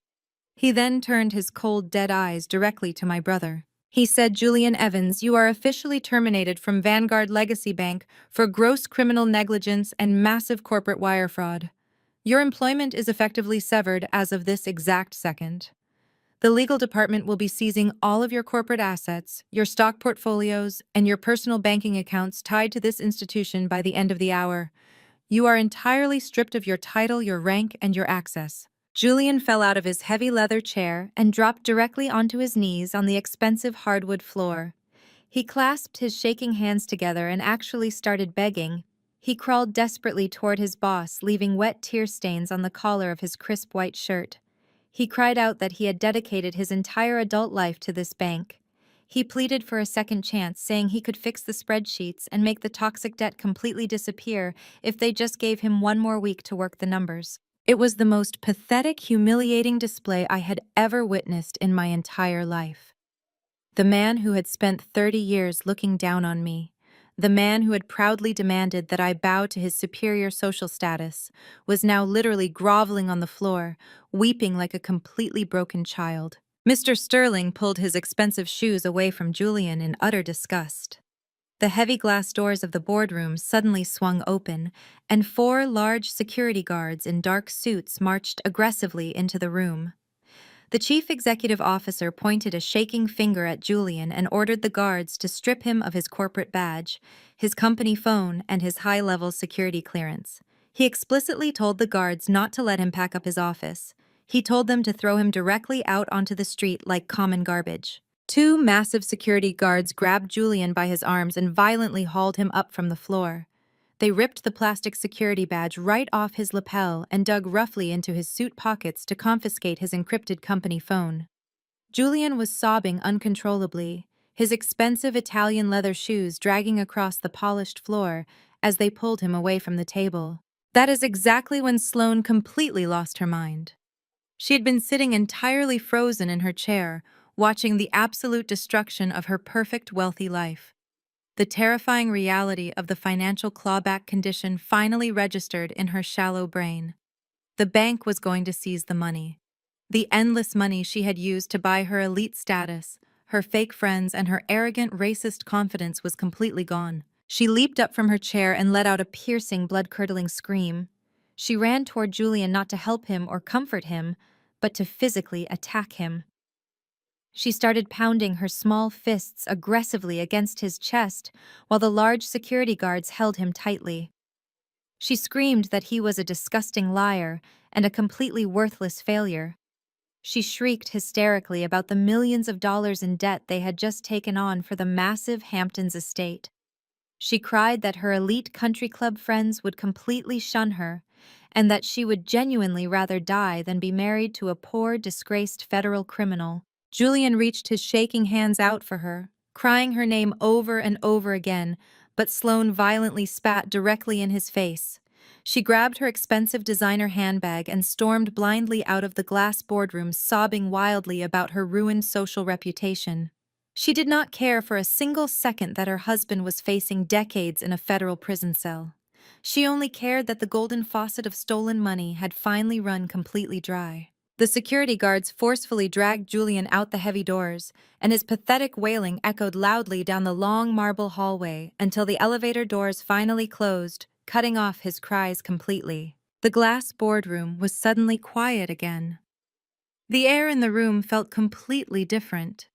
He then turned his cold, dead eyes directly to my brother. He said, "Julian Evans, you are officially terminated from Vanguard Legacy Bank for gross criminal negligence and massive corporate wire fraud. Your employment is effectively severed as of this exact second. The legal department will be seizing all of your corporate assets, your stock portfolios, and your personal banking accounts tied to this institution by the end of the hour. You are entirely stripped of your title, your rank, and your access." Julian fell out of his heavy leather chair and dropped directly onto his knees on the expensive hardwood floor. He clasped his shaking hands together and actually started begging. He crawled desperately toward his boss, leaving wet tear stains on the collar of his crisp white shirt. He cried out that he had dedicated his entire adult life to this bank. He pleaded for a second chance, saying he could fix the spreadsheets and make the toxic debt completely disappear if they just gave him one more week to work the numbers. It was the most pathetic, humiliating display I had ever witnessed in my entire life. The man who had spent 30 years looking down on me, the man who had proudly demanded that I bow to his superior social status, was now literally groveling on the floor, weeping like a completely broken child. Mr. Sterling pulled his expensive shoes away from Julian in utter disgust. The heavy glass doors of the boardroom suddenly swung open, and 4 large security guards in dark suits marched aggressively into the room. The chief executive officer pointed a shaking finger at Julian and ordered the guards to strip him of his corporate badge, his company phone, and his high-level security clearance. He explicitly told the guards not to let him pack up his office. He told them to throw him directly out onto the street like common garbage. 2 massive security guards grabbed Julian by his arms and violently hauled him up from the floor. They ripped the plastic security badge right off his lapel and dug roughly into his suit pockets to confiscate his encrypted company phone. Julian was sobbing uncontrollably, his expensive Italian leather shoes dragging across the polished floor as they pulled him away from the table. That is exactly when Sloane completely lost her mind. She had been sitting entirely frozen in her chair, watching the absolute destruction of her perfect, wealthy life. The terrifying reality of the financial clawback condition finally registered in her shallow brain. The bank was going to seize the money. The endless money she had used to buy her elite status, her fake friends, and her arrogant, racist confidence was completely gone. She leaped up from her chair and let out a piercing, blood-curdling scream. She ran toward Julian not to help him or comfort him, but to physically attack him. She started pounding her small fists aggressively against his chest while the large security guards held him tightly. She screamed that he was a disgusting liar and a completely worthless failure. She shrieked hysterically about the millions of dollars in debt they had just taken on for the massive Hamptons estate. She cried that her elite country club friends would completely shun her, and that she would genuinely rather die than be married to a poor, disgraced federal criminal. Julian reached his shaking hands out for her, crying her name over and over again, but Sloane violently spat directly in his face. She grabbed her expensive designer handbag and stormed blindly out of the glass boardroom, sobbing wildly about her ruined social reputation. She did not care for a single second that her husband was facing decades in a federal prison cell. She only cared that the golden faucet of stolen money had finally run completely dry. The security guards forcefully dragged Julian out the heavy doors, and his pathetic wailing echoed loudly down the long marble hallway until the elevator doors finally closed, cutting off his cries completely. The glass boardroom was suddenly quiet again. The air in the room felt completely different.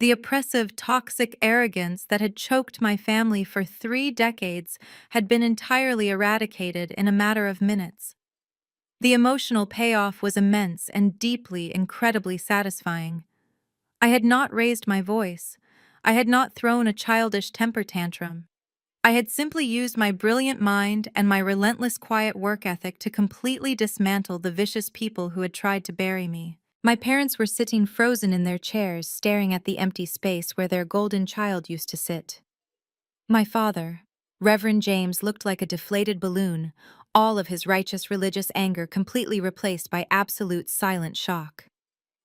The oppressive, toxic arrogance that had choked my family for 3 decades had been entirely eradicated in a matter of minutes. The emotional payoff was immense and deeply, incredibly satisfying. I had not raised my voice. I had not thrown a childish temper tantrum. I had simply used my brilliant mind and my relentless quiet work ethic to completely dismantle the vicious people who had tried to bury me. My parents were sitting frozen in their chairs, staring at the empty space where their golden child used to sit. My father, Reverend James, looked like a deflated balloon, all of his righteous religious anger completely replaced by absolute silent shock.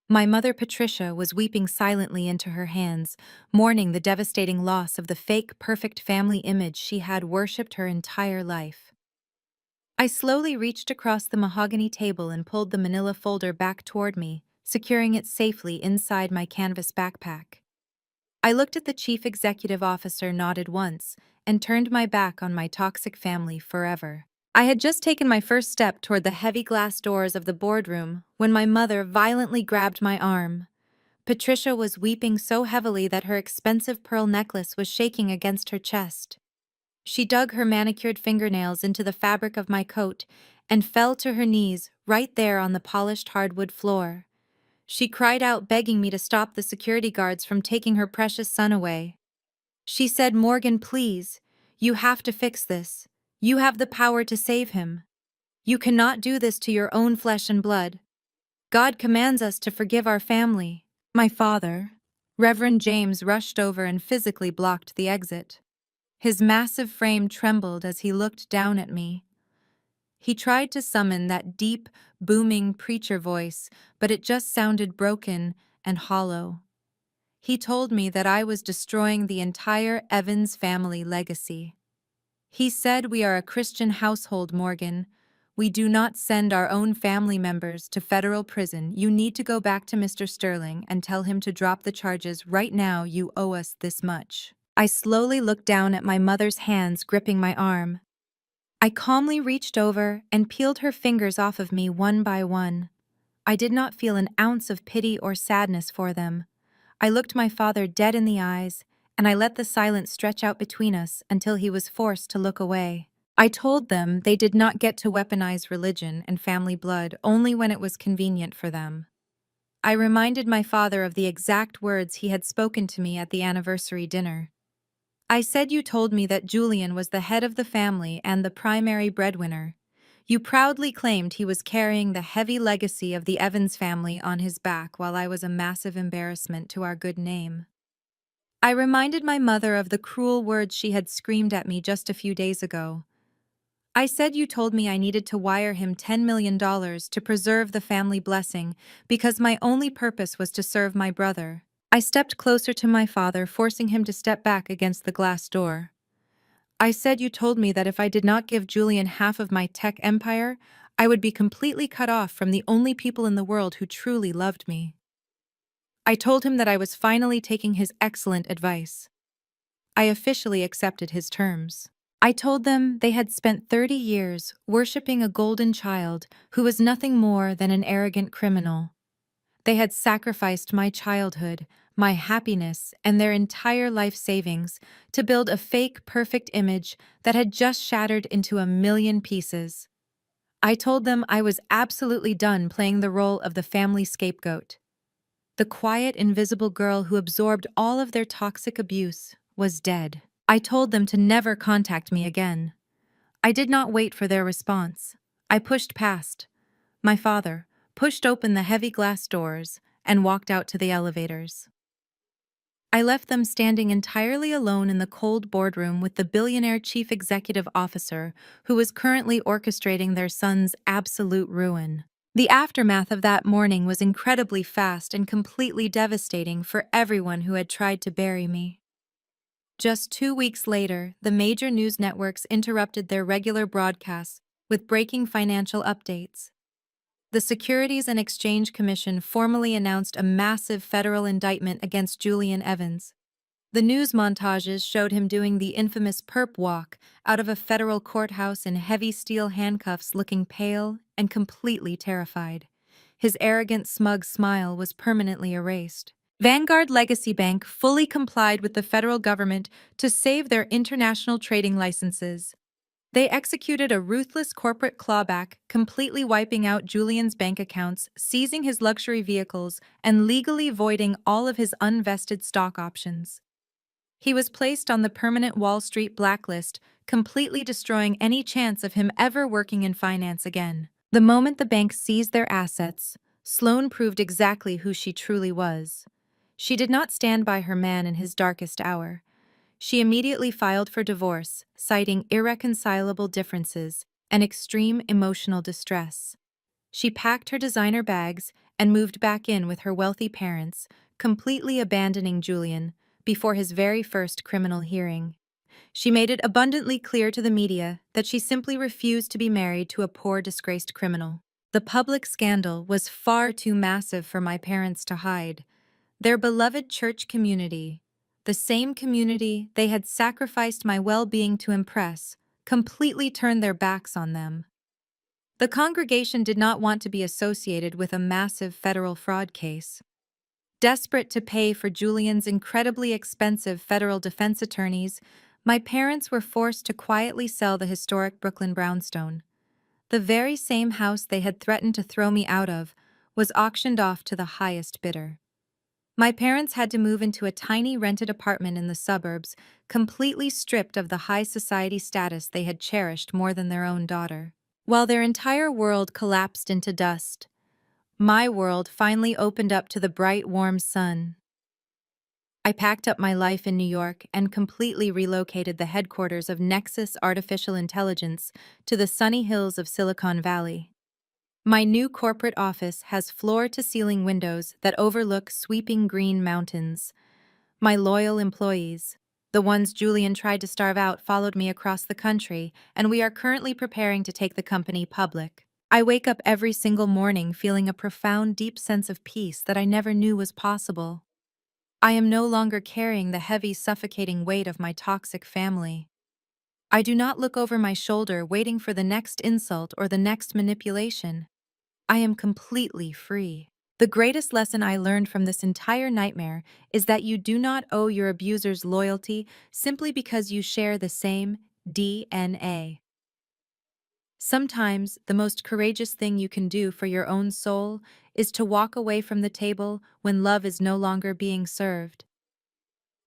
My mother, Patricia, was weeping silently into her hands, mourning the devastating loss of the fake, perfect family image she had worshipped her entire life. I slowly reached across the mahogany table and pulled the manila folder back toward me, securing it safely inside my canvas backpack. I looked at the chief executive officer, nodded once, and turned my back on my toxic family forever. I had just taken my first step toward the heavy glass doors of the boardroom when my mother violently grabbed my arm. Patricia was weeping so heavily that her expensive pearl necklace was shaking against her chest. She dug her manicured fingernails into the fabric of my coat and fell to her knees right there on the polished hardwood floor. She cried out, begging me to stop the security guards from taking her precious son away. She said, "Morgan, please, you have to fix this. You have the power to save him. You cannot do this to your own flesh and blood. God commands us to forgive our family." My father, Reverend James, rushed over and physically blocked the exit. His massive frame trembled as he looked down at me. He tried to summon that deep, booming preacher voice, but it just sounded broken and hollow. He told me that I was destroying the entire Evans family legacy. He said, "We are a Christian household, Morgan. We do not send our own family members to federal prison. You need to go back to Mr. Sterling and tell him to drop the charges right now. You owe us this much." I slowly looked down at my mother's hands gripping my arm. I calmly reached over and peeled her fingers off of me one by one. I did not feel an ounce of pity or sadness for them. I looked my father dead in the eyes, and I let the silence stretch out between us until he was forced to look away. I told them they did not get to weaponize religion and family blood only when it was convenient for them. I reminded my father of the exact words he had spoken to me at the anniversary dinner. I said, "You told me that Julian was the head of the family and the primary breadwinner. You proudly claimed he was carrying the heavy legacy of the Evans family on his back while I was a massive embarrassment to our good name." I reminded my mother of the cruel words she had screamed at me just a few days ago. I said, "You told me I needed to wire him $10 million to preserve the family blessing because my only purpose was to serve my brother." I stepped closer to my father, forcing him to step back against the glass door. I said, "You told me that if I did not give Julian half of my tech empire, I would be completely cut off from the only people in the world who truly loved me." I told him that I was finally taking his excellent advice. I officially accepted his terms. I told them they had spent 30 years worshipping a golden child who was nothing more than an arrogant criminal. They had sacrificed my childhood, my happiness, and their entire life savings to build a fake, perfect image that had just shattered into a million pieces. I told them I was absolutely done playing the role of the family scapegoat. The quiet, invisible girl who absorbed all of their toxic abuse was dead. I told them to never contact me again. I did not wait for their response. I pushed past my father, pushed open the heavy glass doors, and walked out to the elevators. I left them standing entirely alone in the cold boardroom with the billionaire chief executive officer who was currently orchestrating their son's absolute ruin. The aftermath of that morning was incredibly fast and completely devastating for everyone who had tried to bury me. Just 2 weeks later, the major news networks interrupted their regular broadcasts with breaking financial updates. The Securities and Exchange Commission formally announced a massive federal indictment against Julian Evans. The news montages showed him doing the infamous perp walk out of a federal courthouse in heavy steel handcuffs, looking pale and completely terrified. His arrogant, smug smile was permanently erased. Vanguard Legacy Bank fully complied with the federal government to save their international trading licenses. They executed a ruthless corporate clawback, completely wiping out Julian's bank accounts, seizing his luxury vehicles, and legally voiding all of his unvested stock options. He was placed on the permanent Wall Street blacklist, completely destroying any chance of him ever working in finance again. The moment the bank seized their assets, Sloane proved exactly who she truly was. She did not stand by her man in his darkest hour. She immediately filed for divorce, citing irreconcilable differences and extreme emotional distress. She packed her designer bags and moved back in with her wealthy parents, completely abandoning Julian before his very first criminal hearing. She made it abundantly clear to the media that she simply refused to be married to a poor, disgraced criminal. The public scandal was far too massive for my parents to hide. Their beloved church community, the same community they had sacrificed my well-being to impress, completely turned their backs on them. The congregation did not want to be associated with a massive federal fraud case. Desperate to pay for Julian's incredibly expensive federal defense attorneys, my parents were forced to quietly sell the historic Brooklyn brownstone. The very same house they had threatened to throw me out of was auctioned off to the highest bidder. My parents had to move into a tiny rented apartment in the suburbs, completely stripped of the high society status they had cherished more than their own daughter. While their entire world collapsed into dust, my world finally opened up to the bright, warm sun. I packed up my life in New York and completely relocated the headquarters of Nexus Artificial Intelligence to the sunny hills of Silicon Valley. My new corporate office has floor-to-ceiling windows that overlook sweeping green mountains. My loyal employees, the ones Julian tried to starve out, followed me across the country, and we are currently preparing to take the company public. I wake up every single morning feeling a profound, deep sense of peace that I never knew was possible. I am no longer carrying the heavy, suffocating weight of my toxic family. I do not look over my shoulder waiting for the next insult or the next manipulation. I am completely free. The greatest lesson I learned from this entire nightmare is that you do not owe your abuser's loyalty simply because you share the same DNA. Sometimes, the most courageous thing you can do for your own soul is to walk away from the table when love is no longer being served.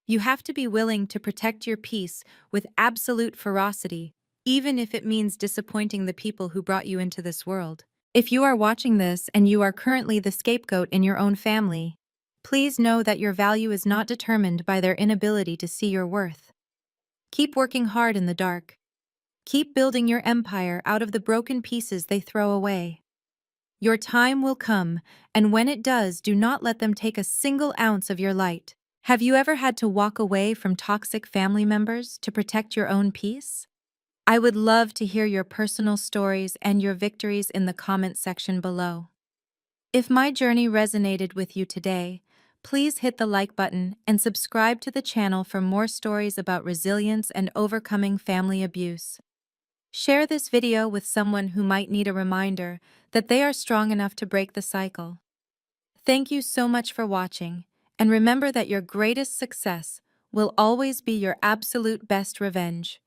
You have to be willing to protect your peace with absolute ferocity, even if it means disappointing the people who brought you into this world. If you are watching this and you are currently the scapegoat in your own family, please know that your value is not determined by their inability to see your worth. Keep working hard in the dark. Keep building your empire out of the broken pieces they throw away. Your time will come, and when it does, do not let them take a single ounce of your light. Have you ever had to walk away from toxic family members to protect your own peace? I would love to hear your personal stories and your victories in the comment section below. If my journey resonated with you today, please hit the like button and subscribe to the channel for more stories about resilience and overcoming family abuse. Share this video with someone who might need a reminder that they are strong enough to break the cycle. Thank you so much for watching, and remember that your greatest success will always be your absolute best revenge.